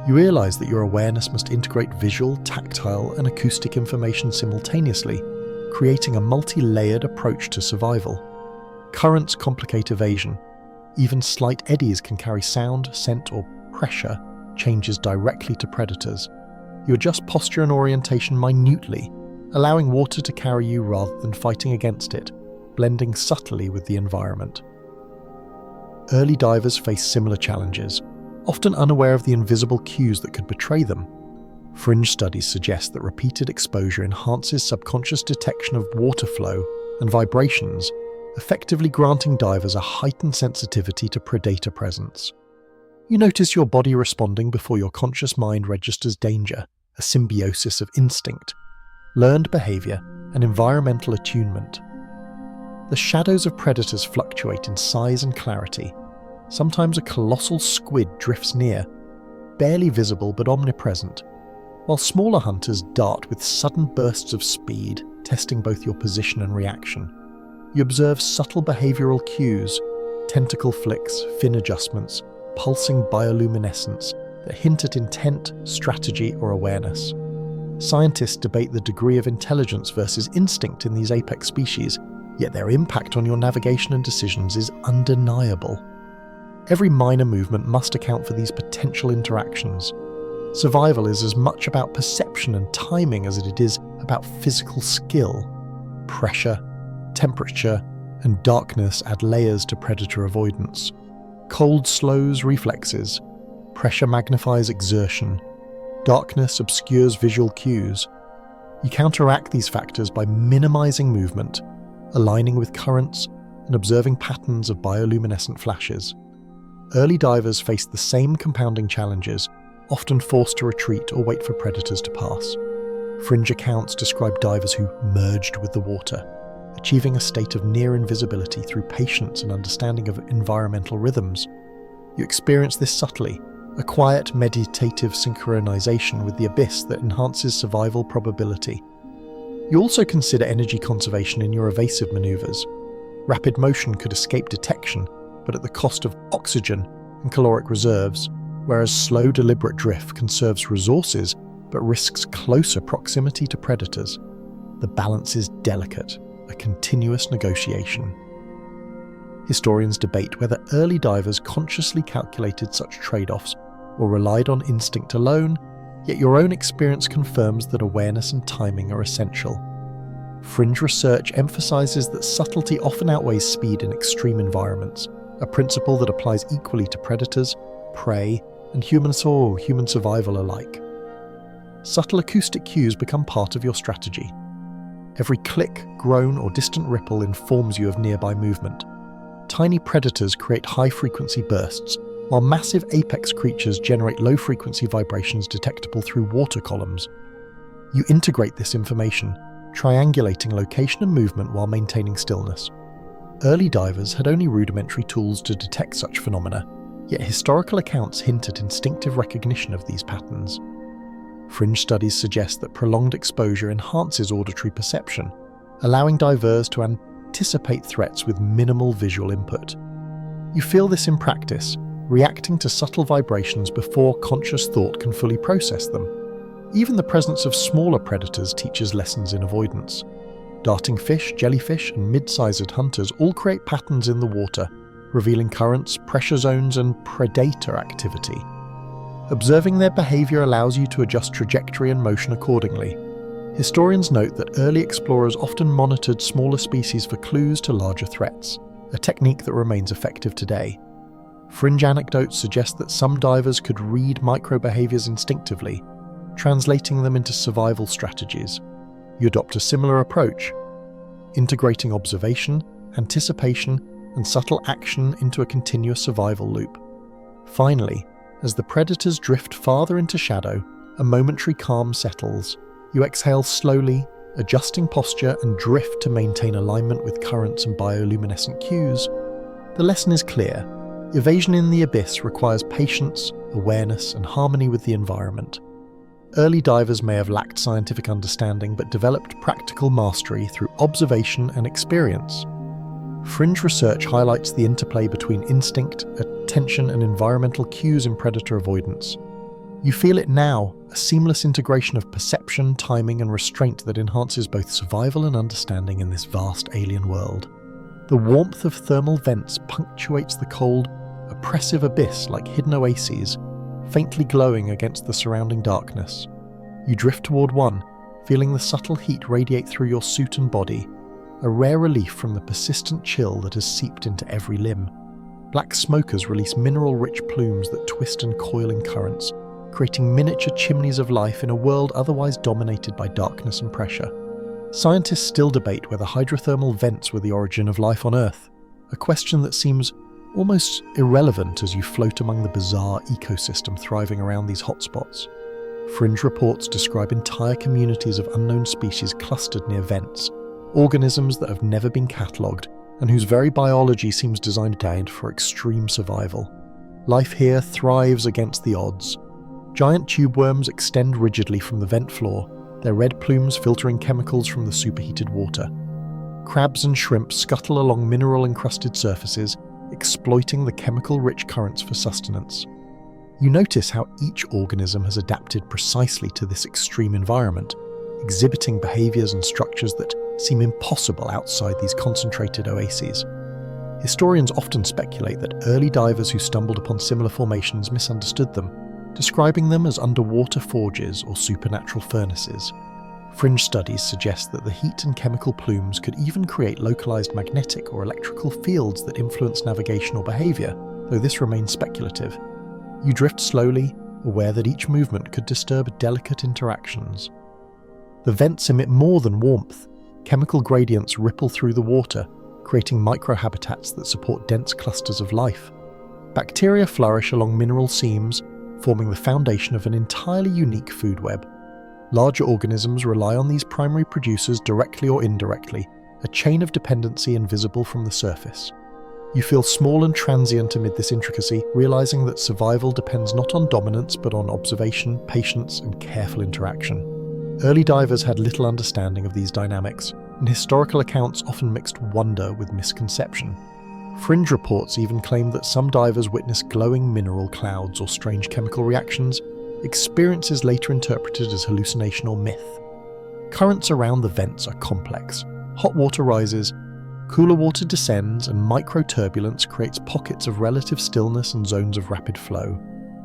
Speaker 1: You realise that your awareness must integrate visual, tactile, and acoustic information simultaneously, creating a multi-layered approach to survival. Currents complicate evasion. Even slight eddies can carry sound, scent, or pressure changes directly to predators. You adjust posture and orientation minutely, allowing water to carry you rather than fighting against it, blending subtly with the environment. Early divers face similar challenges, often unaware of the invisible cues that could betray them. Fringe studies suggest that repeated exposure enhances subconscious detection of water flow and vibrations, effectively granting divers a heightened sensitivity to predator presence. You notice your body responding before your conscious mind registers danger, a symbiosis of instinct, learned behavior, and environmental attunement. The shadows of predators fluctuate in size and clarity. Sometimes a colossal squid drifts near, barely visible but omnipresent, while smaller hunters dart with sudden bursts of speed, testing both your position and reaction. You observe subtle behavioral cues, tentacle flicks, fin adjustments, pulsing bioluminescence that hint at intent, strategy, or awareness. Scientists debate the degree of intelligence versus instinct in these apex species, yet their impact on your navigation and decisions is undeniable. Every minor movement must account for these potential interactions. Survival is as much about perception and timing as it is about physical skill. Pressure, temperature, and darkness add layers to predator avoidance. Cold slows reflexes. Pressure magnifies exertion. Darkness obscures visual cues. You counteract these factors by minimizing movement, aligning with currents, and observing patterns of bioluminescent flashes. Early divers face the same compounding challenges, often forced to retreat or wait for predators to pass. Fringe accounts describe divers who merged with the water, achieving a state of near invisibility through patience and understanding of environmental rhythms. You experience this subtly, a quiet meditative synchronization with the abyss that enhances survival probability. You also consider energy conservation in your evasive maneuvers. Rapid motion could escape detection, but at the cost of oxygen and caloric reserves, whereas slow deliberate drift conserves resources but risks closer proximity to predators. The balance is delicate, a continuous negotiation. Historians debate whether early divers consciously calculated such trade-offs or relied on instinct alone, yet your own experience confirms that awareness and timing are essential. Fringe research emphasizes that subtlety often outweighs speed in extreme environments, a principle that applies equally to predators, prey, and human survival alike. Subtle acoustic cues become part of your strategy. Every click, groan, or distant ripple informs you of nearby movement. Tiny predators create high-frequency bursts, while massive apex creatures generate low-frequency vibrations detectable through water columns. You integrate this information, triangulating location and movement while maintaining stillness. Early divers had only rudimentary tools to detect such phenomena, yet historical accounts hint at instinctive recognition of these patterns. Fringe studies suggest that prolonged exposure enhances auditory perception, allowing divers to anticipate threats with minimal visual input. You feel this in practice, reacting to subtle vibrations before conscious thought can fully process them. Even the presence of smaller predators teaches lessons in avoidance. Darting fish, jellyfish, and mid-sized hunters all create patterns in the water, revealing currents, pressure zones, and predator activity. Observing their behavior allows you to adjust trajectory and motion accordingly. Historians note that early explorers often monitored smaller species for clues to larger threats, a technique that remains effective today. Fringe anecdotes suggest that some divers could read micro-behaviors instinctively, translating them into survival strategies. You adopt a similar approach, integrating observation, anticipation, and subtle action into a continuous survival loop. Finally, as the predators drift farther into shadow, a momentary calm settles. You exhale slowly, adjusting posture and drift to maintain alignment with currents and bioluminescent cues. The lesson is clear. Evasion in the abyss requires patience, awareness, and harmony with the environment. Early divers may have lacked scientific understanding but developed practical mastery through observation and experience. Fringe research highlights the interplay between instinct, attention, and environmental cues in predator avoidance. You feel it now, a seamless integration of perception, timing, and restraint that enhances both survival and understanding in this vast alien world. The warmth of thermal vents punctuates the cold, oppressive abyss like hidden oases, faintly glowing against the surrounding darkness. You drift toward one, feeling the subtle heat radiate through your suit and body, a rare relief from the persistent chill that has seeped into every limb. Black smokers release mineral-rich plumes that twist and coil in currents, creating miniature chimneys of life in a world otherwise dominated by darkness and pressure. Scientists still debate whether hydrothermal vents were the origin of life on Earth, a question that seems almost irrelevant as you float among the bizarre ecosystem thriving around these hotspots. Fringe reports describe entire communities of unknown species clustered near vents, organisms that have never been catalogued and whose very biology seems designed for extreme survival. Life here thrives against the odds. Giant tube worms extend rigidly from the vent floor, their red plumes filtering chemicals from the superheated water. Crabs and shrimp scuttle along mineral-encrusted surfaces, exploiting the chemical-rich currents for sustenance. You notice how each organism has adapted precisely to this extreme environment, exhibiting behaviors and structures that seem impossible outside these concentrated oases. Historians often speculate that early divers who stumbled upon similar formations misunderstood them, describing them as underwater forges or supernatural furnaces. Fringe studies suggest that the heat and chemical plumes could even create localized magnetic or electrical fields that influence navigation or behavior, though this remains speculative. You drift slowly, aware that each movement could disturb delicate interactions. The vents emit more than warmth. Chemical gradients ripple through the water, creating microhabitats that support dense clusters of life. Bacteria flourish along mineral seams, forming the foundation of an entirely unique food web. Larger organisms rely on these primary producers directly or indirectly, a chain of dependency invisible from the surface. You feel small and transient amid this intricacy, realizing that survival depends not on dominance but on observation, patience, and careful interaction. Early divers had little understanding of these dynamics, and historical accounts often mixed wonder with misconception. Fringe reports even claim that some divers witnessed glowing mineral clouds or strange chemical reactions, experiences later interpreted as hallucination or myth. Currents around the vents are complex. Hot water rises, cooler water descends, and microturbulence creates pockets of relative stillness and zones of rapid flow.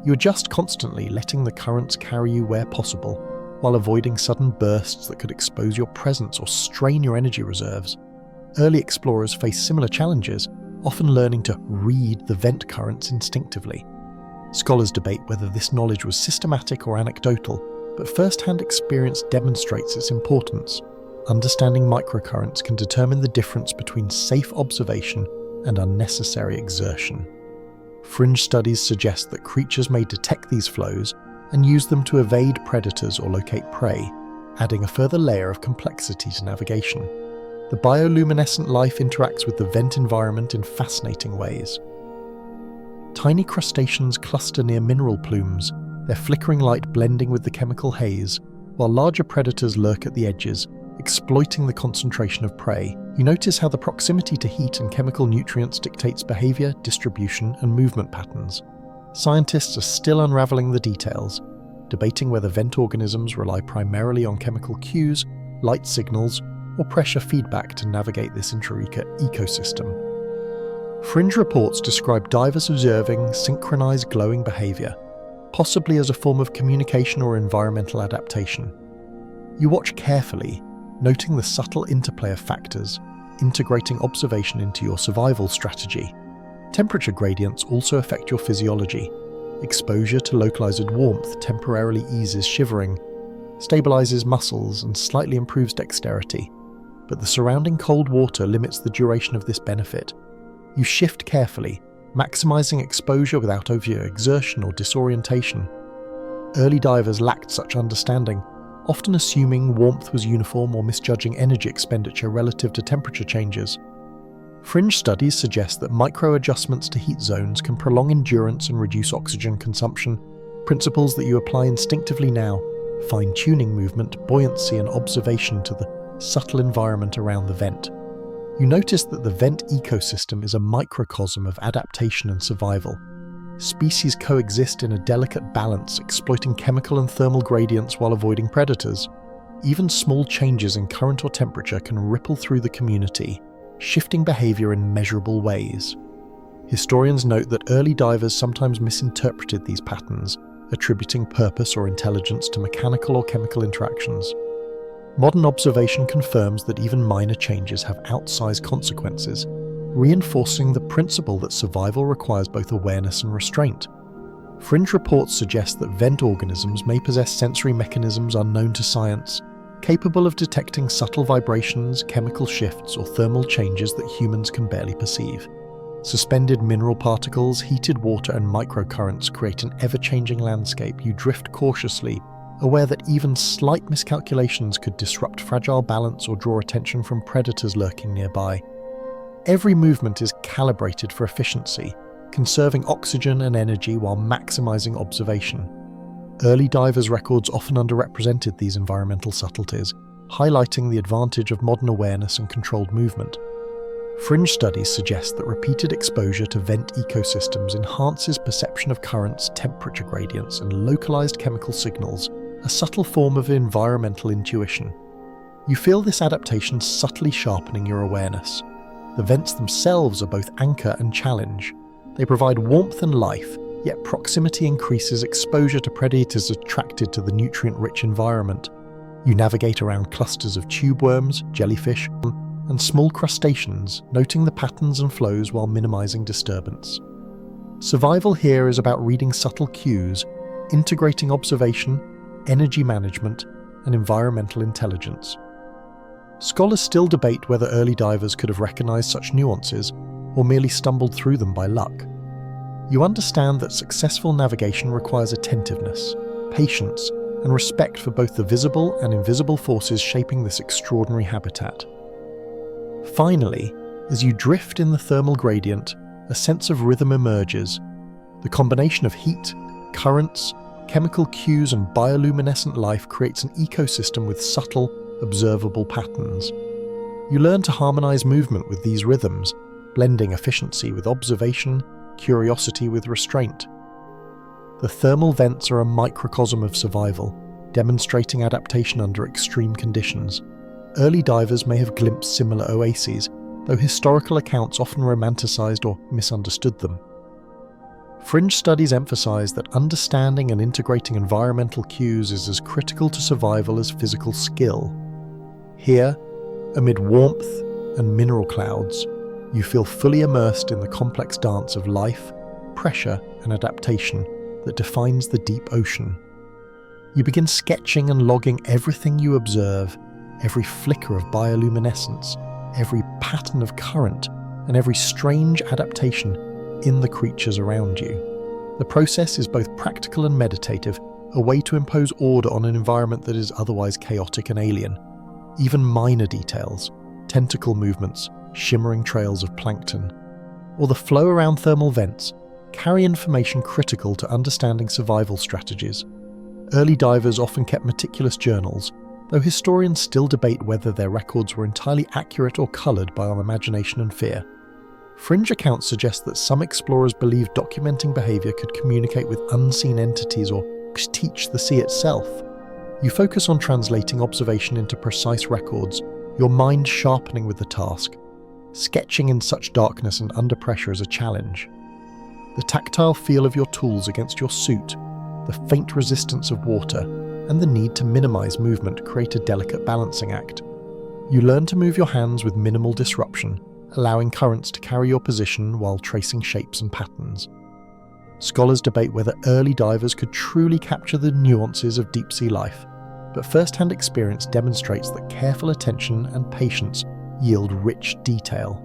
Speaker 1: You adjust constantly, letting the currents carry you where possible, while avoiding sudden bursts that could expose your presence or strain your energy reserves. Early explorers face similar challenges, often learning to read the vent currents instinctively. Scholars debate whether this knowledge was systematic or anecdotal, but first-hand experience demonstrates its importance. Understanding microcurrents can determine the difference between safe observation and unnecessary exertion. Fringe studies suggest that creatures may detect these flows and use them to evade predators or locate prey, adding a further layer of complexity to navigation. The bioluminescent life interacts with the vent environment in fascinating ways. Tiny crustaceans cluster near mineral plumes, their flickering light blending with the chemical haze, while larger predators lurk at the edges, exploiting the concentration of prey. You notice how the proximity to heat and chemical nutrients dictates behavior, distribution, and movement patterns. Scientists are still unraveling the details, debating whether vent organisms rely primarily on chemical cues, light signals, or pressure feedback to navigate this intricate ecosystem. Fringe reports describe divers observing synchronized glowing behavior, possibly as a form of communication or environmental adaptation. You watch carefully, noting the subtle interplay of factors, integrating observation into your survival strategy. Temperature gradients also affect your physiology. Exposure to localized warmth temporarily eases shivering, stabilizes muscles, and slightly improves dexterity. But the surrounding cold water limits the duration of this benefit. You shift carefully, maximizing exposure without overexertion or disorientation. Early divers lacked such understanding, often assuming warmth was uniform or misjudging energy expenditure relative to temperature changes. Fringe studies suggest that micro-adjustments to heat zones can prolong endurance and reduce oxygen consumption, principles that you apply instinctively now, fine-tuning movement, buoyancy, and observation to the subtle environment around the vent. You notice that the vent ecosystem is a microcosm of adaptation and survival. Species coexist in a delicate balance, exploiting chemical and thermal gradients while avoiding predators. Even small changes in current or temperature can ripple through the community, shifting behavior in measurable ways. Historians note that early divers sometimes misinterpreted these patterns, attributing purpose or intelligence to mechanical or chemical interactions. Modern observation confirms that even minor changes have outsized consequences, reinforcing the principle that survival requires both awareness and restraint. Fringe reports suggest that vent organisms may possess sensory mechanisms unknown to science, capable of detecting subtle vibrations, chemical shifts, or thermal changes that humans can barely perceive. Suspended mineral particles, heated water, and microcurrents create an ever-changing landscape. You drift cautiously, aware that even slight miscalculations could disrupt fragile balance or draw attention from predators lurking nearby. Every movement is calibrated for efficiency, conserving oxygen and energy while maximizing observation. Early divers' records often underrepresented these environmental subtleties, highlighting the advantage of modern awareness and controlled movement. Fringe studies suggest that repeated exposure to vent ecosystems enhances perception of currents, temperature gradients, and localized chemical signals, a subtle form of environmental intuition. You feel this adaptation subtly sharpening your awareness. The vents themselves are both anchor and challenge. They provide warmth and life, yet proximity increases exposure to predators attracted to the nutrient-rich environment. You navigate around clusters of tube worms, jellyfish, and small crustaceans, noting the patterns and flows while minimizing disturbance. Survival here is about reading subtle cues, integrating observation, energy management, and environmental intelligence. Scholars still debate whether early divers could have recognized such nuances or merely stumbled through them by luck. You understand that successful navigation requires attentiveness, patience, and respect for both the visible and invisible forces shaping this extraordinary habitat. Finally, as you drift in the thermal gradient, a sense of rhythm emerges. The combination of heat, currents, chemical cues, and bioluminescent life creates an ecosystem with subtle, observable patterns. You learn to harmonize movement with these rhythms, blending efficiency with observation, curiosity with restraint. The thermal vents are a microcosm of survival, demonstrating adaptation under extreme conditions. Early divers may have glimpsed similar oases, though historical accounts often romanticized or misunderstood them. Fringe studies emphasize that understanding and integrating environmental cues is as critical to survival as physical skill. Here, amid warmth and mineral clouds, you feel fully immersed in the complex dance of life, pressure, and adaptation that defines the deep ocean. You begin sketching and logging everything you observe, every flicker of bioluminescence, every pattern of current, and every strange adaptation in the creatures around you. The process is both practical and meditative, a way to impose order on an environment that is otherwise chaotic and alien. Even minor details, tentacle movements, shimmering trails of plankton, or the flow around thermal vents, carry information critical to understanding survival strategies. Early divers often kept meticulous journals, though historians still debate whether their records were entirely accurate or coloured by our imagination and fear. Fringe accounts suggest that some explorers believed documenting behaviour could communicate with unseen entities or teach the sea itself. You focus on translating observation into precise records, your mind sharpening with the task. Sketching in such darkness and under pressure is a challenge. The tactile feel of your tools against your suit, the faint resistance of water, and the need to minimize movement create a delicate balancing act. You learn to move your hands with minimal disruption, allowing currents to carry your position while tracing shapes and patterns. Scholars debate whether early divers could truly capture the nuances of deep-sea life, but first-hand experience demonstrates that careful attention and patience yield rich detail.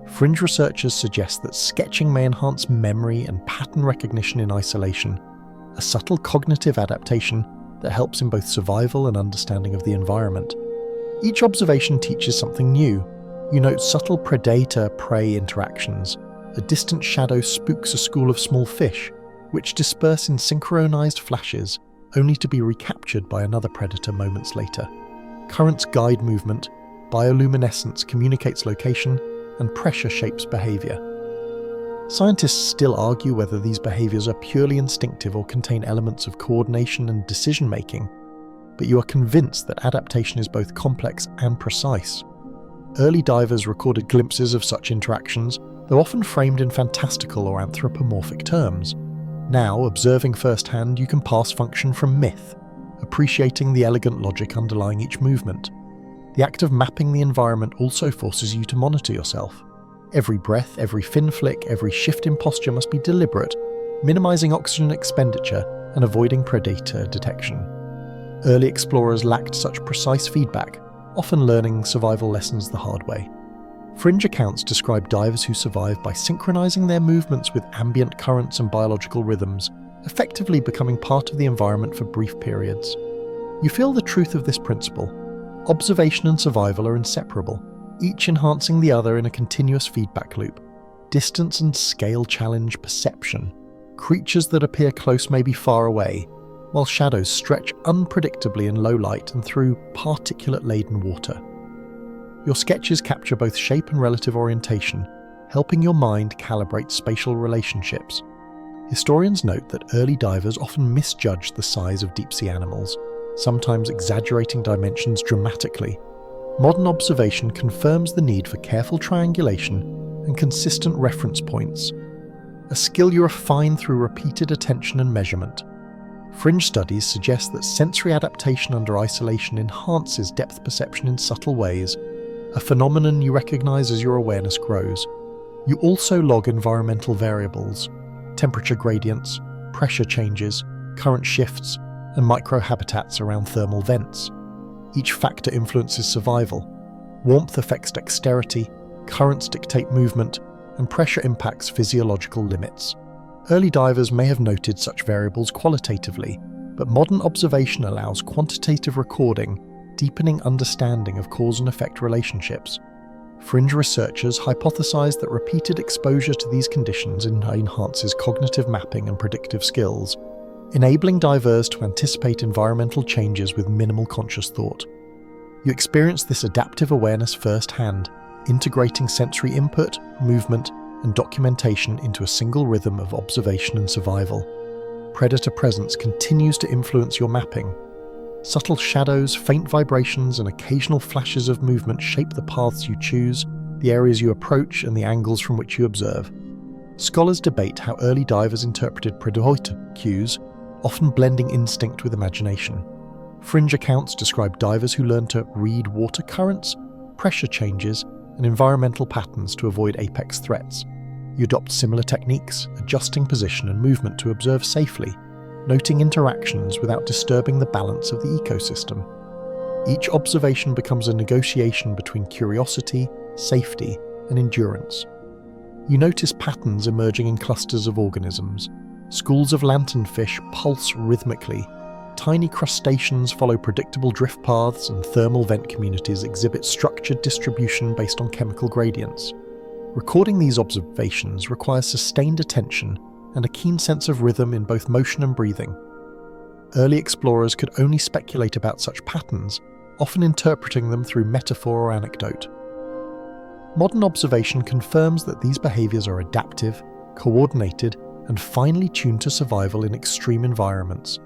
Speaker 1: Fringe researchers suggest that sketching may enhance memory and pattern recognition in isolation, a subtle cognitive adaptation that helps in both survival and understanding of the environment. Each observation teaches something new. You note subtle predator-prey interactions. A distant shadow spooks a school of small fish, which disperse in synchronized flashes, only to be recaptured by another predator moments later. Currents guide movement, bioluminescence communicates location, and pressure shapes behavior. Scientists still argue whether these behaviours are purely instinctive or contain elements of coordination and decision-making, but you are convinced that adaptation is both complex and precise. Early divers recorded glimpses of such interactions, though often framed in fantastical or anthropomorphic terms. Now, observing firsthand, you can pass function from myth, appreciating the elegant logic underlying each movement. The act of mapping the environment also forces you to monitor yourself. Every breath, every fin flick, every shift in posture must be deliberate, minimizing oxygen expenditure and avoiding predator detection. Early explorers lacked such precise feedback, often learning survival lessons the hard way. Fringe accounts describe divers who survive by synchronizing their movements with ambient currents and biological rhythms, effectively becoming part of the environment for brief periods. You feel the truth of this principle. Observation and survival are inseparable, each enhancing the other in a continuous feedback loop. Distance and scale challenge perception. Creatures that appear close may be far away, while shadows stretch unpredictably in low light and through particulate-laden water. Your sketches capture both shape and relative orientation, helping your mind calibrate spatial relationships. Historians note that early divers often misjudged the size of deep-sea animals, sometimes exaggerating dimensions dramatically. Modern observation confirms the need for careful triangulation and consistent reference points, a skill you refine through repeated attention and measurement. Fringe studies suggest that sensory adaptation under isolation enhances depth perception in subtle ways, a phenomenon you recognize as your awareness grows. You also log environmental variables, temperature gradients, pressure changes, current shifts, and microhabitats around thermal vents. Each factor influences survival. Warmth affects dexterity, currents dictate movement, and pressure impacts physiological limits. Early divers may have noted such variables qualitatively, but modern observation allows quantitative recording, deepening understanding of cause and effect relationships. Fringe researchers hypothesize that repeated exposure to these conditions enhances cognitive mapping and predictive skills, enabling divers to anticipate environmental changes with minimal conscious thought. You experience this adaptive awareness firsthand, integrating sensory input, movement, and documentation into a single rhythm of observation and survival. Predator presence continues to influence your mapping. Subtle shadows, faint vibrations, and occasional flashes of movement shape the paths you choose, the areas you approach, and the angles from which you observe. Scholars debate how early divers interpreted predator cues, often blending instinct with imagination. Fringe accounts describe divers who learn to read water currents, pressure changes, and environmental patterns to avoid apex threats. You adopt similar techniques, adjusting position and movement to observe safely, noting interactions without disturbing the balance of the ecosystem. Each observation becomes a negotiation between curiosity, safety, and endurance. You notice patterns emerging in clusters of organisms. Schools of lanternfish pulse rhythmically, tiny crustaceans follow predictable drift paths, and thermal vent communities exhibit structured distribution based on chemical gradients. Recording these observations requires sustained attention and a keen sense of rhythm in both motion and breathing. Early explorers could only speculate about such patterns, often interpreting them through metaphor or anecdote. Modern observation confirms that these behaviours are adaptive, coordinated, and finely tuned to survival in extreme environments.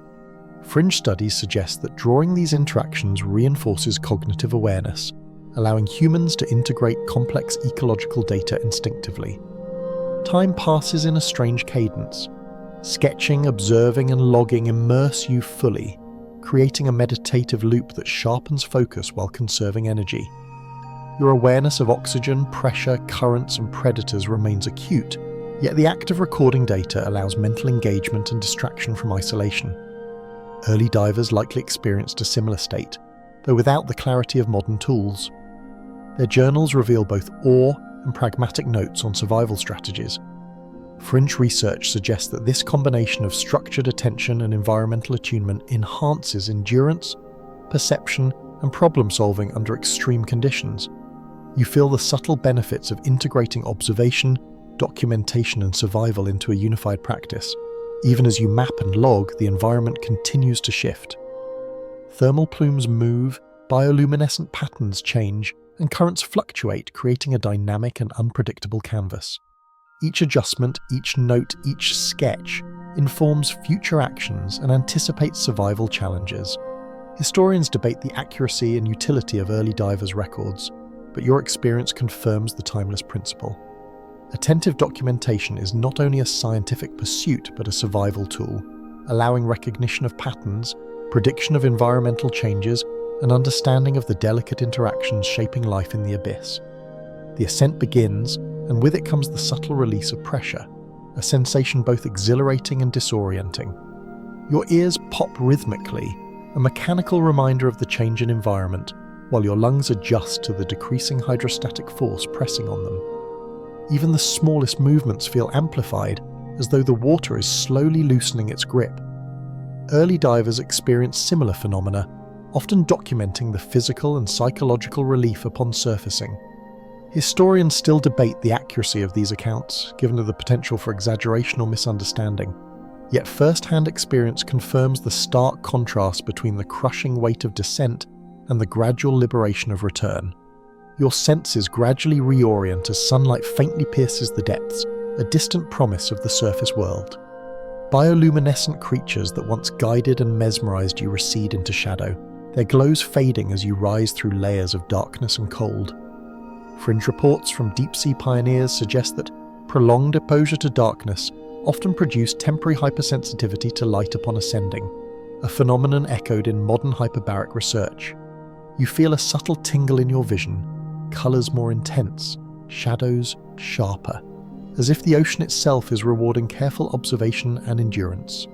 Speaker 1: Fringe studies suggest that drawing these interactions reinforces cognitive awareness, allowing humans to integrate complex ecological data instinctively. Time passes in a strange cadence. Sketching, observing, and logging immerse you fully, creating a meditative loop that sharpens focus while conserving energy. Your awareness of oxygen, pressure, currents, and predators remains acute, yet the act of recording data allows mental engagement and distraction from isolation. Early divers likely experienced a similar state, though without the clarity of modern tools. Their journals reveal both awe and pragmatic notes on survival strategies. Fringe research suggests that this combination of structured attention and environmental attunement enhances endurance, perception, and problem-solving under extreme conditions. You feel the subtle benefits of integrating observation, documentation, and survival into a unified practice. Even as you map and log, the environment continues to shift. Thermal plumes move, bioluminescent patterns change, and currents fluctuate, creating a dynamic and unpredictable canvas. Each adjustment, each note, each sketch informs future actions and anticipates survival challenges. Historians debate the accuracy and utility of early divers' records, but your experience confirms the timeless principle. Attentive documentation is not only a scientific pursuit but a survival tool, allowing recognition of patterns, prediction of environmental changes, and understanding of the delicate interactions shaping life in the abyss. The ascent begins, and with it comes the subtle release of pressure, a sensation both exhilarating and disorienting. Your ears pop rhythmically, a mechanical reminder of the change in environment, while your lungs adjust to the decreasing hydrostatic force pressing on them. Even the smallest movements feel amplified, as though the water is slowly loosening its grip. Early divers experience similar phenomena, often documenting the physical and psychological relief upon surfacing. Historians still debate the accuracy of these accounts, given the potential for exaggeration or misunderstanding. Yet first-hand experience confirms the stark contrast between the crushing weight of descent and the gradual liberation of return. Your senses gradually reorient as sunlight faintly pierces the depths, a distant promise of the surface world. Bioluminescent creatures that once guided and mesmerized you recede into shadow, their glows fading as you rise through layers of darkness and cold. Fringe reports from deep-sea pioneers suggest that prolonged exposure to darkness often produce temporary hypersensitivity to light upon ascending, a phenomenon echoed in modern hyperbaric research. You feel a subtle tingle in your vision, colours more intense, shadows sharper, as if the ocean itself is rewarding careful observation and endurance.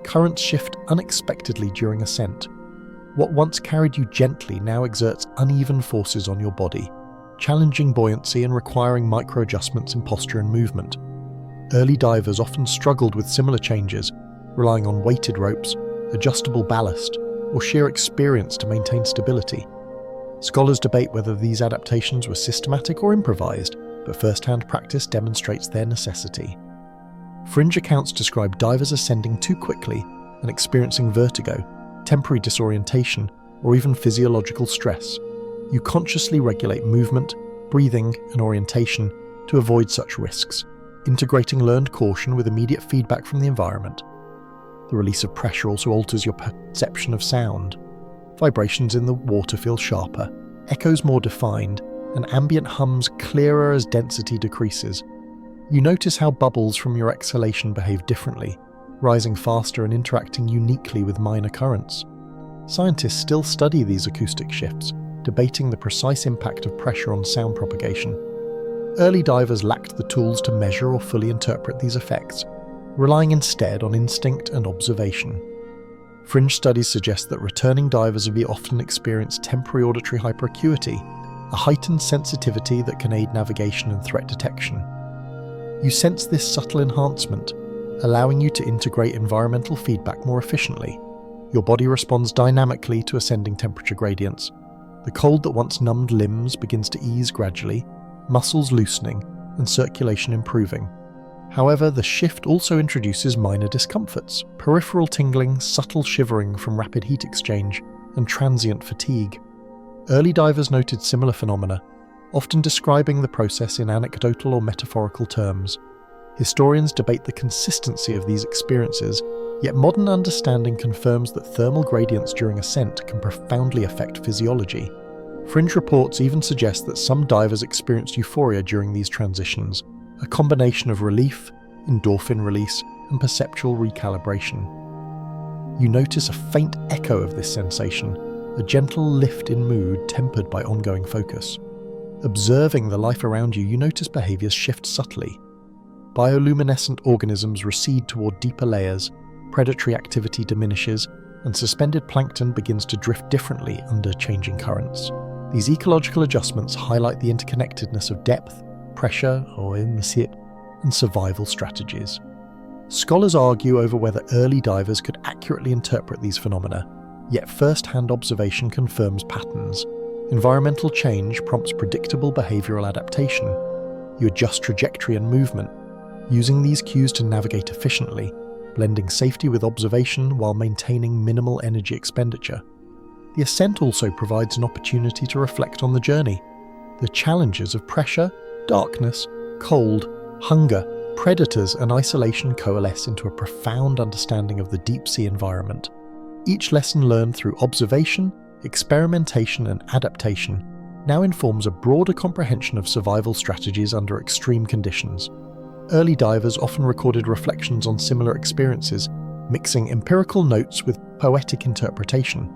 Speaker 1: Currents shift unexpectedly during ascent. What once carried you gently now exerts uneven forces on your body, challenging buoyancy and requiring micro-adjustments in posture and movement. Early divers often struggled with similar changes, relying on weighted ropes, adjustable ballast, or sheer experience to maintain stability. Scholars debate whether these adaptations were systematic or improvised, but first-hand practice demonstrates their necessity. Fringe accounts describe divers ascending too quickly and experiencing vertigo, temporary disorientation, or even physiological stress. You consciously regulate movement, breathing, and orientation to avoid such risks, integrating learned caution with immediate feedback from the environment. The release of pressure also alters your perception of sound. Vibrations in the water feel sharper, echoes more defined, and ambient hums clearer as density decreases. You notice how bubbles from your exhalation behave differently, rising faster and interacting uniquely with minor currents. Scientists still study these acoustic shifts, debating the precise impact of pressure on sound propagation. Early divers lacked the tools to measure or fully interpret these effects, relying instead on instinct and observation. Fringe studies suggest that returning divers will often experience temporary auditory hyperacuity, a heightened sensitivity that can aid navigation and threat detection. You sense this subtle enhancement, allowing you to integrate environmental feedback more efficiently. Your body responds dynamically to ascending temperature gradients. The cold that once numbed limbs begins to ease gradually, muscles loosening and circulation improving. However, the shift also introduces minor discomforts, peripheral tingling, subtle shivering from rapid heat exchange, and transient fatigue. Early divers noted similar phenomena, often describing the process in anecdotal or metaphorical terms. Historians debate the consistency of these experiences, yet modern understanding confirms that thermal gradients during ascent can profoundly affect physiology. Fringe reports even suggest that some divers experienced euphoria during these transitions, a combination of relief, endorphin release, and perceptual recalibration. You notice a faint echo of this sensation, a gentle lift in mood tempered by ongoing focus. Observing the life around you, you notice behaviors shift subtly. Bioluminescent organisms recede toward deeper layers, predatory activity diminishes, and suspended plankton begins to drift differently under changing currents. These ecological adjustments highlight the interconnectedness of depth, pressure, or immersion, and survival strategies. Scholars argue over whether early divers could accurately interpret these phenomena, yet first-hand observation confirms patterns. Environmental change prompts predictable behavioral adaptation. You adjust trajectory and movement, using these cues to navigate efficiently, blending safety with observation while maintaining minimal energy expenditure. The ascent also provides an opportunity to reflect on the journey, the challenges of pressure, darkness, cold, Hunger, predators, and isolation coalesce into a profound understanding of the deep-sea environment. Each lesson learned through observation, experimentation, and adaptation now informs a broader comprehension of survival strategies under extreme conditions. Early divers often recorded reflections on similar experiences, mixing empirical notes with poetic interpretation.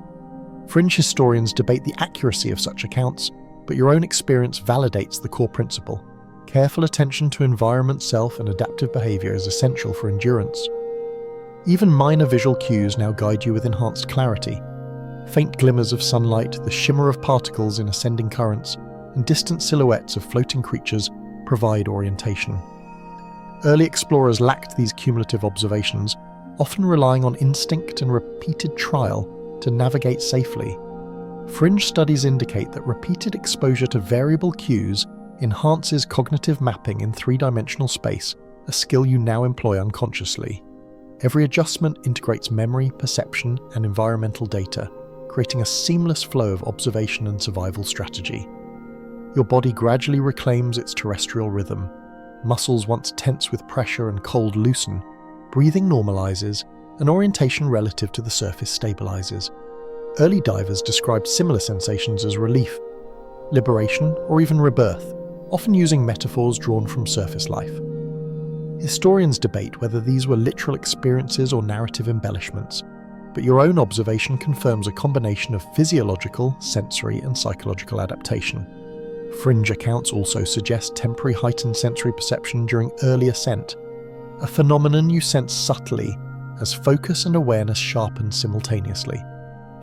Speaker 1: Fringe historians debate the accuracy of such accounts, but your own experience validates the core principle. Careful attention to environment, self, and adaptive behavior is essential for endurance. Even minor visual cues now guide you with enhanced clarity. Faint glimmers of sunlight, the shimmer of particles in ascending currents, and distant silhouettes of floating creatures provide orientation. Early explorers lacked these cumulative observations, often relying on instinct and repeated trial to navigate safely. Fringe studies indicate that repeated exposure to variable cues enhances cognitive mapping in three-dimensional space, a skill you now employ unconsciously. Every adjustment integrates memory, perception, and environmental data, creating a seamless flow of observation and survival strategy. Your body gradually reclaims its terrestrial rhythm. Muscles once tense with pressure and cold loosen, breathing normalizes, and orientation relative to the surface stabilizes. Early divers described similar sensations as relief, liberation, or even rebirth, often using metaphors drawn from surface life. Historians debate whether these were literal experiences or narrative embellishments, but your own observation confirms a combination of physiological, sensory, and psychological adaptation. Fringe accounts also suggest temporary heightened sensory perception during early ascent, a phenomenon you sense subtly as focus and awareness sharpen simultaneously.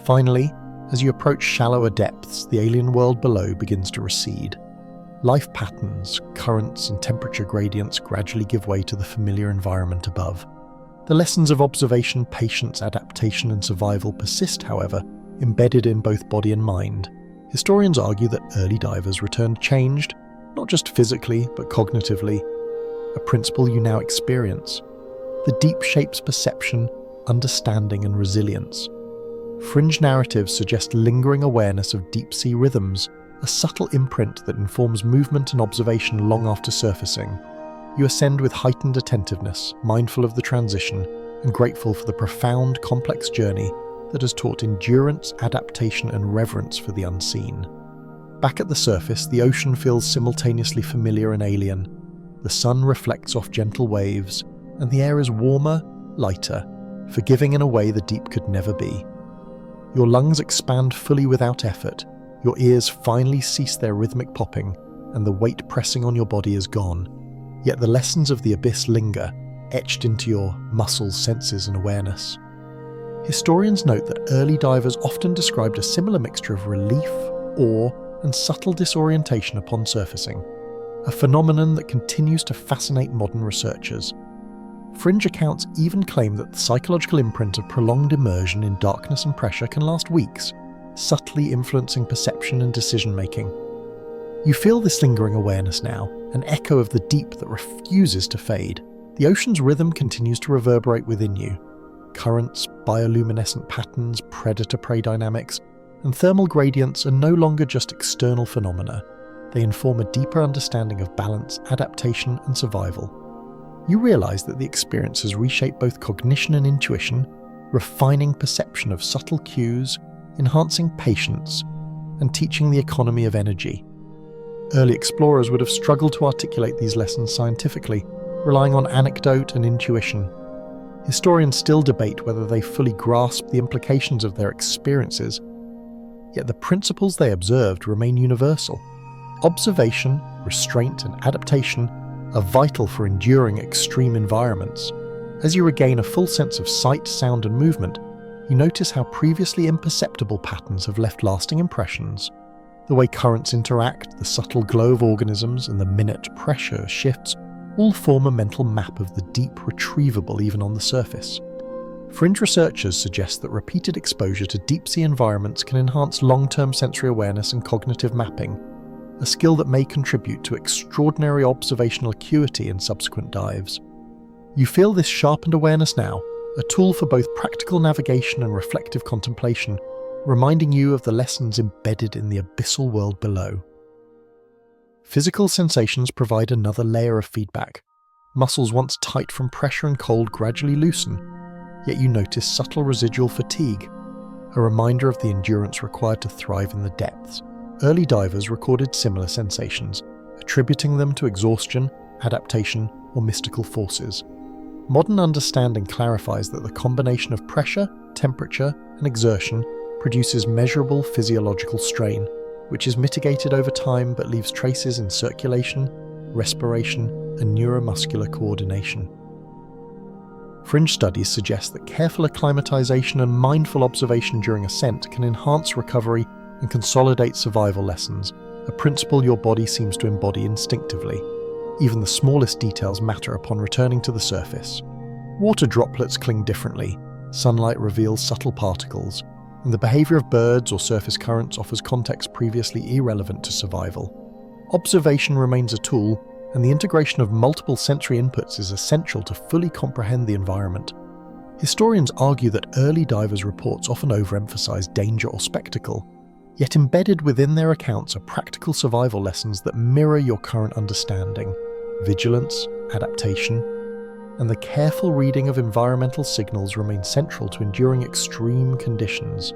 Speaker 1: Finally, as you approach shallower depths, the alien world below begins to recede. Life patterns, currents, and temperature gradients gradually give way to the familiar environment above. The lessons of observation, patience, adaptation, and survival persist, however, embedded in both body and mind. Historians argue that early divers returned changed, not just physically, but cognitively, a principle you now experience. The deep shapes perception, understanding, and resilience. Fringe narratives suggest lingering awareness of deep-sea rhythms, a subtle imprint that informs movement and observation long after surfacing. You ascend with heightened attentiveness, mindful of the transition, and grateful for the profound, complex journey that has taught endurance, adaptation, and reverence for the unseen. Back at the surface, the ocean feels simultaneously familiar and alien. The sun reflects off gentle waves, and the air is warmer, lighter, forgiving in a way the deep could never be. Your lungs expand fully without effort, your ears finally cease their rhythmic popping, and the weight pressing on your body is gone. Yet the lessons of the abyss linger, etched into your muscles, senses, and awareness. Historians note that early divers often described a similar mixture of relief, awe, and subtle disorientation upon surfacing, a phenomenon that continues to fascinate modern researchers. Fringe accounts even claim that the psychological imprint of prolonged immersion in darkness and pressure can last weeks, subtly influencing perception and decision-making. You feel this lingering awareness now, an echo of the deep that refuses to fade. The ocean's rhythm continues to reverberate within you. Currents, bioluminescent patterns, predator-prey dynamics, and thermal gradients are no longer just external phenomena. They inform a deeper understanding of balance, adaptation, and survival. You realize that the experience has reshaped both cognition and intuition, refining perception of subtle cues, enhancing patience, and teaching the economy of energy. Early explorers would have struggled to articulate these lessons scientifically, relying on anecdote and intuition. Historians still debate whether they fully grasped the implications of their experiences, yet the principles they observed remain universal. Observation, restraint, and adaptation are vital for enduring extreme environments. As you regain a full sense of sight, sound, and movement, you notice how previously imperceptible patterns have left lasting impressions. The way currents interact, the subtle glow of organisms, and the minute pressure shifts all form a mental map of the deep retrievable even on the surface. Fringe researchers suggest that repeated exposure to deep-sea environments can enhance long-term sensory awareness and cognitive mapping, a skill that may contribute to extraordinary observational acuity in subsequent dives. You feel this sharpened awareness now, a tool for both practical navigation and reflective contemplation, reminding you of the lessons embedded in the abyssal world below. Physical sensations provide another layer of feedback. Muscles once tight from pressure and cold gradually loosen, yet you notice subtle residual fatigue, a reminder of the endurance required to thrive in the depths. Early divers recorded similar sensations, attributing them to exhaustion, adaptation, or mystical forces. Modern understanding clarifies that the combination of pressure, temperature, and exertion produces measurable physiological strain, which is mitigated over time but leaves traces in circulation, respiration, and neuromuscular coordination. Fringe studies suggest that careful acclimatization and mindful observation during ascent can enhance recovery and consolidate survival lessons, a principle your body seems to embody instinctively. Even the smallest details matter upon returning to the surface. Water droplets cling differently, sunlight reveals subtle particles, and the behavior of birds or surface currents offers context previously irrelevant to survival. Observation remains a tool, and the integration of multiple sensory inputs is essential to fully comprehend the environment. Historians argue that early divers' reports often overemphasize danger or spectacle, yet embedded within their accounts are practical survival lessons that mirror your current understanding: vigilance, adaptation, and the careful reading of environmental signals remain central to enduring extreme conditions.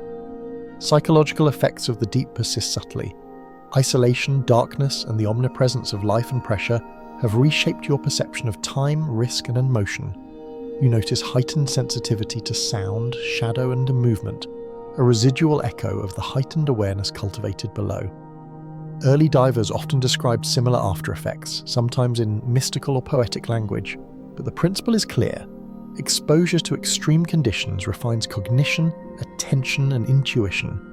Speaker 1: Psychological effects of the deep persist subtly. Isolation, darkness, and the omnipresence of life and pressure have reshaped your perception of time, risk, and emotion. You notice heightened sensitivity to sound, shadow, and movement, a residual echo of the heightened awareness cultivated below. Early divers often describe similar after-effects, sometimes in mystical or poetic language, but the principle is clear. Exposure to extreme conditions refines cognition, attention, and intuition.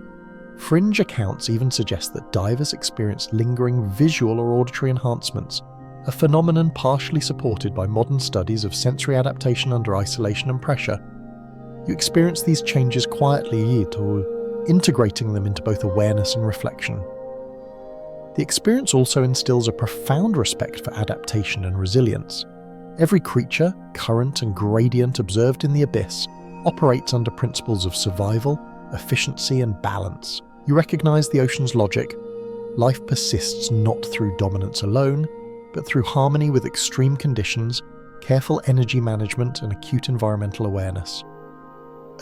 Speaker 1: Fringe accounts even suggest that divers experience lingering visual or auditory enhancements, a phenomenon partially supported by modern studies of sensory adaptation under isolation and pressure. You experience these changes quietly, integrating them into both awareness and reflection. The experience also instills a profound respect for adaptation and resilience. Every creature, current, and gradient observed in the abyss operates under principles of survival, efficiency, and balance. You recognize the ocean's logic. Life persists not through dominance alone, but through harmony with extreme conditions, careful energy management, and acute environmental awareness.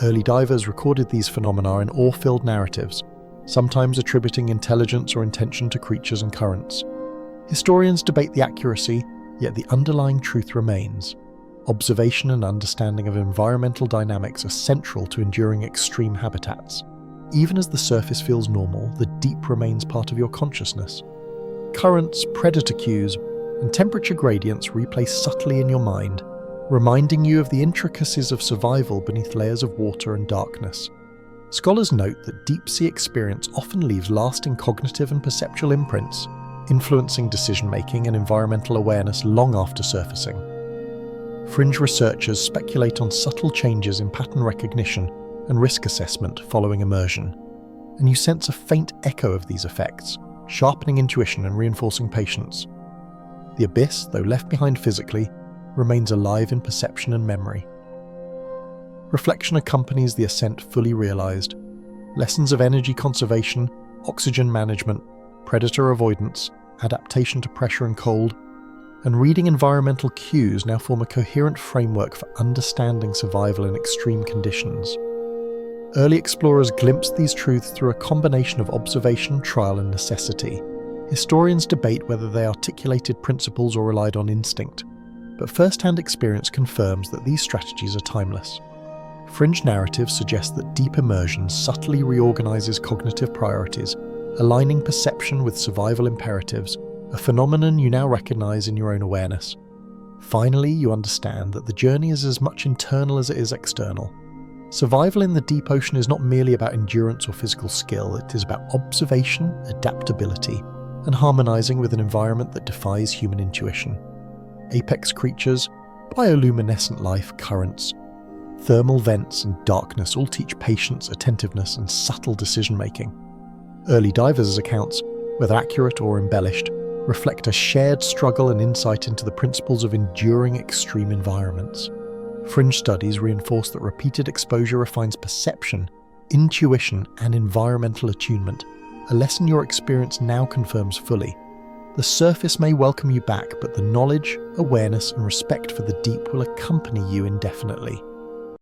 Speaker 1: Early divers recorded these phenomena in awe-filled narratives, sometimes attributing intelligence or intention to creatures and currents. Historians debate the accuracy, yet the underlying truth remains. Observation and understanding of environmental dynamics are central to enduring extreme habitats. Even as the surface feels normal, the deep remains part of your consciousness. Currents, predator cues, and temperature gradients replay subtly in your mind, reminding you of the intricacies of survival beneath layers of water and darkness. Scholars note that deep-sea experience often leaves lasting cognitive and perceptual imprints, influencing decision-making and environmental awareness long after surfacing. Fringe researchers speculate on subtle changes in pattern recognition and risk assessment following immersion, and you sense a faint echo of these effects, sharpening intuition and reinforcing patience. The abyss, though left behind physically, remains alive in perception and memory. Reflection accompanies the ascent fully realized. Lessons of energy conservation, oxygen management, predator avoidance, adaptation to pressure and cold, and reading environmental cues now form a coherent framework for understanding survival in extreme conditions. Early explorers glimpsed these truths through a combination of observation, trial, and necessity. Historians debate whether they articulated principles or relied on instinct, but first-hand experience confirms that these strategies are timeless. Fringe narratives suggest that deep immersion subtly reorganizes cognitive priorities, aligning perception with survival imperatives, a phenomenon you now recognize in your own awareness. Finally, you understand that the journey is as much internal as it is external. Survival in the deep ocean is not merely about endurance or physical skill, it is about observation, adaptability, and harmonizing with an environment that defies human intuition. Apex creatures, bioluminescent life, currents, thermal vents, and darkness all teach patience, attentiveness, and subtle decision-making. Early divers' accounts, whether accurate or embellished, reflect a shared struggle and insight into the principles of enduring extreme environments. Fringe studies reinforce that repeated exposure refines perception, intuition, and environmental attunement, a lesson your experience now confirms fully. The surface may welcome you back, but the knowledge, awareness, and respect for the deep will accompany you indefinitely.